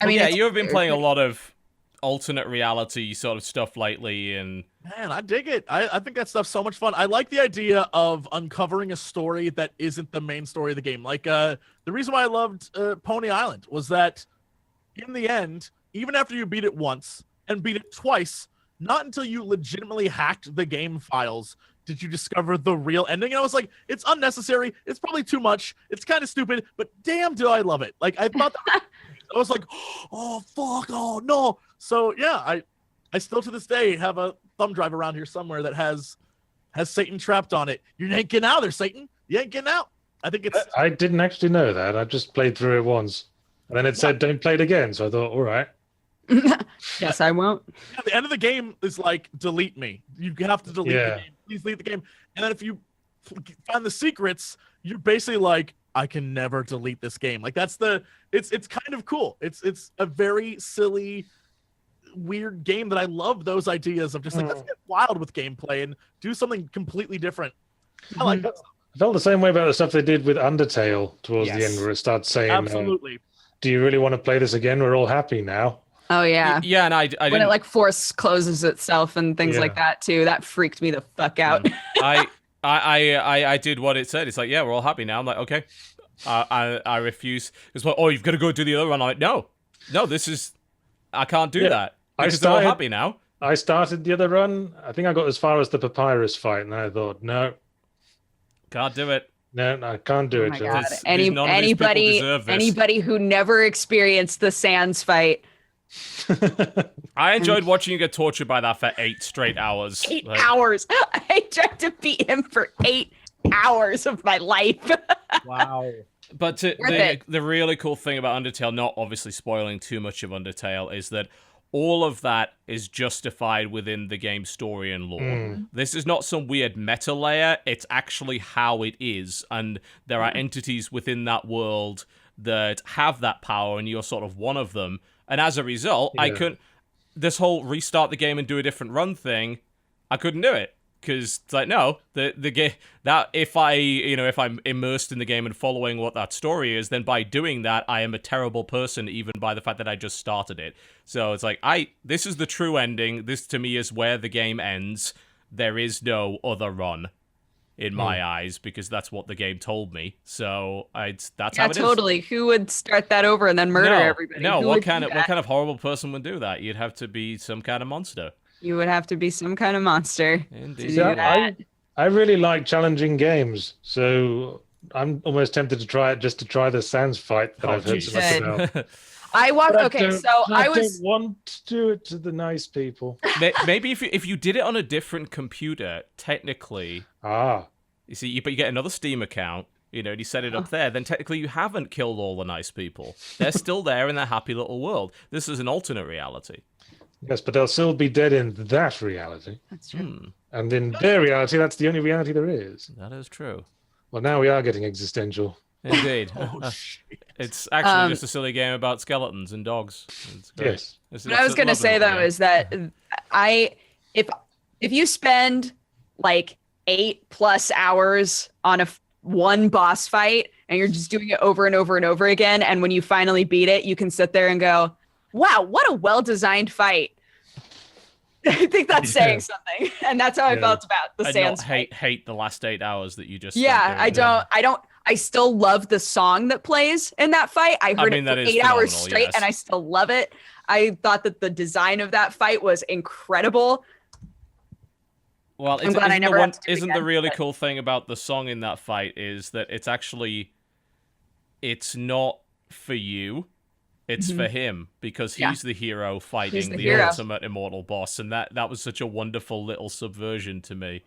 I mean, yeah, it's you've been weird. playing a lot of alternate reality sort of stuff lately, and Man, I dig it. I think that stuff's so much fun. I like the idea of uncovering a story that isn't the main story of the game. Like, the reason why I loved Pony Island was that in the end, even after you beat it once and beat it twice, not until you legitimately hacked the game files did you discover the real ending. And I was like, it's unnecessary. It's probably too much. It's kind of stupid, but damn, do I love it. Like, I thought that I was like, oh, fuck, oh, no. So, yeah, I still to this day have a thumb drive around here somewhere that has Satan trapped on it. You ain't getting out of there, Satan. You ain't getting out. I think it's I didn't actually know that. I just played through it once. And then it said, don't play it again. So I thought, all right. Yes, I won't. yeah, the end of the game is like delete me. You have to delete the game. Please delete the game. And then if you find the secrets, you're basically like, I can never delete this game. Like it's kind of cool. It's a very silly, weird game that I love those ideas of just like let's get wild with gameplay and do something completely different. I like that. I felt the same way about the stuff they did with Undertale towards the Yes. end, where it starts saying, Absolutely. do you really want to play this again? We're all happy now. Oh yeah. Yeah, and I When didn't. it like force closes itself and things like that too. That freaked me the fuck out. I did what it said. It's like, yeah, we're all happy now. I'm like, okay. I refuse. It's like, oh, you've got to go do the other one. I'm like, no, this is, I can't do that. Because they're all happy now. I started the other run. I think I got as far as the papyrus fight, and I thought, no, Can't do it. no, I can't do Oh it. my Joel. God. None of these people deserve this. Anybody who never experienced the Sans fight. I enjoyed watching you get tortured by that for 8 straight hours. 8 Like, hours. I tried to beat him for 8 hours of my life. Wow. But the really cool thing about Undertale, not obviously spoiling too much of Undertale, is that all of that is justified within the game's story and lore. This is not some weird meta layer. It's actually how it is. And there are entities within that world that have that power, and you're sort of one of them. And as a result, I couldn't... This whole restart the game and do a different run thing, I couldn't do it. Because it's like, no, the game... That, if I'm immersed in the game and following what that story is, then by doing that, I am a terrible person, even by the fact that I just started it. So it's like, this is the true ending. This, to me, is where the game ends. There is no other run, in my eyes, because that's what the game told me. So that's how it is. Totally. Who would start that over and then murder everybody? No, Who what would kind do of that? horrible person would do that? You'd have to be some kind of monster. You would have to be some kind of monster to Indeed. do See, that. I really like challenging games, so I'm almost tempted to try it just to try the Sans fight that I've heard so much Jesus. about. I walked. But Okay, don't- so I I was. don't want to do it to the nice people. Maybe if you did it on a different computer, technically, Ah, you see, but you get another Steam account, and you set it up there, then technically you haven't killed all the nice people. They're still there in their happy little world. This is an alternate reality. yes, but they'll still be dead in that reality. That's true. And in their reality, that's the only reality there is. That is true. Well, now we are getting existential. Indeed. Oh, shit. It's actually just a silly game about skeletons and dogs. It's great. Yes. What I was going to say though is that if you spend like 8+ hours on one boss fight and you're just doing it over and over and over again, and when you finally beat it, you can sit there and go, "Wow, what a well-designed fight." I think that's saying something, and that's how I felt about the I Sans not fight. hate the last 8 hours that you just Yeah, spent doing I don't. I still love the song that plays in that fight. I heard mean, it for that is 8 hours phenomenal, straight, yes. and I still love it. I thought that the design of that fight was incredible. Well, I'm glad I never have to do it isn't the again, really but- cool thing about the song in that fight is that it's not for you, it's for him, because he's the hero fighting the hero. ultimate immortal boss, and that was such a wonderful little subversion to me.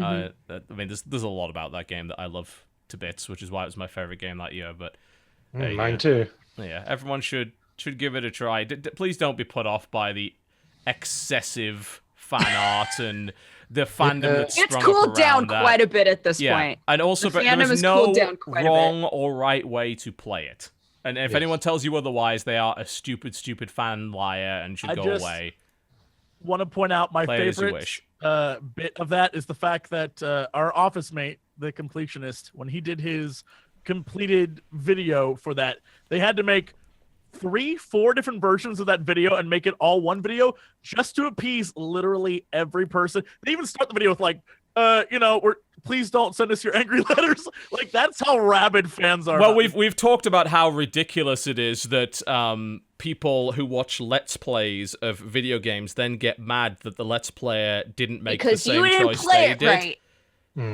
I mean, there's a lot about that game that I love to bits, which is why it was my favorite game that year. But there you Mine go. too. Yeah, everyone should give it a try. Please don't be put off by the excessive fan art and the fandom that's It's sprung cooled up down around that. quite a bit at this Yeah, point. and also, The but there fandom is has no cooled down quite a bit. wrong or right way to play it. And if anyone tells you otherwise, they are a stupid fan liar and should I go just away. Want to point out my Play it as you favorite wish. bit of that is the fact that our office mate, the completionist, when he did his completed video for that, they had to make 3-4 different versions of that video and make it all one video just to appease literally every person. They even start the video with like, please don't send us your angry letters. Like, that's how rabid fans are. Well, about we've talked about how ridiculous it is that people who watch Let's Plays of video games then get mad that the Let's Player didn't make Because the you same didn't choice play they it did. right.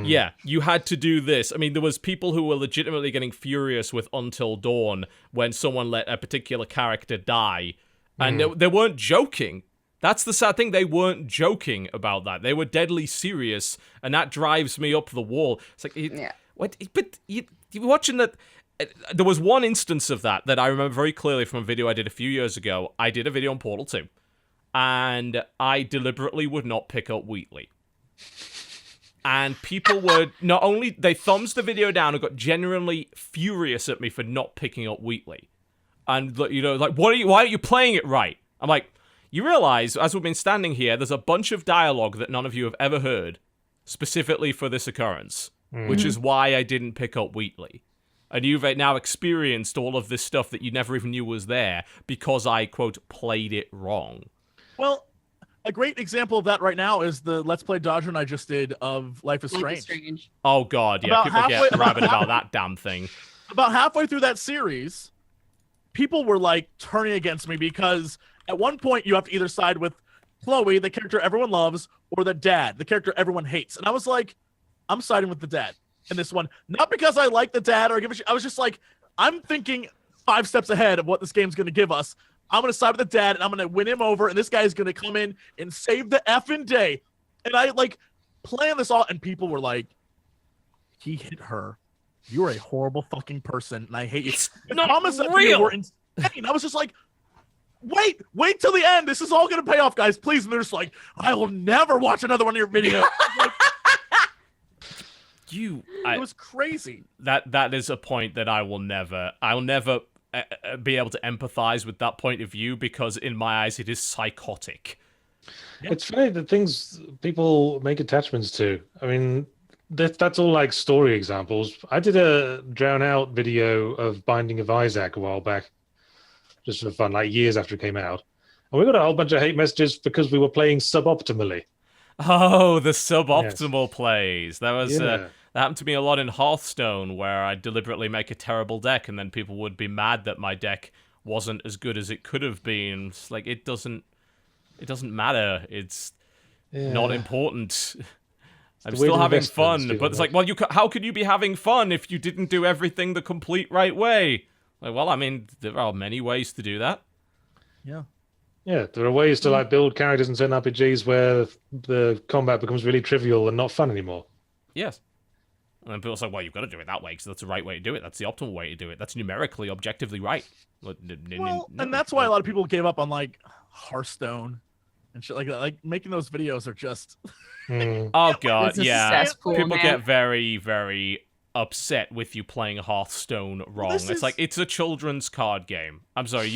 Yeah, you had to do this. I mean, there was people who were legitimately getting furious with Until Dawn when someone let a particular character die. And they weren't joking. That's the sad thing. They weren't joking about that. They were deadly serious, and that drives me up the wall. It's like, what? But you were watching that. There was one instance of that I remember very clearly from a video I did a few years ago. I did a video on Portal 2, and I deliberately would not pick up Wheatley. And people were not only they thumbs the video down and got genuinely furious at me for not picking up Wheatley, and like why aren't you playing it right? I'm like, you realize as we've been standing here, there's a bunch of dialogue that none of you have ever heard, specifically for this occurrence, which is why I didn't pick up Wheatley. And you've now experienced all of this stuff that you never even knew was there because I, quote, played it wrong. Well, a great example of that right now is the Let's Play Dodger and I just did of Life is Strange. Oh, God, yeah. People get rabid about that damn thing. About halfway through that series, people were, like, turning against me because at one point you have to either side with Chloe, the character everyone loves, or the dad, the character everyone hates. And I was like, I'm siding with the dad in this one. Not because I like the dad or give a shit. I was just like, I'm thinking 5 steps ahead of what this game's going to give us. I'm going to side with the dad, and I'm going to win him over, and this guy's going to come in and save the effing day. And I, like, planned this all, and people were like, he hit her. You're a horrible fucking person, and I hate you. The comments that people were insane. I was just like, wait till the end. This is all going to pay off, guys. Please. And they're just like, I will never watch another one of your videos. Like, it was crazy. That is a point that I'll never be able to empathize with that point of view because in my eyes it is psychotic. Yeah. It's funny the things people make attachments to. I mean, that's all like story examples. I did a Drown Out video of Binding of Isaac a while back, just for fun, like years after it came out. And we got a whole bunch of hate messages because we were playing suboptimally. Oh, the suboptimal plays. That was that happened to me a lot in Hearthstone, where I deliberately make a terrible deck, and then people would be mad that my deck wasn't as good as it could have been. It's like it doesn't matter. It's not important. I'm still having fun, but it's like, well, how could you be having fun if you didn't do everything the complete right way? Like, well, I mean, there are many ways to do that. Yeah, there are ways to like build characters in certain RPGs where the combat becomes really trivial and not fun anymore. Yes. And then people say, well, you've got to do it that way because that's the right way to do it. That's the optimal way to do it. That's numerically, objectively right. Well, and that's why a lot of people gave up on like Hearthstone and shit like that. Like making those videos are just. Oh God, yeah. People man. get very, very upset with you playing Hearthstone wrong. It's like it's a children's card game. I'm sorry,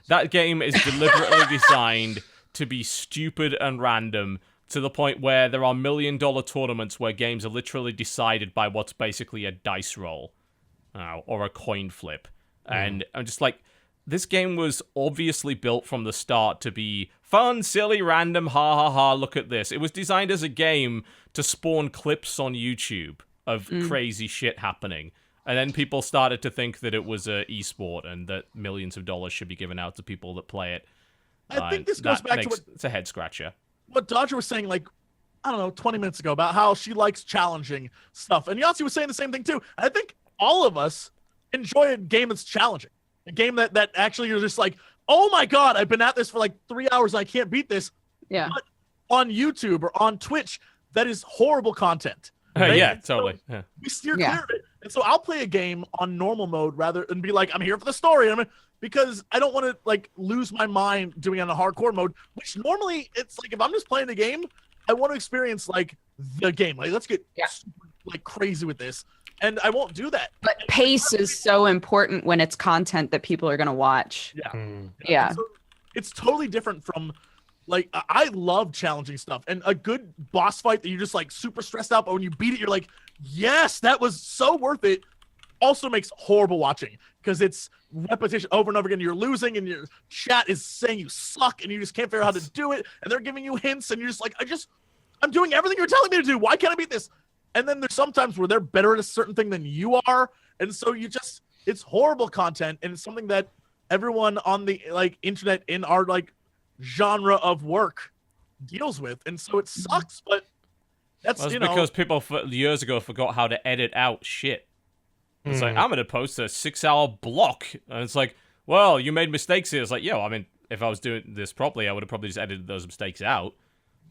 that game is deliberately designed to be stupid and random. To the point where there are $1 million tournaments where games are literally decided by what's basically a dice roll or a coin flip. And I'm just like, this game was obviously built from the start to be fun, silly, random, ha ha ha, look at this. It was designed as a game to spawn clips on YouTube of crazy shit happening. And then people started to think that it was an esport and that millions of dollars should be given out to people that play it. I think this goes back to it's a head scratcher. What Dodger was saying, like, I don't know, 20 minutes ago about how she likes challenging stuff. And Yahtzee was saying the same thing, too. I think all of us enjoy a game that's challenging. A game that actually you're just like, oh, my God, I've been at this for like 3 hours and I can't beat this. Yeah. But on YouTube or on Twitch, that is horrible content. Right? Yeah, so totally. Yeah. We steer clear of it. And so I'll play a game on normal mode rather than be like, I'm here for the story. Because I don't want to like lose my mind doing it on a hardcore mode, which normally it's like if I'm just playing a game, I want to experience like the game. Like let's get super, like crazy with this, and I won't do that. But pace is so important when it's content that people are going to watch. Yeah. So it's totally different from like I love challenging stuff and a good boss fight that you're just like super stressed out, but when you beat it, you're like, yes, that was so worth it. Also makes horrible watching because it's repetition over and over again. You're losing and your chat is saying you suck and you just can't figure out how to do it. And they're giving you hints and you're just like, I'm doing everything you're telling me to do. Why can't I beat this? And then there's sometimes where they're better at a certain thing than you are. And so it's horrible content. And it's something that everyone on the like internet in our like genre of work deals with. And so it sucks, but that's, because people years ago forgot how to edit out shit. It's like, I'm going to post a 6-hour block. And it's like, well, you made mistakes here. It's like, I mean, if I was doing this properly, I would have probably just edited those mistakes out.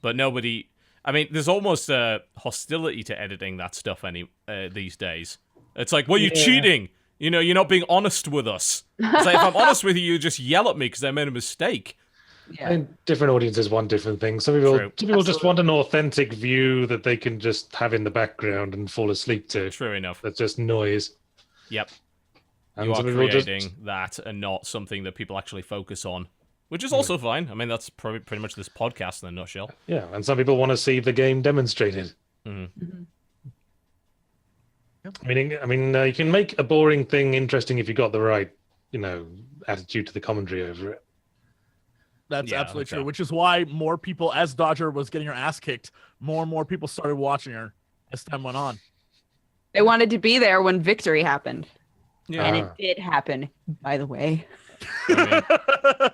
But nobody... I mean, there's almost a hostility to editing that stuff these days. It's like, well, you're cheating. You know, you're not being honest with us. It's like, if I'm honest with you, you just yell at me because I made a mistake. Yeah. I mean, different audiences want different things. Some people, True. just want an authentic view that they can just have in the background and fall asleep to. True enough. That's just noise. Yep. And You are some people creating that and not something that people actually focus on, which is also fine. I mean, that's pretty much this podcast in a nutshell. Yeah, and some people want to see the game demonstrated. Mm-hmm. I mean, you can make a boring thing interesting if you got the right, attitude to the commentary over it. That's Yeah, absolutely okay. true, which is why more people, as Dodger was getting her ass kicked, more and more people started watching her as time went on. They wanted to be there when victory happened. Yeah. And it did happen, by the way. I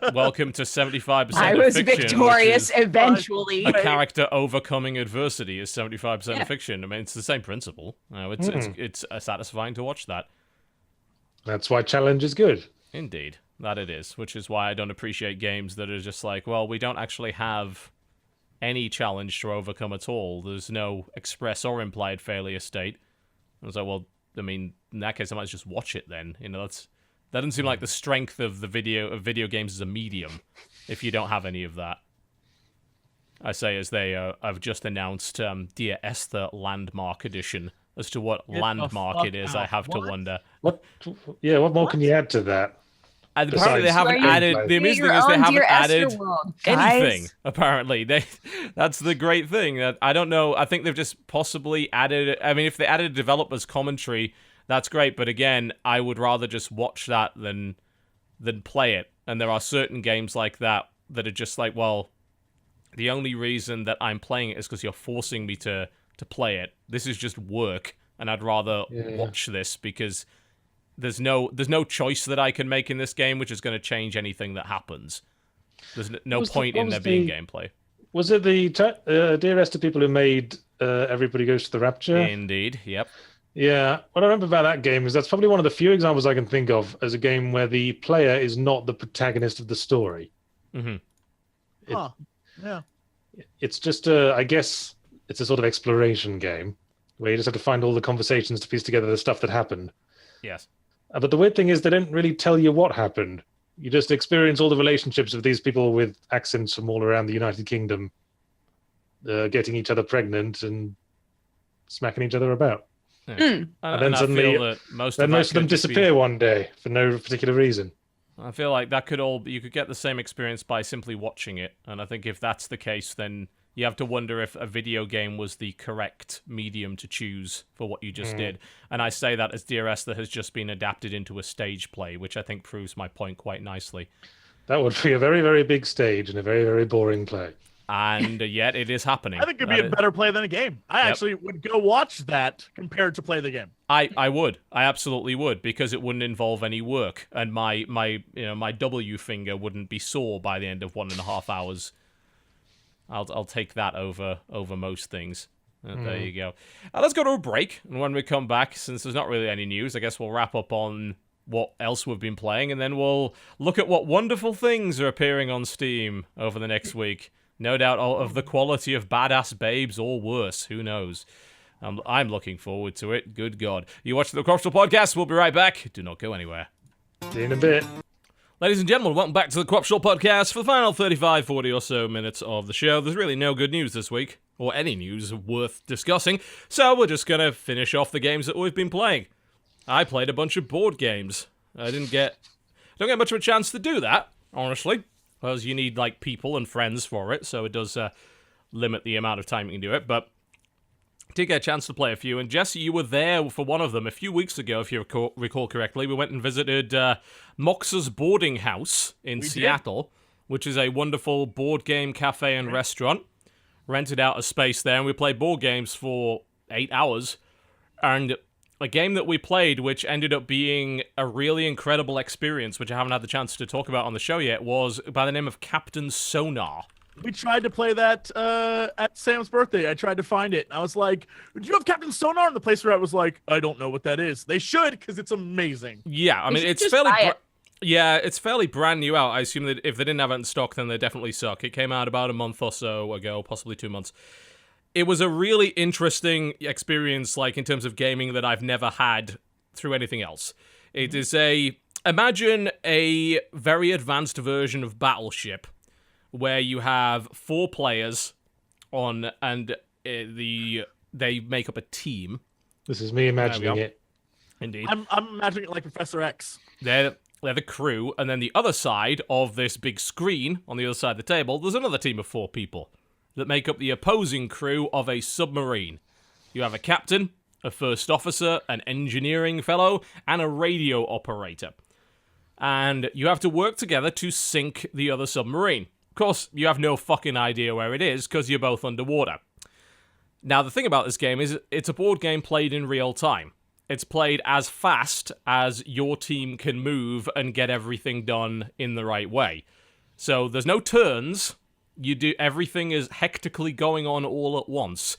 mean, welcome to 75% I of was fiction, victorious which is eventually. a character overcoming adversity is 75% of fiction. I mean, it's the same principle. It's satisfying to watch that. That's why challenge is good. Indeed, that it is, which is why I don't appreciate games that are just like, well, we don't actually have any challenge to overcome at all. There's no express or implied failure state. I was like, well, I mean, in that case, I might just watch it then. That doesn't seem like the strength of video games as a medium if you don't have any of that. I say as they have just announced Dear Esther Landmark Edition. As to what landmark it is, I have to wonder. What more can you add to that? And apparently they Besides haven't Where added. gameplay. The amazing Your thing is they own haven't Dear Esther added world, guys. anything. Apparently, that's the great thing. That I don't know. I think they've just possibly added. I mean, if they added a developer's commentary, that's great. But again, I would rather just watch that than play it. And there are certain games like that that are just like, well, the only reason that I'm playing it is because you're forcing me to play it. This is just work, and I'd rather watch this because there's no choice that I can make in this game which is going to change anything that happens. There's no point in there being gameplay. Was it the Dear Esther people who made Everybody Goes to the Rapture? Indeed, yep. Yeah, what I remember about that game is that's probably one of the few examples I can think of as a game where the player is not the protagonist of the story. Mm-hmm. Yeah. It's just I guess it's a sort of exploration game where you just have to find all the conversations to piece together the stuff that happened. Yes. But the weird thing is they don't really tell you what happened. You just experience all the relationships of these people with accents from all around the United Kingdom, getting each other pregnant and smacking each other about. Yeah. Mm. And then I suddenly, feel that most then of most of them disappear one day for no particular reason. I feel like that you could get the same experience by simply watching it, and I think if that's the case, then you have to wonder if a video game was the correct medium to choose for what you just did. And I say that as Dear Esther has just been adapted into a stage play, which I think proves my point quite nicely. That would be a very, very big stage and a very, very boring play. And yet it is happening. I think it'd be a better play than a game. I actually would go watch that compared to play the game. I would. I absolutely would, because it wouldn't involve any work, and my W finger wouldn't be sore by the end of 1.5 hours. I'll take that over most things. There you go. Let's go to a break, and when we come back, since there's not really any news, I guess we'll wrap up on what else we've been playing, and then we'll look at what wonderful things are appearing on Steam over the next week. No doubt of the quality of Badass Babes or worse. Who knows? I'm looking forward to it. Good God. You watch the Croshaw podcast. We'll be right back. Do not go anywhere. See you in a bit. Ladies and gentlemen, welcome back to the Croshaw podcast for the final 35, 40 or so minutes of the show. There's really no good news this week, or any news worth discussing, so we're just going to finish off the games that we've been playing. I played a bunch of board games. I don't get much of a chance to do that, honestly, because you need like people and friends for it, so it does limit the amount of time you can do it, but I did get a chance to play a few, and Jesse, you were there for one of them a few weeks ago, if you recall correctly. We went and visited Mox's Boarding House in Seattle, which is a wonderful board game cafe and restaurant. Rented out a space there, and we played board games for 8 hours, and a game that we played, which ended up being a really incredible experience, which I haven't had the chance to talk about on the show yet, was by the name of Captain Sonar. We tried to play that at Sam's birthday. I tried to find it. I was like, do you have Captain Sonar? And the place where I was like, I don't know what that is. They should, because it's amazing. Yeah, I mean, should it's just fairly... buy it. Yeah, it's fairly brand new out. I assume that if they didn't have it in stock, then they definitely suck. It came out about a month or so ago, possibly 2 months. It was a really interesting experience, like, in terms of gaming that I've never had through anything else. It is imagine a very advanced version of Battleship, where you have 4 players on, and they make up a team. This is me imagining it. Indeed. I'm imagining it like Professor X. They're the crew, and then the other side of this big screen, on the other side of the table, there's another team of 4 people that make up the opposing crew of a submarine. You have a captain, a first officer, an engineering fellow, and a radio operator. And you have to work together to sink the other submarine. Of course, you have no fucking idea where it is, because you're both underwater. Now, the thing about this game is it's a board game played in real time. It's played as fast as your team can move and get everything done in the right way. So there's no turns. Everything is hectically going on all at once.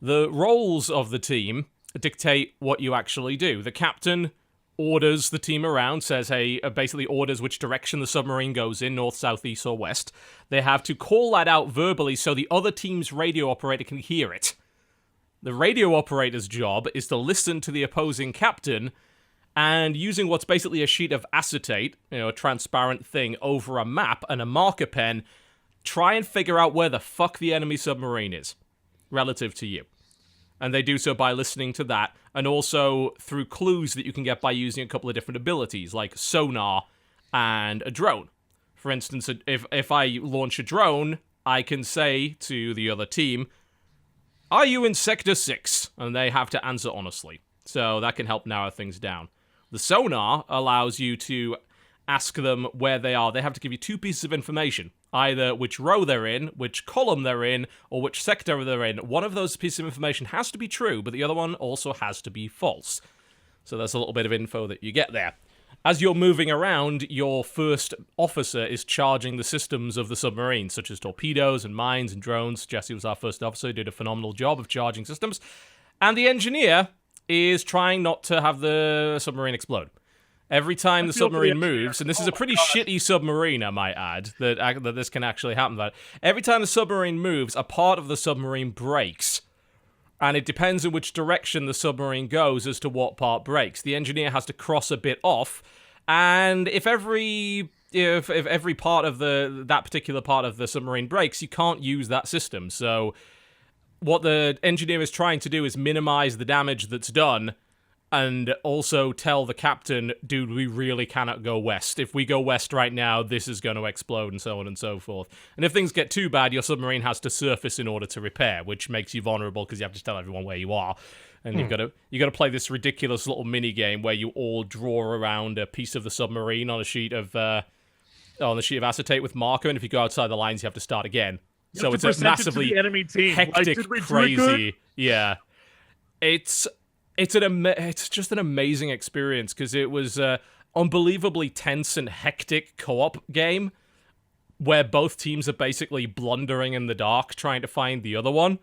The roles of the team dictate what you actually do. The captain orders the team around, says, hey, basically orders which direction the submarine goes in, north, south, east, or west. They have to call that out verbally so the other team's radio operator can hear it. The radio operator's job is to listen to the opposing captain and using what's basically a sheet of acetate, a transparent thing, over a map and a marker pen, try and figure out where the fuck the enemy submarine is relative to you. And they do so by listening to that, and also through clues that you can get by using a couple of different abilities, like sonar and a drone. For instance, if I launch a drone, I can say to the other team, are you in Sector 6? And they have to answer honestly. So that can help narrow things down. The sonar allows you to ask them where they are. They have to give you 2 pieces of information. Either which row they're in, which column they're in, or which sector they're in. One of those pieces of information has to be true, but the other one also has to be false. So there's a little bit of info that you get there. As you're moving around, your first officer is charging the systems of the submarine, such as torpedoes and mines and drones. Jesse was our first officer, did a phenomenal job of charging systems. And the engineer is trying not to have the submarine explode. Every time the submarine moves, and this is a pretty shitty submarine, I might add, that this can actually happen. That every time the submarine moves, a part of the submarine breaks. And it depends on which direction the submarine goes as to what part breaks. The engineer has to cross a bit off, and if every part of that particular part of the submarine breaks, you can't use that system. So what the engineer is trying to do is minimize the damage that's done, and also tell the captain, dude, we really cannot go west. If we go west right now, this is going to explode, and so on and so forth. And if things get too bad, your submarine has to surface in order to repair, which makes you vulnerable because you have to tell everyone where you are. And you've got to play this ridiculous little mini game where you all draw around a piece of the submarine on a sheet of acetate with marker, and if you go outside the lines, you have to start again. So it's a massively enemy team. hectic, crazy. Yeah, it's just an amazing experience because it was unbelievably tense and hectic co-op game where both teams are basically blundering in the dark trying to find the other one.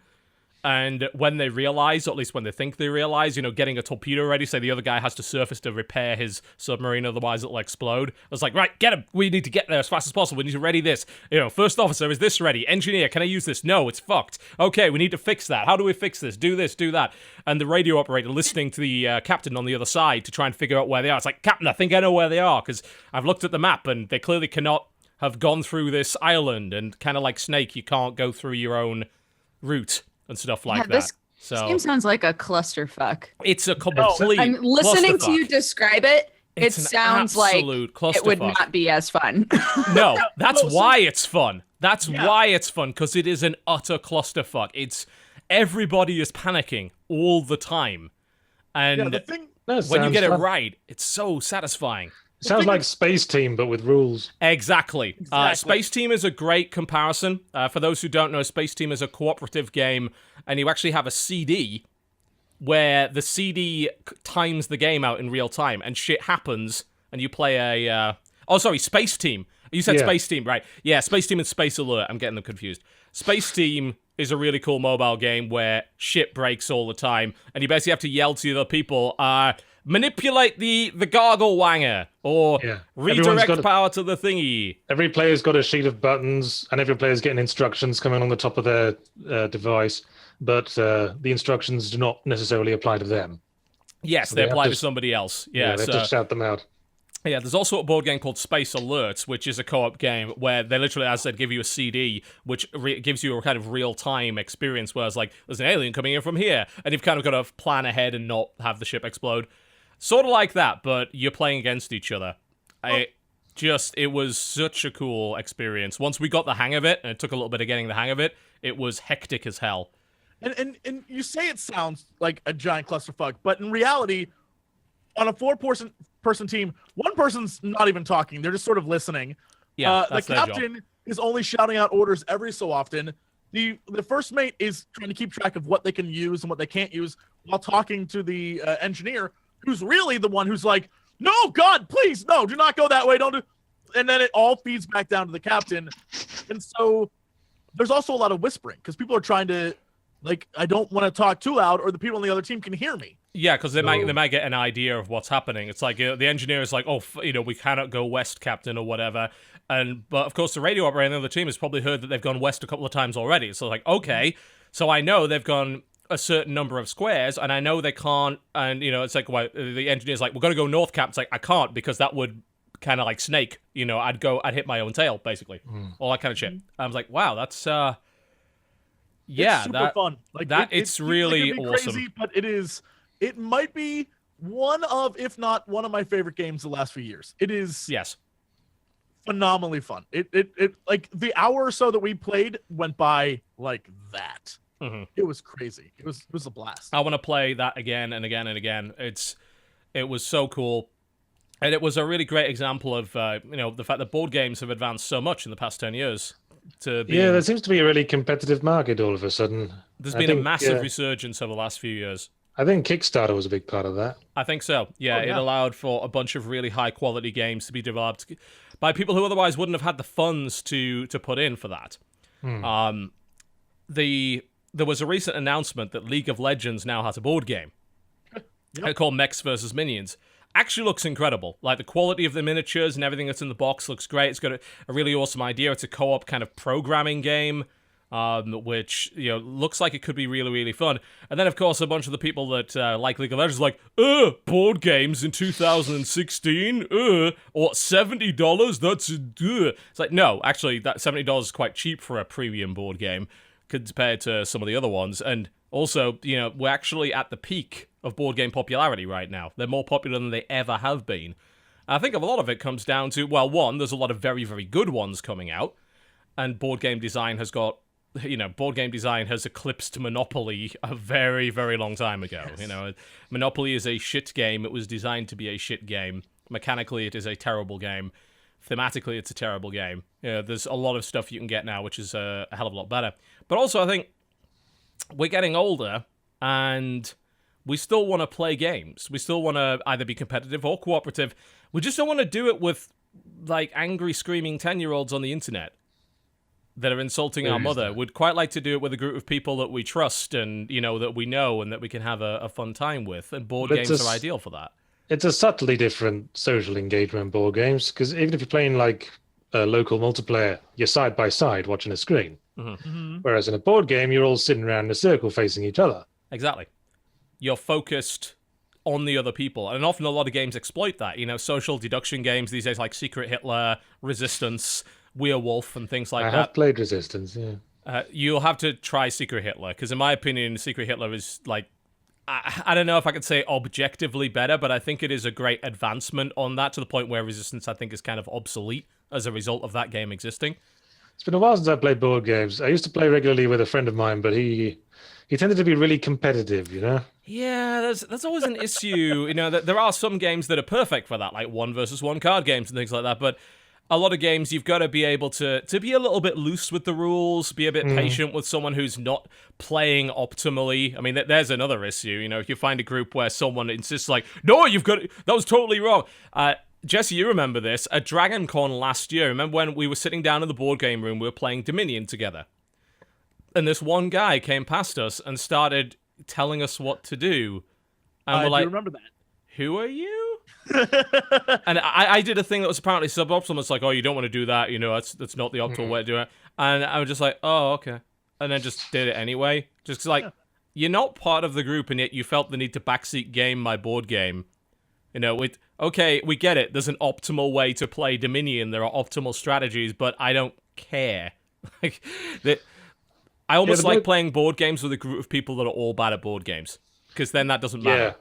And when they realize, or at least when they think they realize, getting a torpedo ready, so the other guy has to surface to repair his submarine, otherwise it'll explode. I was like, right, get him. We need to get there as fast as possible. We need to ready this. First officer, is this ready? Engineer, can I use this? No, it's fucked. Okay, we need to fix that. How do we fix this? Do this, do that. And the radio operator listening to the captain on the other side to try and figure out where they are. It's like, Captain, I think I know where they are, because I've looked at the map, and they clearly cannot have gone through this island, and kind of like Snake, you can't go through your own route and stuff like that. This game sounds like a clusterfuck. It's a complete I'm listening clusterfuck. to you describe it. It sounds like it would not be as fun. No, that's why it's fun. That's why it's fun, because it is an utter clusterfuck. Everybody is panicking all the time. And when you get it right, it's so satisfying. Sounds like Space Team, but with rules. Exactly. Space Team is a great comparison. For those who don't know, Space Team is a cooperative game, and you actually have a CD where the CD times the game out in real time, and shit happens, and you play Space Team. You said Space Team, right? Yeah, Space Team and Space Alert. I'm getting them confused. Space Team is a really cool mobile game where shit breaks all the time, and you basically have to yell to the other people, manipulate the gargle wanger, or redirect power to the thingy. Every player's got a sheet of buttons, and every player's getting instructions coming on the top of their device, but the instructions do not necessarily apply to them. Yes, So they have apply to to- somebody else. Yeah, Yeah, they have so to shout them out. yeah, there's also a board game called Space Alerts, which is a co-op game where they literally, as I said, give you a CD, which gives you a kind of real-time experience where it's like, there's an alien coming in from here, and you've kind of got to plan ahead and not have the ship explode. Sort of like that, but you're playing against each other. It was such a cool experience. Once we got the hang of it, and it took a little bit of getting the hang of it, it was hectic as hell. And you say it sounds like a giant clusterfuck, but in reality, on a four-person team, one person's not even talking; they're just sort of listening. Yeah, the that's their job. captain is only shouting out orders every so often. The first mate is trying to keep track of what they can use and what they can't use while talking to the engineer, who's really the one who's like, "No, God, please, no, do not go that way, don't do." And then it all feeds back down to the captain, and so there's also a lot of whispering because people are trying to, like, I don't want to talk too loud, or the people on the other team can hear me. Yeah, because they might get an idea of what's happening. It's like the engineer is like, oh, we cannot go west, Captain, or whatever. But of course, the radio operator on the other team has probably heard that they've gone west a couple of times already. So like, okay, so I know they've gone a certain number of squares, and I know they can't. And it's like, well, the engineer's like, we're gonna go north, Cap. It's like, I can't because that would kind of like Snake. I'd hit my own tail, basically, all that kind of shit. I was like, wow, that's yeah, it's super fun. Like it's really it can be awesome. crazy, but it might be one of, if not one of my favorite games the last few years. It is Yes. phenomenally fun. It like the hour or so that we played went by like that. Mm-hmm. It was crazy. It was a blast. I want to play that again and again and again. It was so cool. And it was a really great example of, the fact that board games have advanced so much in the past 10 years. Yeah, there seems to be a really competitive market all of a sudden. There's been a massive resurgence over the last few years. I think Kickstarter was a big part of that. I think so. Yeah, it allowed for a bunch of really high-quality games to be developed by people who otherwise wouldn't have had the funds to put in for that. There was a recent announcement that League of Legends now has a board game. Called Mechs vs. Minions. Actually looks incredible. Like, the quality of the miniatures and everything that's in the box looks great. It's got a really awesome idea. It's a co-op kind of programming game, which, looks like it could be really, really fun. And then, of course, a bunch of the people that like League of Legends are like, board games in 2016? Or $70? That's... It's like, no, actually, that $70 is quite cheap for a premium board game compared to some of the other ones. And also, we're actually at the peak of board game popularity right now. They're more popular than they ever have been. I think a lot of it comes down to, well, one, there's a lot of very, very good ones coming out, and board game design has eclipsed Monopoly a very, very long time ago. Yes. Monopoly is a shit game. It was designed to be a shit game. Mechanically, it is a terrible game. Thematically, it's a terrible game. There's a lot of stuff you can get now, which is a hell of a lot better. But also, I think we're getting older, and we still want to play games. We still want to either be competitive or cooperative. We just don't want to do it with, like, angry, screaming 10-year-olds on the internet that are insulting our mother. We'd quite like to do it with a group of people that we trust and, that we know and that we can have a fun time with. And board games are ideal for that. It's a subtly different social engagement board games, because even if you're playing, like, a local multiplayer, you're side by side watching a screen. Mm-hmm. Whereas in a board game, you're all sitting around in a circle facing each other. Exactly. You're focused on the other people. And often a lot of games exploit that. Social deduction games these days, like Secret Hitler, Resistance, Werewolf, and things like that. I have played Resistance, yeah. You'll have to try Secret Hitler, because in my opinion, Secret Hitler is, like, I don't know if I could say objectively better, but I think it is a great advancement on that, to the point where Resistance, I think, is kind of obsolete as a result of that game existing. It's been a while since I played board games. I used to play regularly with a friend of mine, but he tended to be really competitive, Yeah, that's always an issue. That there are some games that are perfect for that, like 1-versus-1 card games and things like that, but a lot of games you've got to be able to be a little bit loose with the rules, be a bit patient with someone who's not playing optimally. I mean, there's another issue. If you find a group where someone insists, like, no, that was totally wrong. Jesse, you remember this, at Dragon Con last year. Remember when we were sitting down in the board game room, we were playing Dominion together? And this one guy came past us and started telling us what to do. And we're like, I remember that. Who are you? And I did a thing that was apparently suboptimal. It's like, oh, you don't want to do that. That's not the optimal way to do it. And I was just like, oh, okay. And then just did it anyway. Just like, you're not part of the group, and yet you felt the need to backseat game my board game. You know, okay, we get it. There's an optimal way to play Dominion. There are optimal strategies, but I don't care. Like that. I almost like playing board games with a group of people that are all bad at board games, because then that doesn't matter.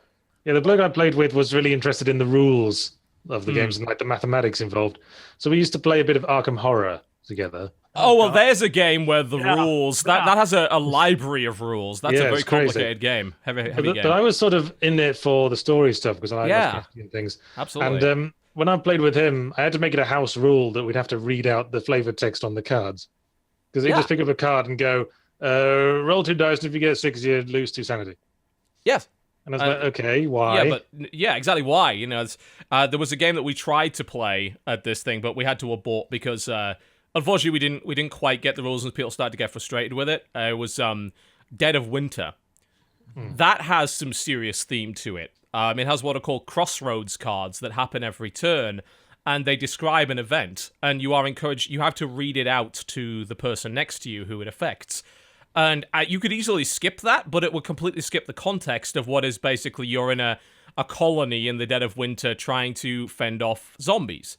Yeah, the bloke I played with was really interested in the rules of the games and like the mathematics involved. So we used to play a bit of Arkham Horror together. Oh, well, there's a game where the rules, that has a library of rules. That's a very complicated game. Heavy game. But I was sort of in it for the story stuff because I like strategy and things. Absolutely. And when I played with him, I had to make it a house rule that we'd have to read out the flavor text on the cards. Because he'd just pick up a card and go, roll 2 dice, and if you get 6, you lose 2 sanity. Yes. And I was like, okay, why? Yeah, exactly why. You know, there was a game that we tried to play at this thing, but we had to abort because unfortunately we didn't quite get the rules, and people started to get frustrated with it. It was Dead of Winter. That has some serious theme to it. It has what are called crossroads cards that happen every turn, and they describe an event, and you are encouraged. You have to read it out to the person next to you who it affects. And you could easily skip that, but it would completely skip the context of what is basically you're in a colony in the dead of winter trying to fend off zombies.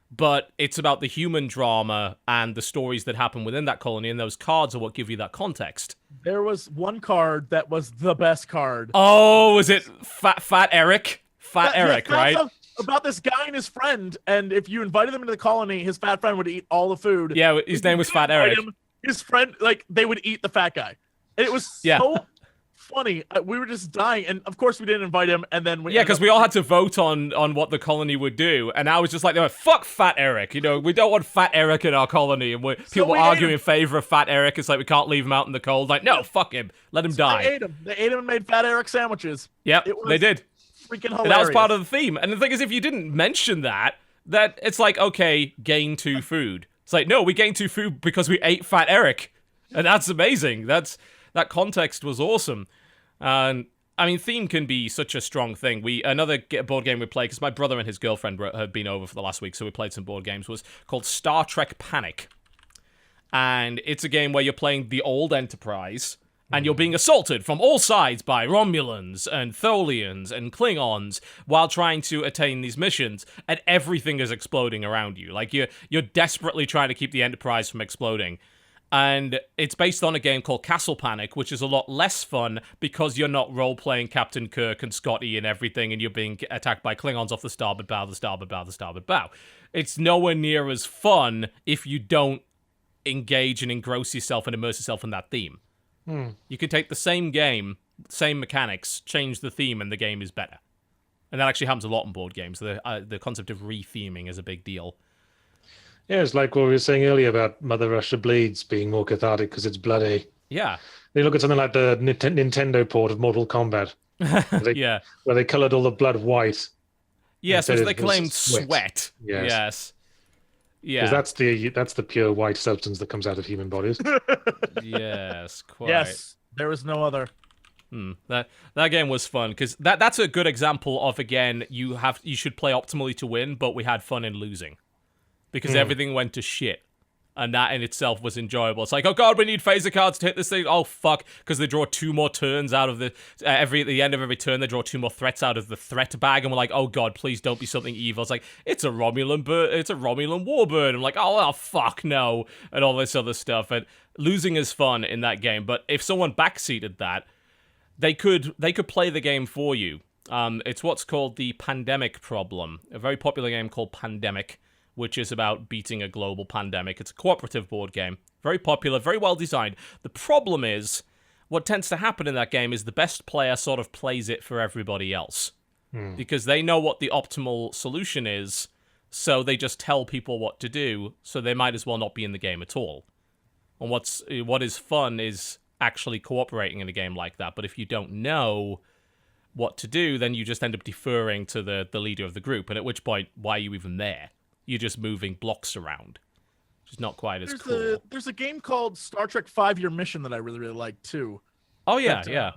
But it's about the human drama and the stories that happen within that colony, and those cards are what give you that context. There was one card that was the best card. Oh, was it Fat Eric? Fat Eric, right? About this guy and his friend, and if you invited them into the colony, his fat friend would eat all the food. Yeah, his name was Fat Eric. His friend, like, they would eat the fat guy. And it was so funny. We were just dying, and of course we didn't invite him, and then because we all had to vote on what the colony would do, and I was just like, fuck Fat Eric, you know, we don't want Fat Eric in our colony, and people were arguing in favor of Fat Eric. It's like, we can't leave him out in the cold. Like, no, fuck him, let him die. They ate him and made Fat Eric sandwiches. Yep, they did. Freaking hilarious. And that was part of the theme, and the thing is, if you didn't mention that it's like, okay, gain 2 food. It's like, no, we gained 2 food because we ate Fat Eric. And that's amazing. That context was awesome. And I mean, theme can be such a strong thing. Another board game we played, because my brother and his girlfriend had been over for the last week, so we played some board games, was called Star Trek Panic. And it's a game where you're playing the old Enterprise, and you're being assaulted from all sides by Romulans and Tholians and Klingons while trying to attain these missions, and everything is exploding around you. Like, you're desperately trying to keep the Enterprise from exploding. And it's based on a game called Castle Panic, which is a lot less fun because you're not role-playing Captain Kirk and Scotty and everything, and you're being attacked by Klingons off the starboard bow, the starboard bow, the starboard bow. It's nowhere near as fun if you don't engage and engross yourself and immerse yourself in that theme. You can take the same game, same mechanics, change the theme, and the game is better. And that actually happens a lot in board games. The concept of re-theming is a big deal. Yeah, it's like what we were saying earlier about Mother Russia Bleeds being more cathartic because it's bloody. Yeah. They look at something like the Nintendo port of Mortal Kombat. Where they coloured all the blood white. Yes, which they claimed sweat. Yes. Yeah. Because that's the pure white substance that comes out of human bodies. Yes, quite. Yes, there was no other. That game was fun because that's a good example of, again, you should play optimally to win, but we had fun in losing. Because everything went to shit. And that in itself was enjoyable. It's like, oh god, we need phaser cards to hit this thing. Oh fuck, because they draw 2 more turns out of the at the end of every turn they draw 2 more threats out of the threat bag, and we're like, oh god, please don't be something evil. It's like, it's a Romulan warbird. I'm like, oh fuck no, and all this other stuff. And losing is fun in that game, but if someone backseated that, they could play the game for you. It's what's called the Pandemic Problem, a very popular game called Pandemic, which is about beating a global pandemic. It's a cooperative board game. Very popular, very well designed. The problem is, what tends to happen in that game is the best player sort of plays it for everybody else. Because they know what the optimal solution is, so they just tell people what to do, so they might as well not be in the game at all. And what is fun is actually cooperating in a game like that. But if you don't know what to do, then you just end up deferring to the leader of the group, and at which point, why are you even there? You're just moving blocks around, which is not quite as cool. There's a game called Star Trek 5-Year Mission that I really, really like, too. Oh, yeah, yeah.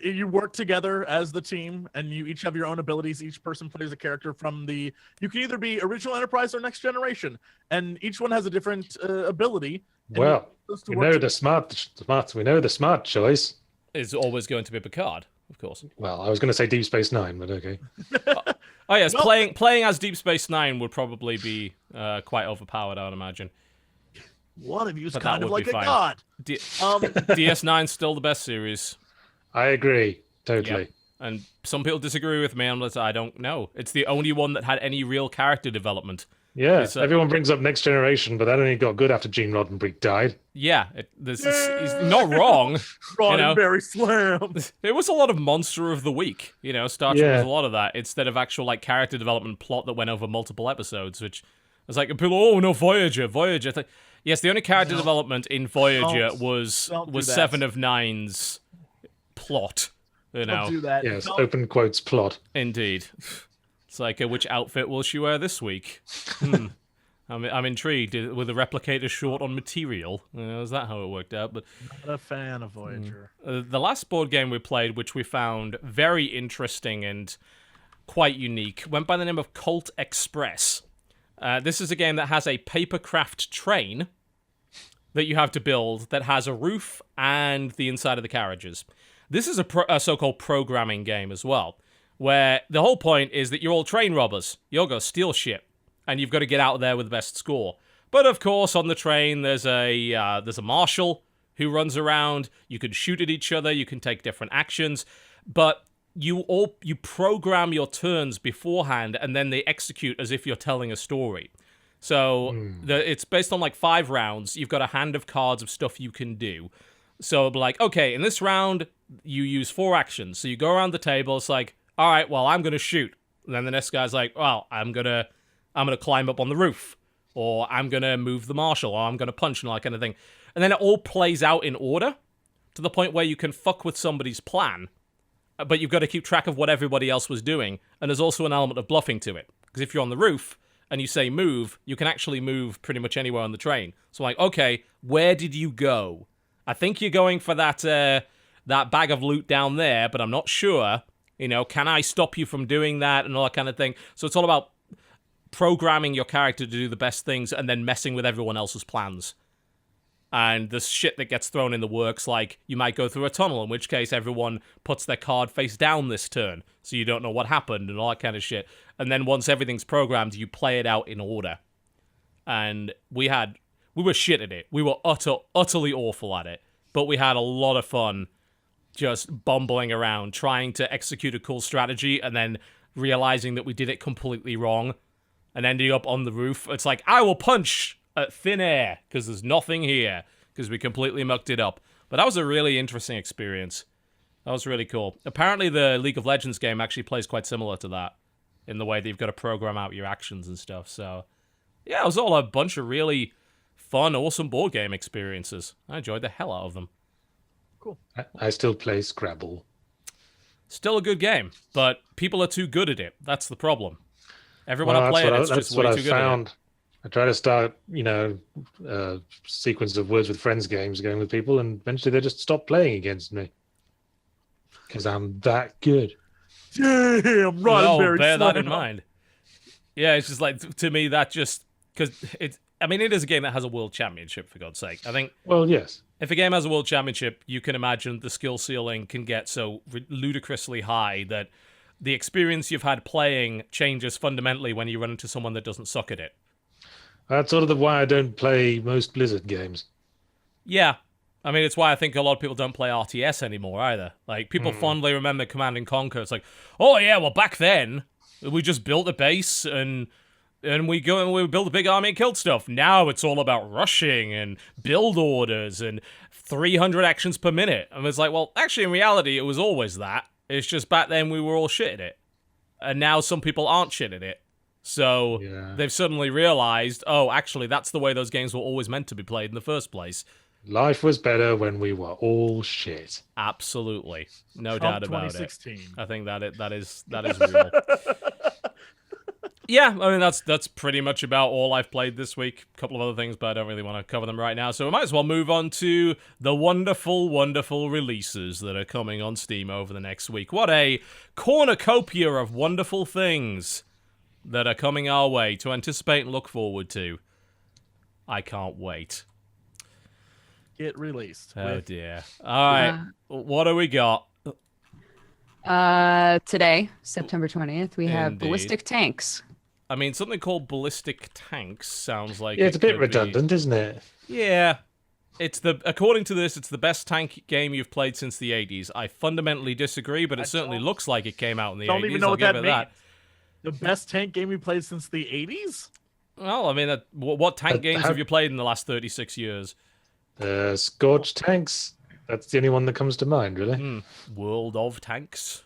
You work together as the team, and you each have your own abilities. Each person plays a character from the... You can either be Original Enterprise or Next Generation, and each one has a different ability. Well, we know the smart choice. is always going to be Picard, of course. Well, I was going to say Deep Space Nine, but okay. Oh yes, playing as Deep Space Nine would probably be quite overpowered, I would imagine. One of you is But kind that of would like be a fine. god. DS9's still the best series. I agree totally. Yep. And some people disagree with me, and I don't know. It's the only one that had any real character development. Yeah, It's, everyone brings up Next Generation, but that only got good after Gene Roddenberry died. Yeah, he's not wrong. Roddenberry slam. It was a lot of Monster of the Week. Star Trek was a lot of that, instead of actual like character development plot that went over multiple episodes, which was like, people, oh no, Voyager. Yes, the only character development in Voyager was Seven of Nine's plot. Don't do that. Yes, open quotes plot. Indeed. It's like, which outfit will she wear this week? I'm intrigued. With the replicator short on material? Is that how it worked out? But not a fan of Voyager. The last board game we played, which we found very interesting and quite unique, went by the name of Colt Express. This is a game that has a papercraft train that you have to build that has a roof and the inside of the carriages. This is a so-called programming game as well, where the whole point is that you're all train robbers. You're going to steal shit, and you've got to get out of there with the best score. But of course, on the train, there's a marshal who runs around. You can shoot at each other. You can take different actions, but you program your turns beforehand, and then they execute as if you're telling a story. So it's based on like 5 rounds. You've got a hand of cards of stuff you can do. So it'll be like, okay, in this round, you use 4 actions. So you go around the table. It's like, all right, well, I'm gonna shoot. And then the next guy's like, well, I'm gonna climb up on the roof, or I'm gonna move the marshal, or I'm gonna punch, and all that kind of thing. And then it all plays out in order to the point where you can fuck with somebody's plan, but you've got to keep track of what everybody else was doing. And there's also an element of bluffing to it, because if you're on the roof and you say move, you can actually move pretty much anywhere on the train. So I'm like, okay, where did you go? I think you're going for that bag of loot down there, but I'm not sure. Can I stop you from doing that and all that kind of thing? So it's all about programming your character to do the best things and then messing with everyone else's plans. And the shit that gets thrown in the works, like you might go through a tunnel, in which case everyone puts their card face down this turn, so you don't know what happened and all that kind of shit. And then once everything's programmed, you play it out in order. And we were shit at it. We were utterly awful at it. But we had a lot of fun just bumbling around, trying to execute a cool strategy, and then realizing that we did it completely wrong, and ending up on the roof. It's like, I will punch at thin air, because there's nothing here, because we completely mucked it up. But that was a really interesting experience. That was really cool. Apparently the League of Legends game actually plays quite similar to that, in the way that you've got to program out your actions and stuff. So, yeah, it was all a bunch of really fun, awesome board game experiences. I enjoyed the hell out of them. Cool. I still play Scrabble. Still a good game, but people are too good at it. That's the problem. Everyone I play it's just way too good at it. I try to start, sequence of Words with Friends games going with people, and eventually they just stop playing against me. Because I'm that good. Damn, Roddenberry. Bear that in mind. Yeah, it's just like, to me, that just... Because it is a game that has a world championship, for God's sake. I think... Well, yes. If a game has a world championship, you can imagine the skill ceiling can get so ludicrously high that the experience you've had playing changes fundamentally when you run into someone that doesn't suck at it. That's sort of why I don't play most Blizzard games. Yeah. It's why I think a lot of people don't play RTS anymore either. Like, people fondly remember Command & Conquer. It's like, oh yeah, well back then, we just built a base and we go and we build a big army and killed stuff. Now it's all about rushing and build orders and 300 actions per minute. And it's like, well, actually, in reality, it was always that. It's just back then we were all shit at it. And now some people aren't shit at it. So they've suddenly realized, oh, actually, that's the way those games were always meant to be played in the first place. Life was better when we were all shit. Absolutely. No doubt about it. 2016. I think that is real. Yeah, that's pretty much about all I've played this week. A couple of other things, but I don't really want to cover them right now. So we might as well move on to the wonderful, wonderful releases that are coming on Steam over the next week. What a cornucopia of wonderful things that are coming our way to anticipate and look forward to. I can't wait. get released. Oh with- dear. All right, what do we got? Today, September 20th, we have Indeed. ballistic tanks. I mean, something called ballistic tanks sounds like Yeah, it's a bit could be- redundant, isn't it? Yeah. According to this, it's the best tank game you've played since the 80s. I fundamentally disagree, but it certainly looks like it came out in the 80s. Don't even know I'll what give that it means. that. The best tank game we played since the 80s? Well, I mean, what tank games how- have you played in the last 36 years? Scorched tanks. That's the only one that comes to mind, really. World of Tanks.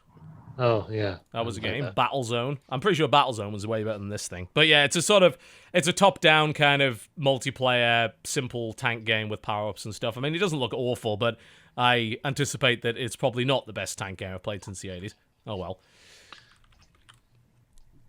Oh yeah, That was a I like game. that. Battlezone. I'm pretty sure Battlezone was way better than this thing. But yeah, it's a top-down kind of multiplayer, simple tank game with power-ups and stuff. I mean, it doesn't look awful, but I anticipate that it's probably not the best tank game I've played since the 80s. Oh well.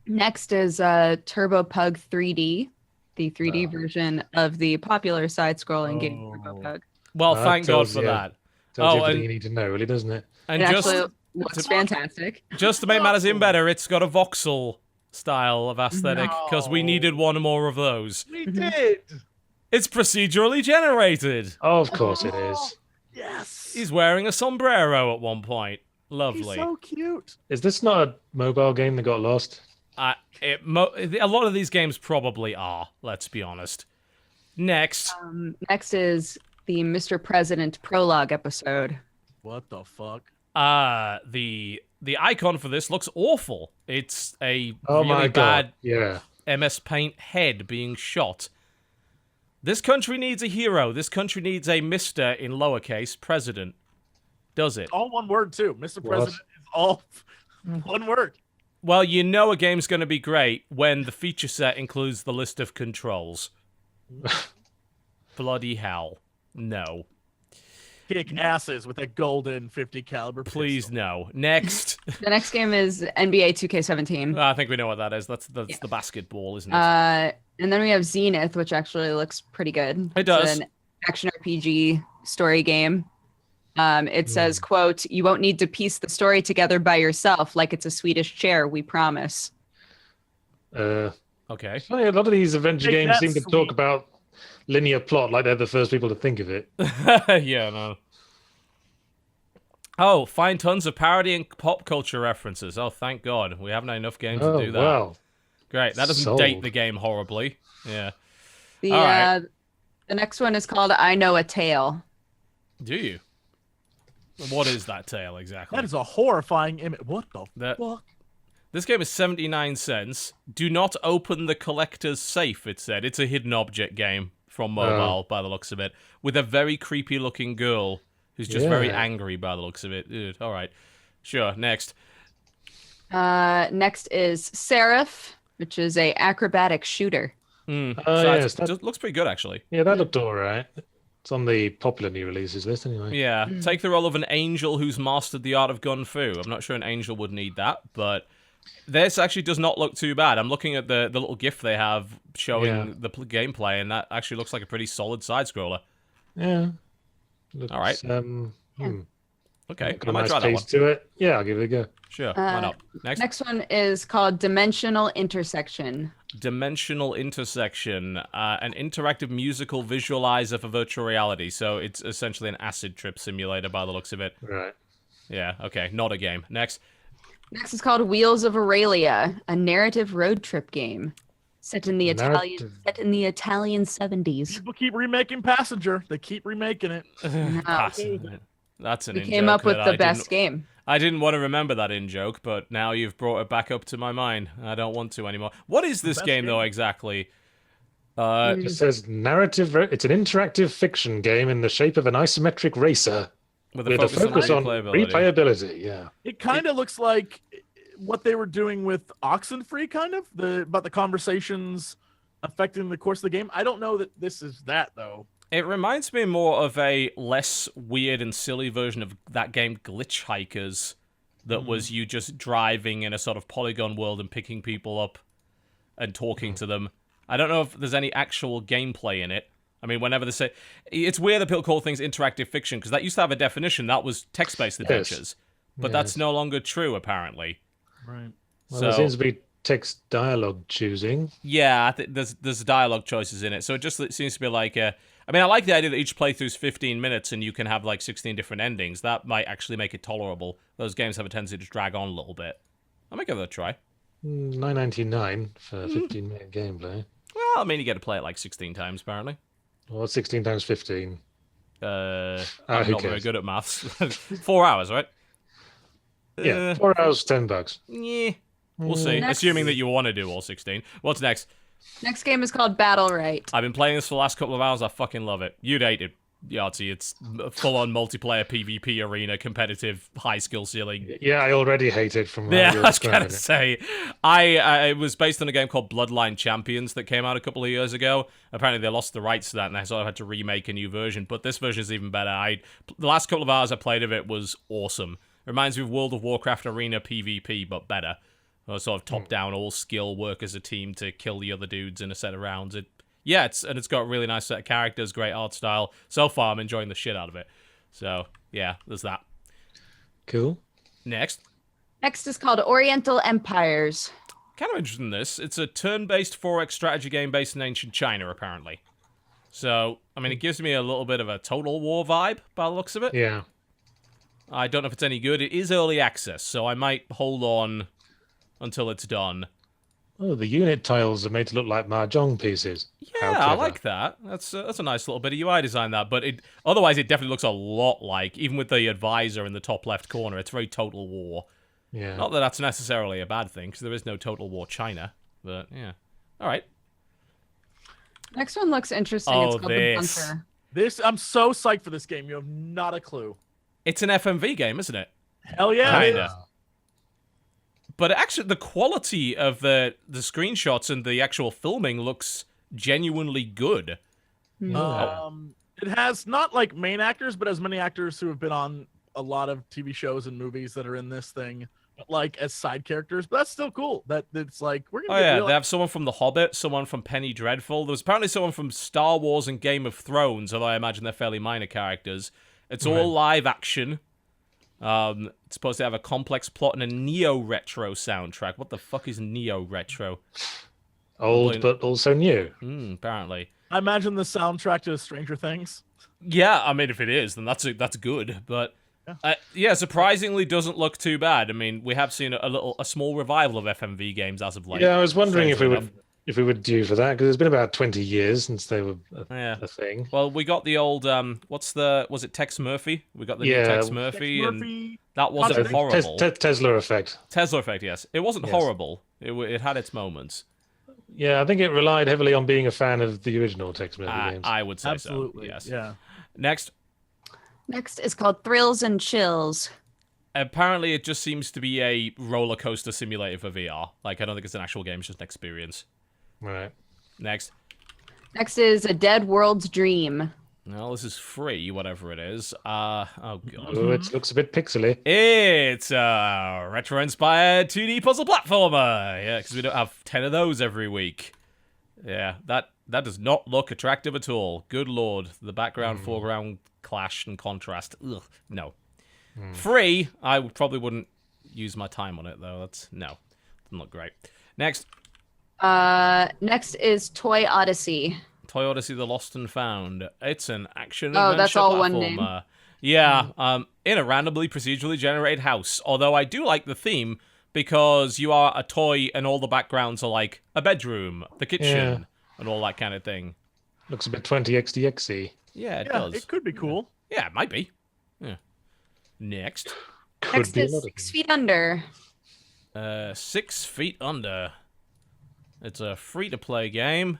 Next is Turbo Pug 3D, the 3D version of the popular side-scrolling game Turbo Pug. Well, That thank God tells for you- that. Tells you Oh, everything and- you need to know, really, doesn't it? And It just actually looks fantastic. just to make matters even better, it's got a voxel style of aesthetic because we needed one more of those. We did. It's procedurally generated. Oh, of course it is. Yes. He's wearing a sombrero at one point. He's Lovely. so cute. Is this not a mobile game that got lost? A lot of these games probably are, let's be honest. Next. Next is the Mr. President prologue episode. What the fuck? The icon for this looks awful. It's a Oh my really god! bad Yeah. MS Paint head being shot. This country needs a hero. This country needs a Mr. in lowercase president. Does it? All one word too. Mr. What? President is all one word. Well, you know a game's going to be great when the feature set includes the list of controls. Bloody hell. No. Kick asses with a golden 50 caliber. Please pistol. no. Next. The next game is NBA 2K17. I think we know what that is. That's the basketball, isn't it? And then we have Zenith, which actually looks pretty good. It does. It's an action RPG story game. It says, quote, "You won't need to piece the story together by yourself like it's a Swedish chair, we promise." Okay. Funny, a lot of these adventure Take games that, seem to sweet. talk about linear plot like they're the first people to think of it. Yeah, no. Oh, find tons of parody and pop culture references. Oh, thank God. We haven't had enough games Oh, to do that. wow. Great. That doesn't Sold. date the game horribly. Yeah. The All right. the next one is called I Know a Tale. Do you? What is that tale exactly? That is a horrifying image. What the That- fuck? This game is 79 cents. Do not open the collector's safe, it said. It's a hidden object game from mobile, by the looks of it, with a very creepy looking girl who's just very Yeah. angry by the looks of it. Ugh, all right. Sure, next. Next is Seraph, which is a acrobatic shooter. Oh, So yes, it looks pretty good, actually. Yeah, that looked alright. It's on the popular new releases list anyway. Yeah, take the role of an angel who's mastered the art of gun fu. I'm not sure an angel would need that, but this actually does not look too bad. I'm looking at the little GIF they have showing Yeah. the gameplay, and that actually looks like a pretty solid side-scroller. Yeah. Looks, All right. Okay, got I a might nice try that one. taste to it. Yeah, I'll give it a go. Sure, why not? Next. Next one is called Dimensional Intersection. Dimensional Intersection, an interactive musical visualizer for virtual reality. So it's essentially an acid trip simulator by the looks of it. Right. Yeah, okay, not a game. Next. Next is called Wheels of Aurelia, a narrative road trip game set in the Narrative. Italian 70s. People keep remaking Passenger. They keep remaking it. That's an We in came joke up with that the I best didn't- game. I didn't want to remember that in joke, but now you've brought it back up to my mind. I don't want to anymore. What is this best game, though, game. exactly? It says narrative. It's an interactive fiction game in the shape of an isometric racer With with a focus on replayability. replayability. Yeah. It kind of looks like what they were doing with Oxenfree, kind of about the conversations affecting the course of the game. I don't know that this is that though. It reminds me more of a less weird and silly version of that game Glitch Hikers that was you just driving in a sort of polygon world and picking people up and talking to them. I don't know if there's any actual gameplay in it. I mean, whenever they say... It's weird that people call things interactive fiction, because that used to have a definition. That was text-based adventures. But that's no longer true, apparently. Right. Well, So- there seems to be text dialogue choosing. Yeah, there's dialogue choices in it, so it just seems to be like I mean, I like the idea that each playthrough's 15 minutes and you can have like 16 different endings. That might actually make it tolerable. Those games have a tendency to drag on a little bit. I might give it a try. $9.99 for 15-minute gameplay. Well, I mean, you get to play it like 16 times, apparently. Well, 16 times 15. I'm who not very cares? good at maths. 4 hours, right? Yeah, 4 hours, $10. Yeah. We'll see. Next. Assuming that you want to do all 16. What's next? Next game is called Battle Right. I've been playing this for the last couple of hours. I fucking love it. You'd hate it, Yahtzee. It's full-on multiplayer PvP arena, competitive, high skill ceiling. Yeah, I already hate it from Yeah, how I you're was gonna describing it. say, it was based on a game called Bloodline Champions that came out a couple of years ago. Apparently, they lost the rights to that, and they sort of had to remake a new version. But this version is even better. The last couple of hours I played of it was awesome. Reminds me of World of Warcraft Arena PvP, but better. Sort of top-down, all skill, work as a team to kill the other dudes in a set of rounds. It's got a really nice set of characters, great art style. So far, I'm enjoying the shit out of it. So, yeah, there's that. Cool. Next. Next is called Oriental Empires. Kind of interested in this. It's a turn-based 4X strategy game based in ancient China, apparently. So, I mean, it gives me a little bit of a Total War vibe, by the looks of it. Yeah. I don't know if it's any good. It is early access, so I might hold on until it's done. Oh, the unit tiles are made to look like mahjong pieces. How Yeah, I clever. like that. That's a nice little bit of UI design, that. But otherwise, it definitely looks a lot like, even with the advisor in the top left corner, it's very Total War. Yeah. Not that that's necessarily a bad thing, because there is no Total War China. But, yeah. All right. Next one looks interesting. Oh, It's called this. The Bunker. I'm so psyched for this game. You have not a clue. It's an FMV game, isn't it? Hell yeah. it Kinda. is. But actually, the quality of the screenshots and the actual filming looks genuinely good. Yeah. It has not like main actors, but as many actors who have been on a lot of TV shows and movies that are in this thing, but like as side characters. But that's still cool. That it's like we're Oh gonna get yeah, real. they have someone from The Hobbit, someone from Penny Dreadful. There was apparently someone from Star Wars and Game of Thrones, although I imagine they're fairly minor characters. It's all live action. It's supposed to have a complex plot and a neo-retro soundtrack. What the fuck is neo-retro? Old, but also new. Apparently. I imagine the soundtrack to Stranger Things. Yeah, I mean, if it is, then that's good. But yeah, surprisingly, doesn't look too bad. I mean, we have seen a small revival of FMV games as of late. Yeah, I was wondering if strangely we were due for that, because it's been about 20 years since they were Yeah. a thing. Well, we got the old was it Tex Murphy? We got the new Yeah. Tex Murphy, and Murphy. that wasn't horrible. Tesla effect. Tesla effect, yes. It wasn't Yes. horrible. It had its moments. Yeah, I think it relied heavily on being a fan of the original Tex Murphy games. I would say Absolutely. so. Yes. Yeah. Next. Next is called Thrills and Chills. Apparently, it just seems to be a roller coaster simulator for VR. Like, I don't think it's an actual game; it's just an experience. Right. Next. Next is A Dead World's Dream. Well, this is free, whatever it is. Oh god. Oh, it looks a bit pixely. It's a retro-inspired 2D puzzle platformer. Yeah, because we don't have 10 of those every week. Yeah, that does not look attractive at all. Good lord, the background, foreground clash and contrast. Ugh, no. Free, I probably wouldn't use my time on it though. Doesn't look great. Next, Next is Toy Odyssey. Toy Odyssey: The Lost and Found. It's an action Oh, adventure that's all platformer. one name. Yeah, in a randomly procedurally generated house. Although I do like the theme because you are a toy and all the backgrounds are like a bedroom, the kitchen, and all that kind of thing. Looks a bit 20xdxy. Yeah, it Yeah, does. it could be cool. Yeah, it might be. Yeah. Next, Could Next be a is lot of 6 things. Feet Under. 6 Feet Under. It's a free-to-play game.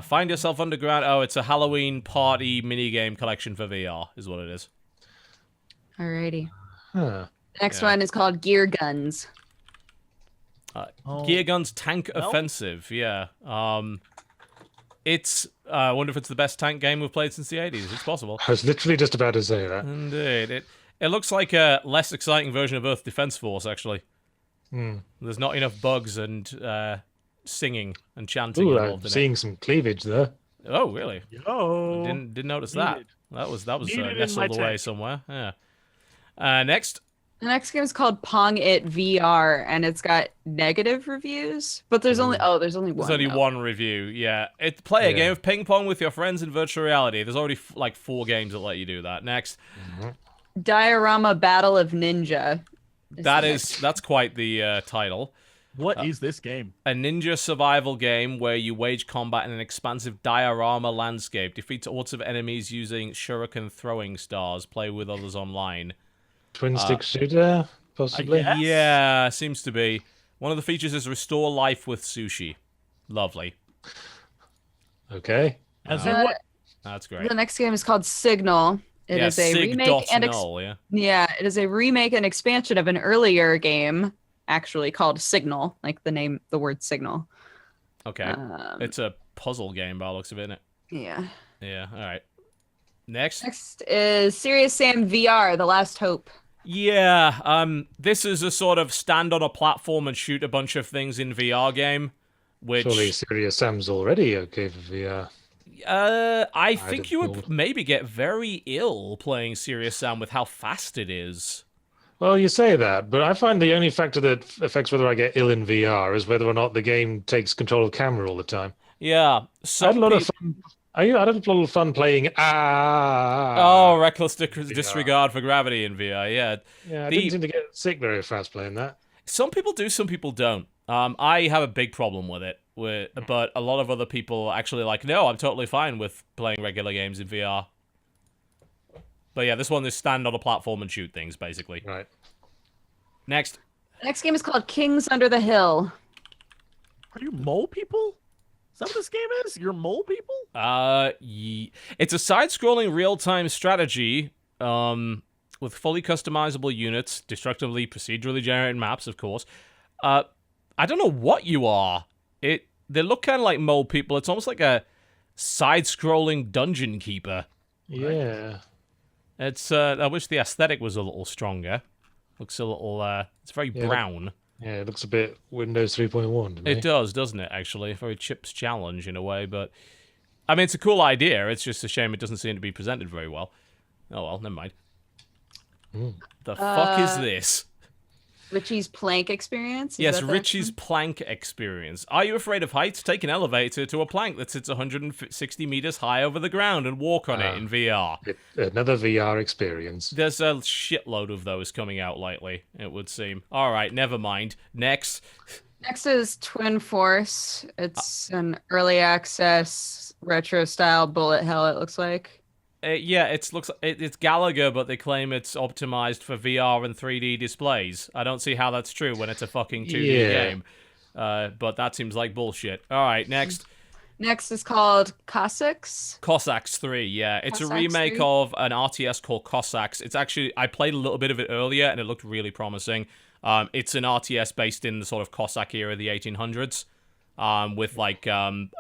Find yourself underground. Oh, it's a Halloween party minigame collection for VR, is what it is. Alrighty. Huh. Next Yeah. one is called Gear Guns. Gear Guns Tank Well. Offensive, yeah. It's, I wonder if it's the best tank game we've played since the 80s. It's possible. I was literally just about to say that. Indeed. It looks like a less exciting version of Earth Defense Force, actually. Hmm. There's not enough bugs and singing and chanting Ooh, involved I'm in seeing some cleavage there. it. Oh, really? Yo. Didn't notice that. Needed. That was Needed in my nestled away tank. somewhere. Yeah. Next. The next game is called Pong It VR, and it's got negative reviews, but there's only there's only one. There's only though. one review. Yeah, play a Yeah. game of ping pong with your friends in virtual reality. There's already like 4 games that let you do that. Next, Diorama Battle of Ninja. that's quite the title. What is this game? A ninja survival game where you wage combat in an expansive diorama landscape. Defeat odds of enemies using shuriken throwing stars. Play with others online. Twin stick shooter, possibly. guess. Yeah, seems to be. One of the features is restore life with sushi. Lovely. Okay. As in what? That's great. The next game is called Signal. It is a remake and it is a remake and expansion of an earlier game, actually called Signal, like the word Signal. Okay. It's a puzzle game by the looks of it, isn't it? Yeah. Yeah, all right. Next is Serious Sam VR: The Last Hope. Yeah, this is a sort of stand on a platform and shoot a bunch of things in VR game, which Surely Serious Sam's already okay for VR. I think have you would thought. maybe get very ill playing Serious Sam with how fast it is. Well, you say that, but I find the only factor that affects whether I get ill in VR is whether or not the game takes control of camera all the time. Yeah, I had a lot of fun. I had a lot of fun playing. Reckless disregard for gravity in VR. Yeah, Yeah, I didn't seem to get sick very fast playing that. some people do, some people don't. I have a big problem with it, but a lot of other people actually like, no, I'm totally fine with playing regular games in VR. But yeah, this one is stand on a platform and shoot things, basically. Right. Next. The next game is called Kings Under the Hill. Are you mole people? Is that what this game is? You're mole people? It's a side-scrolling real-time strategy, with fully customizable units, destructively procedurally generated maps, of course. I don't know what you are. They look kind of like mole people. It's almost like a side-scrolling dungeon keeper. Yeah. It's I wish the aesthetic was a little stronger. Looks a little it's very brown. Yeah, it looks a bit Windows 3.1 to me. It does, doesn't it, actually? Very Chip's challenge in a way, but I mean it's a cool idea. It's just a shame it doesn't seem to be presented very well. Oh well, never mind. The fuck is this? Richie's Plank Experience? Yes, Richie's Plank Experience. Are you afraid of heights? Take an elevator to a plank that sits 160 meters high over the ground and walk on it in VR. Another VR experience. There's a shitload of those coming out lately, it would seem. All right, never mind. Next. Next is Twin Force. It's an early access retro style bullet hell, it looks like. Yeah, it's Gallagher, but they claim it's optimized for VR and 3D displays. I don't see how that's true when it's a fucking 2D game. But that seems like bullshit. All right, next. Next is called Cossacks. Cossacks 3, yeah. It's Cossacks a remake 3? of an RTS called Cossacks. It's actually, I played a little bit of it earlier, and it looked really promising. It's an RTS based in the sort of Cossack era of the 1800s, with, like,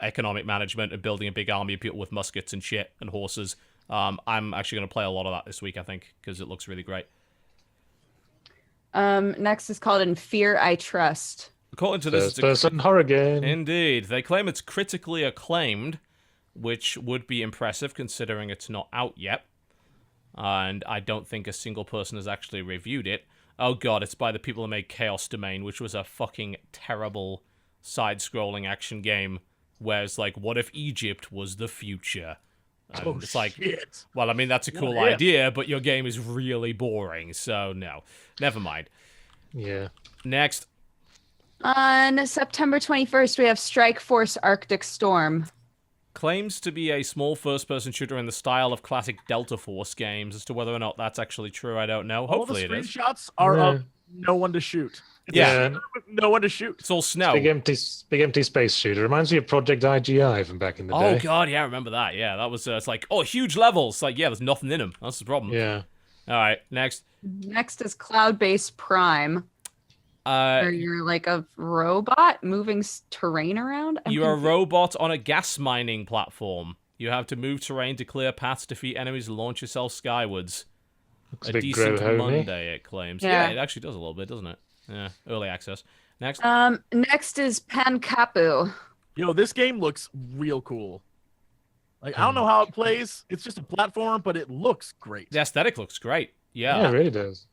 economic management and building a big army of people with muskets and shit and horses. I'm actually going to play a lot of that this week, I think, because it looks really great. Next is called In Fear I Trust. According to this, First-person horror game. Indeed. They claim it's critically acclaimed, which would be impressive considering it's not out yet. And I don't think a single person has actually reviewed it. Oh god, it's by the people who made Chaos Domain, which was a fucking terrible side-scrolling action game where it's like, what if Egypt was the future? It's like, shit. well, I mean, that's a cool idea, but your game is really boring, so no. Never mind. Yeah. Next. On September 21st, we have Strike Force Arctic Storm. Claims to be a small first-person shooter in the style of classic Delta Force games. As to whether or not that's actually true, I don't know. Hopefully it All the is. screenshots are of no one to shoot. It's Yeah. no one to shoot. It's all snow. Big empty space shooter. Reminds me of Project IGI from back in the day. Oh god, yeah, I remember that. Yeah, that was it's like, oh, huge levels. It's like, yeah, there's nothing in them. That's the problem. Yeah. All right, next. Next is Cloud Base Prime. Where you're like a robot moving terrain around. You're a robot on a gas mining platform. You have to move terrain to clear paths, defeat enemies, and launch yourself skywards. Looks A bit decent Grohomey. Monday, it claims. Yeah. Yeah, it actually does a little bit, doesn't it? Yeah, early access. Next. Next is Pankapu. Yo, this game looks real cool. Like, I don't know how it plays. It's just a platform, but it looks great. The aesthetic looks great. Yeah, Yeah. it really does.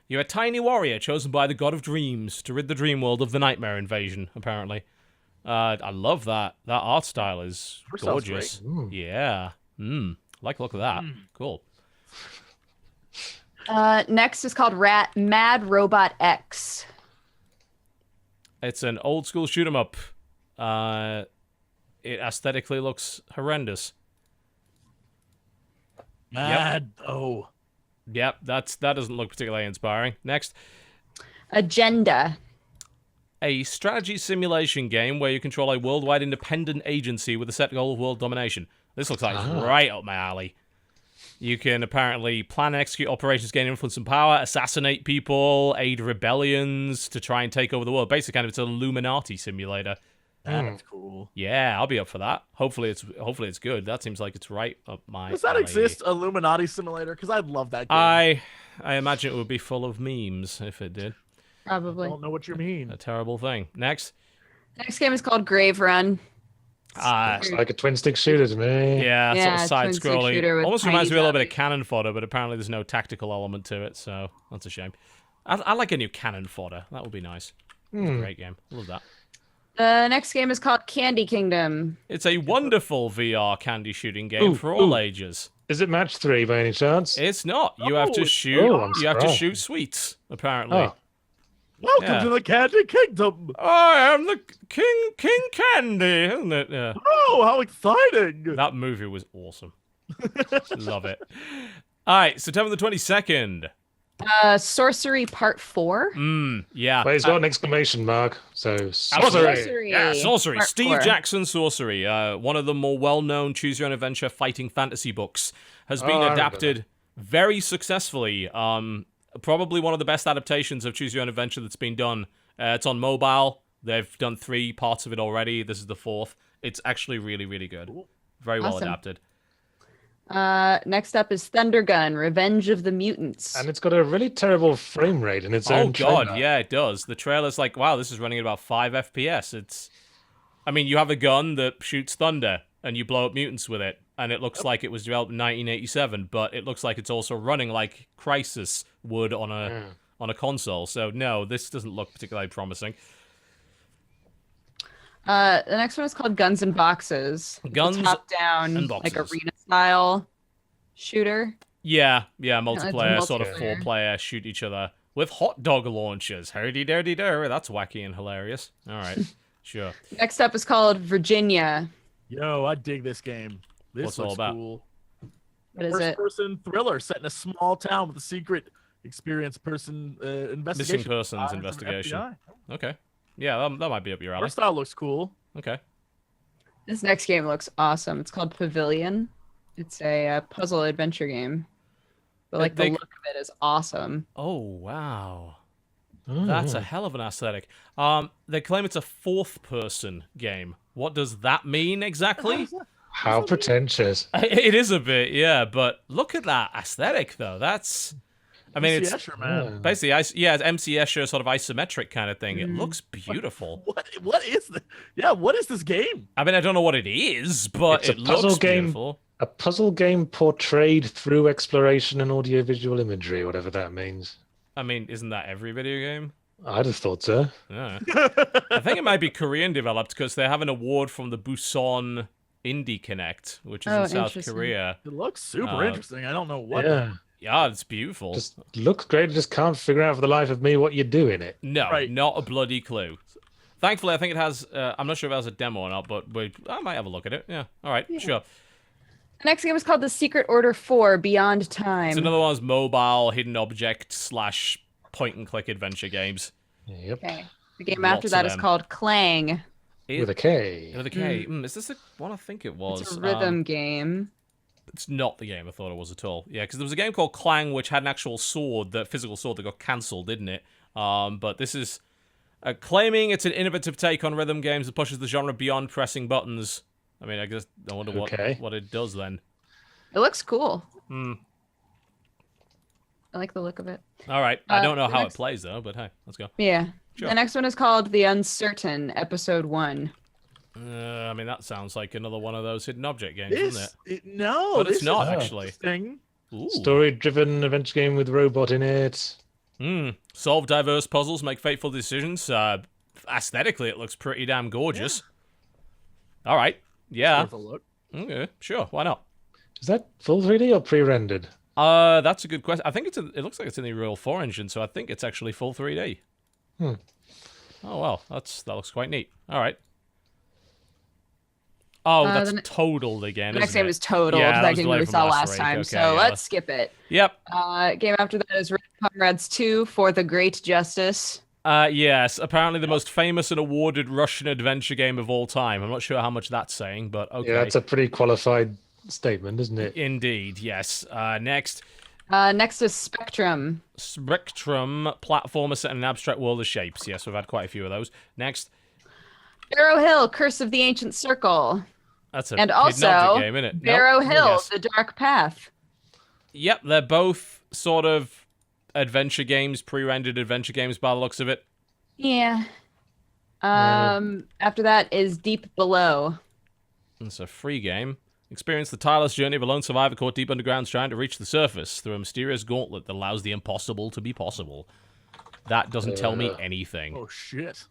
You're a tiny warrior chosen by the god of dreams to rid the dream world of the nightmare invasion, apparently. I love that. That art style is gorgeous. Yeah. Like the look of that. Cool. Next is called Mad Robot X. It's an old school shoot 'em up. It aesthetically looks horrendous. Mad. Oh. Yep, that doesn't look particularly inspiring. Next. Agenda. A strategy simulation game where you control a worldwide independent agency with a set goal of world domination. This looks like it's right up my alley. You can apparently plan and execute operations, gain influence and power, assassinate people, aid rebellions to try and take over the world. Basically, kind of it's an Illuminati simulator. That's cool. Yeah, I'll be up for that. Hopefully it's good. That seems like it's right up my Does that alley. exist, Illuminati Simulator? Because I'd love that game. I imagine it would be full of memes if it did. Probably. I don't know what you mean. A terrible thing. Next. Next game is called Grave Run. It's like a twin stick shooter to me. Yeah, Yeah, sort of side twin-stick shooter scrolling. with Almost tiny reminds me a little bit of zombies. cannon fodder, but apparently there's no tactical element to it, so that's a shame. I like a new cannon fodder. That would be nice. It's a great game. Love that. The next game is called Candy Kingdom. It's a wonderful VR candy shooting game for all ages. Is it match 3 by any chance? It's not. You have to Oh, shoot. I'm You have to surprised. shoot sweets. Apparently. Oh. Welcome Yeah. to the Candy Kingdom. I am the King Candy, isn't it? Yeah. Oh, how exciting! That movie was awesome. Love it. All right, September the 22nd. Sorcery Part 4. Yeah. Well, it's got an exclamation mark, so Sorcery. sorcery. Yeah, Sorcery. Part Steve 4. Jackson Sorcery, one of the more well-known choose-your-own-adventure fighting fantasy books, has been I remember adapted very successfully. Probably one of the best adaptations of choose-your-own-adventure that's been done. It's on mobile. They've done 3 parts of it already. This is the 4th. It's actually really, really good. Very well Awesome. adapted. Next up is Thundergun, Revenge of the Mutants. And it's got a really terrible frame rate in its Oh own god, trailer. yeah, it does. The trailer's like, wow, this is running at about 5 FPS. I mean, you have a gun that shoots thunder, and you blow up mutants with it, and it looks like it was developed in 1987, but it looks like it's also running like Crysis would on a console. So no, this doesn't look particularly promising. The next one is called Guns and Boxes. Guns Top-down, and like Boxes. arena-style shooter. Yeah, multiplayer, it's sort of multiplayer. 4-player, shoot each other with hot dog launchers. Hurdy-durdy-dur, that's wacky and hilarious. All right, sure. Next up is called Virginia. Yo, I dig this game. This What's it all looks about? cool. What is it? First-person thriller set in a small town with a secret experienced person investigation. Missing persons Eyes of investigation. FBI. Okay. Yeah, that might be up your alley. Art style looks cool. Okay. This next game looks awesome. It's called Pavilion. It's a puzzle adventure game. But like the They- look of it is awesome. Oh, wow. Oh, That's yeah. a hell of an aesthetic. They claim it's a 4th-person game. What does that mean exactly? How pretentious. It is a bit, yeah, but look at that aesthetic, though. That's... I mean, it's Escher, man. basically, it's MC Escher sort of isometric kind of thing. It looks beautiful. What is this? Yeah, what is this game? I mean, I don't know what it is, but It's a it puzzle looks game. beautiful. A puzzle game portrayed through exploration and audiovisual imagery, whatever that means. I mean, isn't that every video game? I'd have thought so. Yeah. I think it might be Korean developed because they have an award from the Busan Indie Connect, which is Oh, in South interesting. Korea. It looks super interesting. I don't know what. Yeah. Yeah, it's beautiful. Just looks great. I just can't figure out for the life of me what you do in it. No, Right. not a bloody clue. Thankfully, I think it has. I'm not sure if it has a demo or not, but I might have a look at it. Yeah. All right. Sure. The next game is called The Secret Order 4 Beyond Time. It's another one of those mobile hidden object / point and click adventure games. Yep. Okay. The game Lots after of that is them. called Clang. With a K. With a K. Is this the one I think it was? It's a rhythm game. It's not the game I thought it was at all. Yeah, because there was a game called Clang which had an actual sword, the physical sword that got cancelled, didn't it? But this is claiming it's an innovative take on rhythm games that pushes the genre beyond pressing buttons. I mean, I wonder Okay. what it does then. It looks cool. Hmm. I like the look of it. All right. I don't know the how next- it plays though, but hey, let's go. Yeah. Sure. The next one is called The Uncertain, Episode 1. I mean, that sounds like another one of those hidden object games, doesn't it? No, But it's this not is actually. interesting. Ooh. Story-driven adventure game with robot in it. Solve diverse puzzles, make fateful decisions. Aesthetically, it looks pretty damn gorgeous. Yeah. All right. Yeah. Worth a look. Okay, sure. Why not? Is that full 3D or pre-rendered? That's a good question. I think it looks like it's in the Unreal 4 engine, so I think it's actually full 3D. Oh well, that looks quite neat. All right. Oh, that's totaled again. The next isn't game it? is totaled. Yeah, that game delayed we from saw last week. time. Okay, So yeah, let's skip it. Yep. Game after that is Red Comrades 2 for the Great Justice. Yes, apparently the most famous and awarded Russian adventure game of all time. I'm not sure how much that's saying, but okay. Yeah, that's a pretty qualified statement, isn't it? Indeed, yes. Next. Next is Spectrum. Spectrum, platformer set in an abstract world of shapes. Yes, we've had quite a few of those. Next. Barrow Hill, Curse of the Ancient Circle. That's a and also game, isn't it? Barrow Hill, Yes. The Dark Path. Yep, they're both sort of adventure games, pre-rendered adventure games by the looks of it. Yeah. After that is Deep Below. It's a free game. Experience the tireless journey of a lone survivor caught deep underground trying to reach the surface through a mysterious gauntlet that allows the impossible to be possible. That doesn't tell me anything. Oh shit.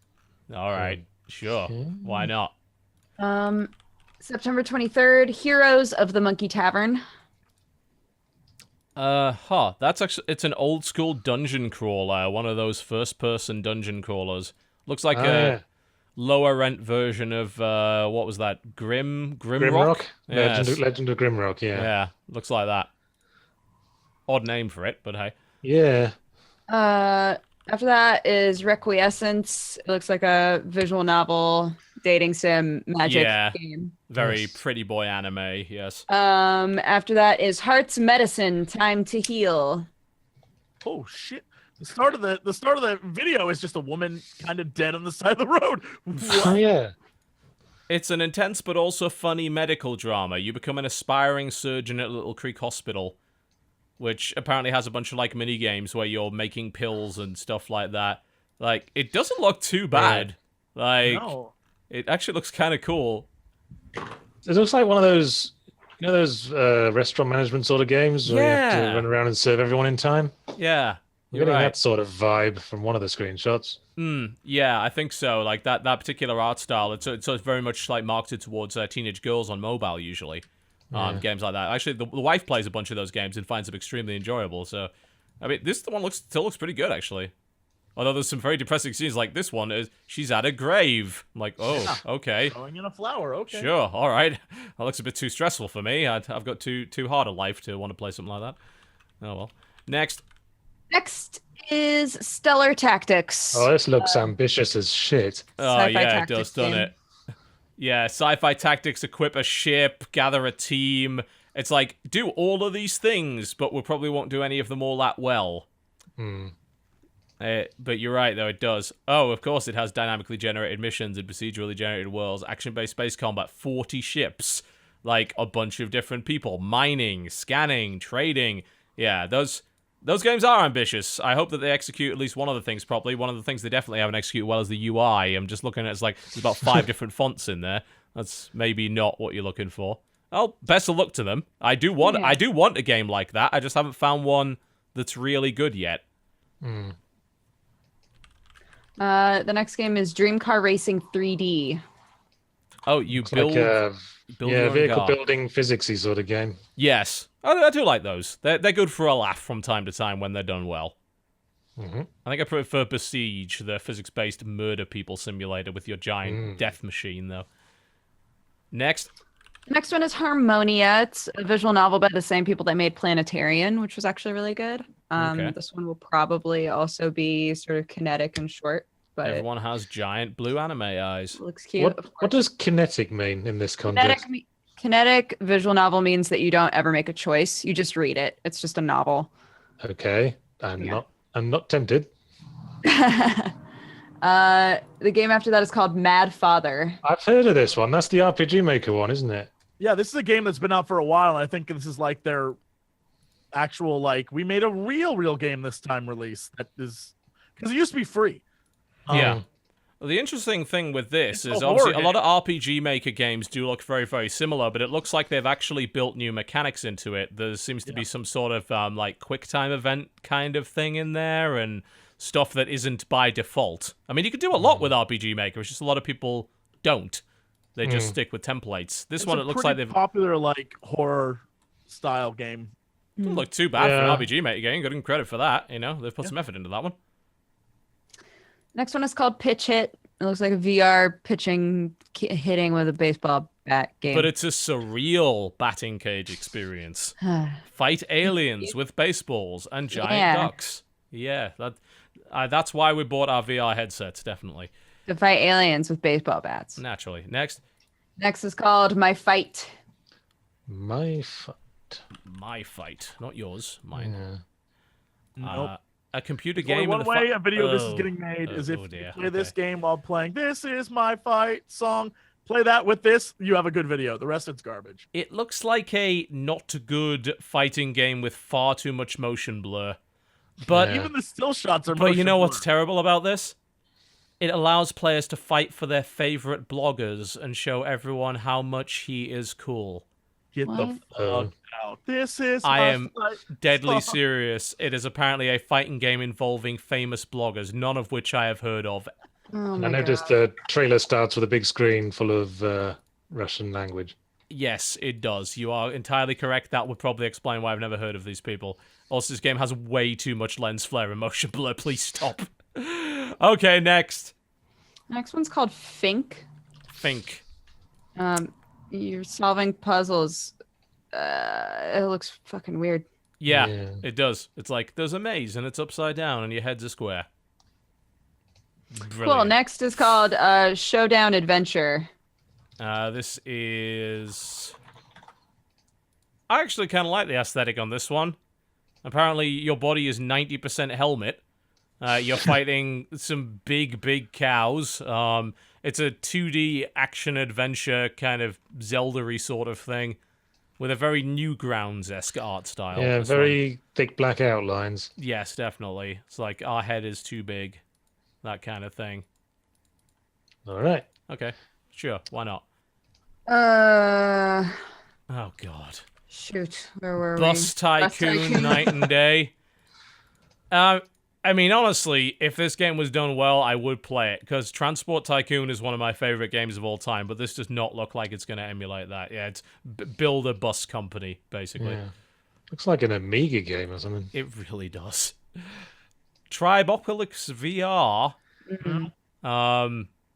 All right, sure. Why not? September 23rd, Heroes of the Monkey Tavern. That's actually, it's an old school dungeon crawler, one of those first person dungeon crawlers. Looks like a lower rent version of what was that? Grimrock? Yes. Legend of Grimrock, yeah. Yeah, looks like that. Odd name for it, but hey. Yeah. After that is Requiescence. It looks like a visual novel, dating sim, magic game. Very pretty boy anime, yes. After that is Heart's Medicine, Time to Heal. Oh shit. The start of the video is just a woman kind of dead on the side of the road. Oh, yeah. It's an intense but also funny medical drama. You become an aspiring surgeon at Little Creek Hospital, which apparently has a bunch of like mini games where you're making pills and stuff like that. Like, it doesn't look too bad. Like, it actually looks kind of cool. It looks like one of those, you know, those restaurant management sort of games where you have to run around and serve everyone in time. Yeah, I'm getting that sort of vibe from one of the screenshots. Yeah, I think so. Like that particular art style, it's very much like marketed towards teenage girls on mobile usually. Games like that. Actually, the wife plays a bunch of those games and finds them extremely enjoyable. So, I mean, this one still looks pretty good actually. Although there's some very depressing scenes, like this one is she's at a grave. I'm like, oh, okay. Throwing in a flower, okay. Sure, all right. That looks a bit too stressful for me. I've got too hard a life to want to play something like that. Oh well. Next is Stellar Tactics. Oh, this looks ambitious as shit. Oh yeah, it does, doesn't it? Yeah, sci-fi tactics, equip a ship, gather a team. It's like, do all of these things, but we probably won't do any of them all that well. But you're right, though, it does. Oh, of course, it has dynamically generated missions and procedurally generated worlds, action-based space combat, 40 ships, like a bunch of different people, mining, scanning, trading. Yeah, those games are ambitious. I hope that they execute at least one of the things properly. One of the things they definitely haven't executed well is the UI. I'm just looking at it's like there's about 5 different fonts in there. That's maybe not what you're looking for. Oh, best of luck to them. I do want a game like that. I just haven't found one that's really good yet. The next game is Dream Car Racing 3D. Oh, you It's build, like a build your own vehicle car. building physicsy sort of game. Yes, I do like those. They're good for a laugh from time to time when they're done well. I think I prefer Besiege, the physics-based murder people simulator with your giant death machine, though. Next one is Harmonia. It's a visual novel by the same people that made Planetarian, which was actually really good. This one will probably also be sort of kinetic and short, but Everyone has giant blue anime eyes. it looks cute. What does kinetic mean in this context? Kinetic visual novel means that you don't ever make a choice. You just read it. It's just a novel. Okay, I'm not tempted. The game after that is called Mad Father. I've heard of this one. That's the RPG Maker one, isn't it? Yeah, this is a game that's been out for a while, and I think this is like their actual, like, we made a real game this time release that is, because it used to be free. Yeah. Well, the interesting thing with this It's is a obviously a horror lot of RPG Maker games do look very, very similar, but it looks like they've actually built new mechanics into it. There seems to be some sort of like quick time event kind of thing in there and stuff that isn't by default. I mean, you could do a lot with RPG Maker, it's just a lot of people don't. They just stick with templates. This one, it looks like they've popular like horror style game. doesn't look too bad for Yeah. an RPG Maker game. Got to give them credit for that. You know, they've put some effort into that one. Next one is called Pitch Hit. It looks like a VR pitching, hitting with a baseball bat game. But it's a surreal batting cage experience. Fight aliens with baseballs and giant ducks. Yeah, that's why we bought our VR headsets, definitely. To fight aliens with baseball bats. Naturally. Next. Next is called My Fight. My fight. My fight. Not yours. Mine. Yeah. Nope. A computer There's only game. one with way a a video of this is getting made is if dear. you play this game while playing This Is My Fight song. Play that with this, you have a good video. The rest, it's garbage. It looks like a not good fighting game with far too much motion blur. But Yeah. Even the still shots are But you know motion what's blur. terrible about this? It allows players to fight for their favorite bloggers and show everyone how much he is cool. Get the What? fuck out. This is I my am fight Deadly song. serious. It is apparently a fighting game involving famous bloggers, none of which I have heard of. Oh I my noticed God. the trailer starts with a big screen full of Russian language. Yes, it does. You are entirely correct. That would probably explain why I've never heard of these people. Also, this game has way too much lens flare and motion blur. Please stop. Okay, next. Next one's called Fink. Think. You're solving puzzles. It looks fucking weird. Yeah, Yeah. it does. It's like there's a maze and it's upside down and your head's a square. Cool. Brilliant. Next is called Showdown Adventure. This is... I actually kind of like the aesthetic on this one. Apparently, your body is 90% helmet. You're fighting some big cows. It's a 2D action-adventure kind of Zelda-y sort of thing with a very Newgrounds-esque art style. Yeah, this one. very thick black outlines. Yes, definitely. It's like, our head is too big. That kind of thing. All right. Okay, sure, why not? Uh, Oh, God. shoot, where were Bus we? Tycoon Night and Day. I mean, honestly, if this game was done well, I would play it, because Transport Tycoon is one of my favorite games of all time, but this does not look like it's going to emulate that. Yeah, it's build a bus company, basically. Yeah. Looks like an Amiga game or something. It really does. Tribopolis VR.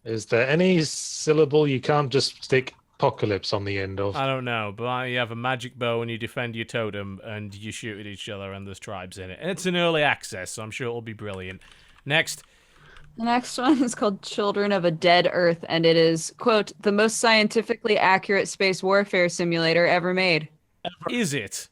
Is there any syllable you can't just stick apocalypse on the end of? I don't know, but you have a magic bow and you defend your totem and you shoot at each other and there's tribes in it. And it's an early access, so I'm sure it'll be brilliant. Next. The next one is called Children of a Dead Earth, and it is, quote, the most scientifically accurate space warfare simulator ever made. Is it?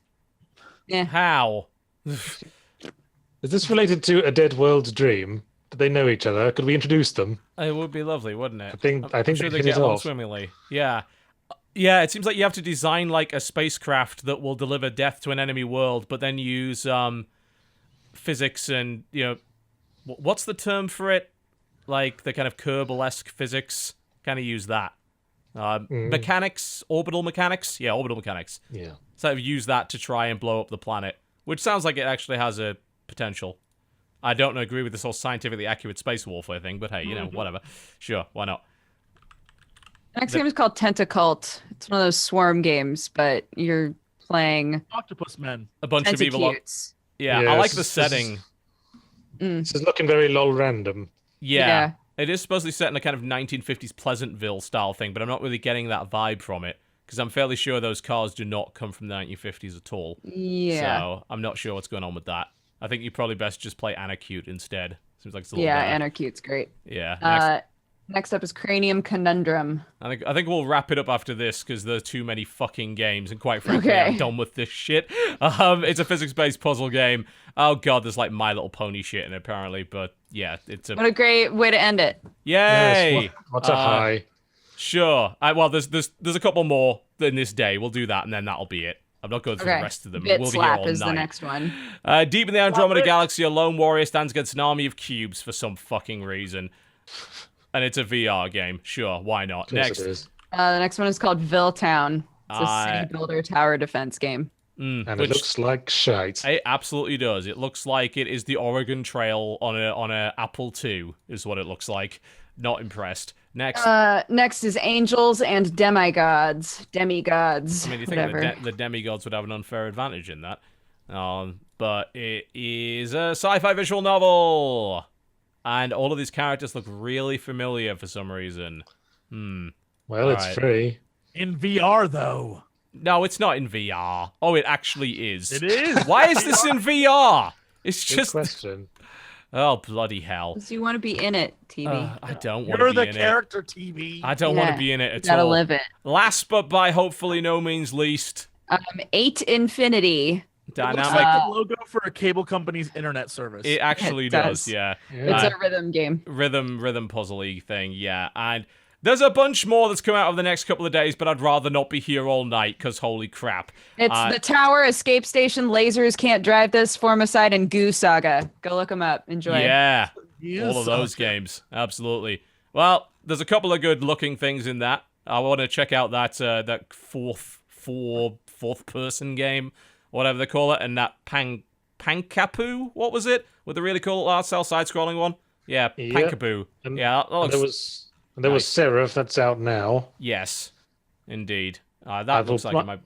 Yeah. How? Is this related to A Dead World's Dream? Do they know each other? Could we introduce them? It would be lovely, wouldn't it? I think I'm they sure they hit get it along off. swimmingly. Yeah. Yeah, it seems like you have to design like a spacecraft that will deliver death to an enemy world, but then use physics and, you know, what's the term for it? Like the kind of Kerbal-esque physics. Kind of use that. Mechanics, orbital mechanics. Yeah, orbital mechanics. Yeah. So I've used that to try and blow up the planet, which sounds like it actually has a potential. I don't agree with this whole scientifically accurate space warfare thing, but hey, you know, whatever. Sure, why not? Next game is called Tentacult. It's one of those swarm games, but you're playing Octopus Men. A bunch of evil... Tentacutes. Yeah, Yeah, I like this the is- setting. This is looking very lol random. Yeah. It is supposedly set in a kind of 1950s Pleasantville style thing, but I'm not really getting that vibe from it, because I'm fairly sure those cars do not come from the 1950s at all. Yeah. So I'm not sure what's going on with that. I think you probably best just play Anacute instead. Seems like it's a little Yeah, better. Anarcute's great. Yeah. Next. Next up is Cranium Conundrum. I think we'll wrap it up after this because there's too many fucking games, and quite frankly, Okay. I'm done with this shit. It's a physics-based puzzle game. Oh god, there's like My Little Pony shit in it apparently, but yeah, it's a What a great way to end it. yay. Yes, what's a high? Sure. Well, there's a couple more in this day. We'll do that, and then that'll be it. I'm not going through Okay. the rest of them. Bit We'll be here Slap all is the night. next one. Deep in the Andromeda Galaxy, a lone warrior stands against an army of cubes for some fucking reason. And it's a VR game. Sure, why not? Of course Next. it is. The next one is called Villtown. It's a city builder tower defense game. And it looks like shite. It absolutely does. It looks like it is the Oregon Trail on a Apple II, is what it looks like. Not impressed. Next. Next is Angels and Demigods. Demigods. I mean, you whatever. think the demigods would have an unfair advantage in that. But it is a sci-fi visual novel. And all of these characters look really familiar for some reason. Well, it's free. In VR, though. No, it's not in VR. Oh, it actually is. It is. Why is this in VR? It's Good just... question. Oh, bloody hell. So you want to be in it, TV. I don't want You're to be the in character, TV. it. I don't want to be in it you at gotta all. live it. Last but by hopefully no means least, 8 Infinity. It looks Dynamic. like the logo for a cable company's internet service. It actually It does, does. yeah. It's a rhythm game. Rhythm puzzle-y thing, yeah. And there's a bunch more that's come out over the next couple of days, but I'd rather not be here all night, because holy crap. It's The Tower, Escape Station, Lasers Can't Drive This, Formicide, and Goo Saga. Go look them up. Enjoy. Yeah, Yes, all of those okay. games. Absolutely. Well, there's a couple of good-looking things in that. I want to check out that fourth person game, whatever they call it, and that Pankapu, what was it? With the really cool art style side-scrolling one? Yeah, Yep. Pankapu. And- Yeah, that looks... There was Seraph, that's out now. Yes, indeed. That I've looks like appli- it might...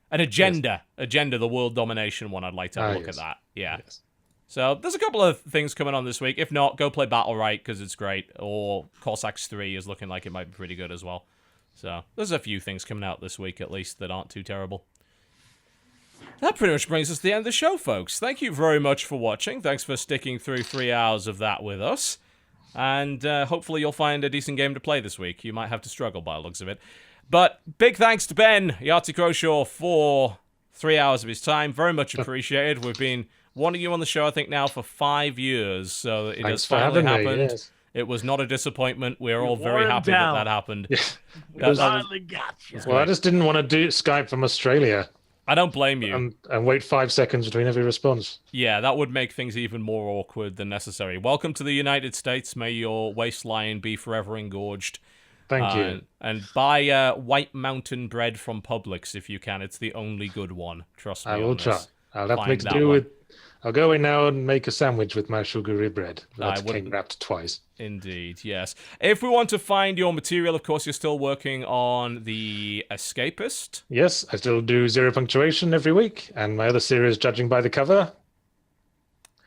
An Agenda, the world domination one. I'd like to have a look at yes. that. Yeah. Yes. So there's a couple of things coming on this week. If not, go play Battle Right, because it's great. Or Cossacks 3 is looking like it might be pretty good as well. So there's a few things coming out this week, at least, that aren't too terrible. That pretty much brings us to the end of the show, folks. Thank you very much for watching. Thanks for sticking through 3 hours of that with us. And hopefully you'll find a decent game to play this week. You might have to struggle by the looks of it. But big thanks to Ben, Yahtzee Croshaw, for 3 hours of his time. Very much appreciated. We've been wanting you on the show, I think, now for 5 years. So it Thanks has for finally having me, happened. yes. It was not a disappointment. We're all wore very him happy down. that happened. It was- Finally got you. well, I just didn't want to do Skype from Australia I don't blame you. and wait 5 seconds between every response. Yeah, that would make things even more awkward than necessary. Welcome to the United States. May your waistline be forever engorged. Thank you. And buy White Mountain bread from Publix if you can. It's the only good one. Trust me. I will on try. this. I'll have to Find make that do one. with. I'll go in now and make a sandwich with my sugary bread. That wouldn't- came wrapped twice. Indeed, yes. If we want to find your material, of course, you're still working on The Escapist. Yes, I still do Zero Punctuation every week, and my other series, Judging by the Cover.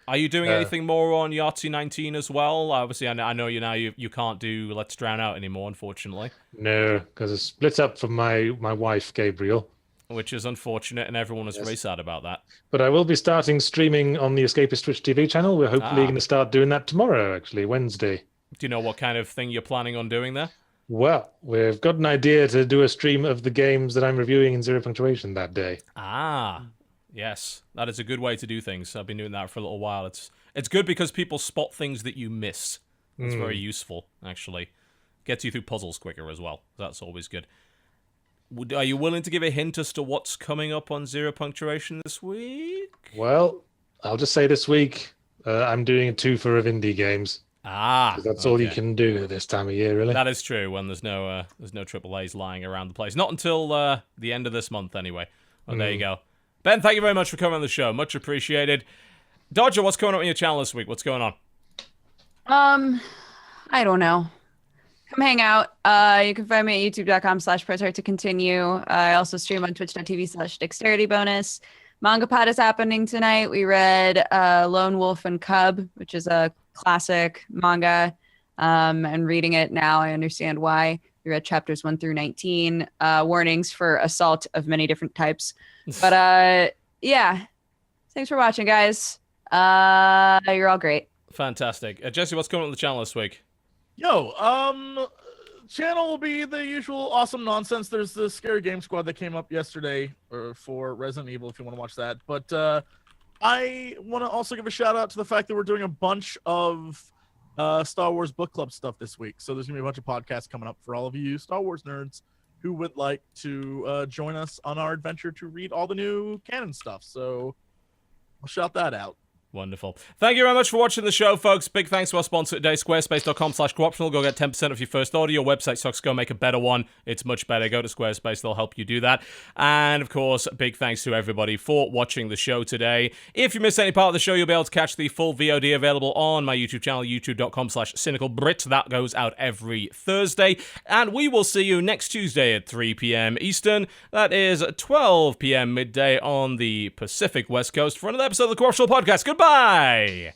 Are you doing anything more on Yahtzee 19 as well? Obviously, I know you can't do Let's Drown Out anymore, unfortunately. No, because it's split up from my wife, Gabriel. Which is unfortunate, and everyone was Yes. very sad about that. But I will be starting streaming on the Escapist Twitch TV channel. We're hopefully going to start doing that tomorrow, actually, Wednesday. Do you know what kind of thing you're planning on doing there? Well, we've got an idea to do a stream of the games that I'm reviewing in Zero Punctuation that day. Yes, that is a good way to do things. I've been doing that for a little while. It's good because people spot things that you miss. It's very useful, actually. Gets you through puzzles quicker as well. That's always good. Are you willing to give a hint as to what's coming up on Zero Punctuation this week? Well, I'll just say this week I'm doing a twofer of indie games. 'Cause that's all you okay. can do at this time of year, really. That is true. When there's no AAAs lying around the place. Not until the end of this month, anyway. Well, there you go. Ben, thank you very much for coming on the show. Much appreciated. Dodger, what's going on on your channel this week? What's going on? I don't know. Come hang out. You can find me at youtube.com/protart to continue. I also stream on twitch.tv/dexterity-bonus. MangaPod is happening tonight. We read Lone Wolf and Cub, which is a classic manga. And reading it now, I understand why. We read chapters 1 through 19. Warnings for assault of many different types. But yeah. Thanks for watching, guys. You're all great. Fantastic. Jesse, what's going on the channel this week? Yo, channel will be the usual awesome nonsense. There's the Scary Game Squad that came up yesterday for Resident Evil, if you want to watch that. But I want to also give a shout out to the fact that we're doing a bunch of Star Wars book club stuff this week. So there's gonna be a bunch of podcasts coming up for all of you Star Wars nerds who would like to join us on our adventure to read all the new canon stuff. So I'll shout that out. Wonderful. Thank you very much for watching the show, folks. Big thanks to our sponsor today, squarespace.com/cooptional. Go get 10% off your first order. Your website sucks. Go make a better one. It's much better. Go to Squarespace. They'll help you do that. And, of course, big thanks to everybody for watching the show today. If you missed any part of the show, you'll be able to catch the full VOD available on my YouTube channel, youtube.com/cynicalbrit. That goes out every Thursday. And we will see you next Tuesday at 3 p.m. Eastern. That is 12 p.m. midday on the Pacific West Coast for another episode of the Croshaw Podcast. Goodbye!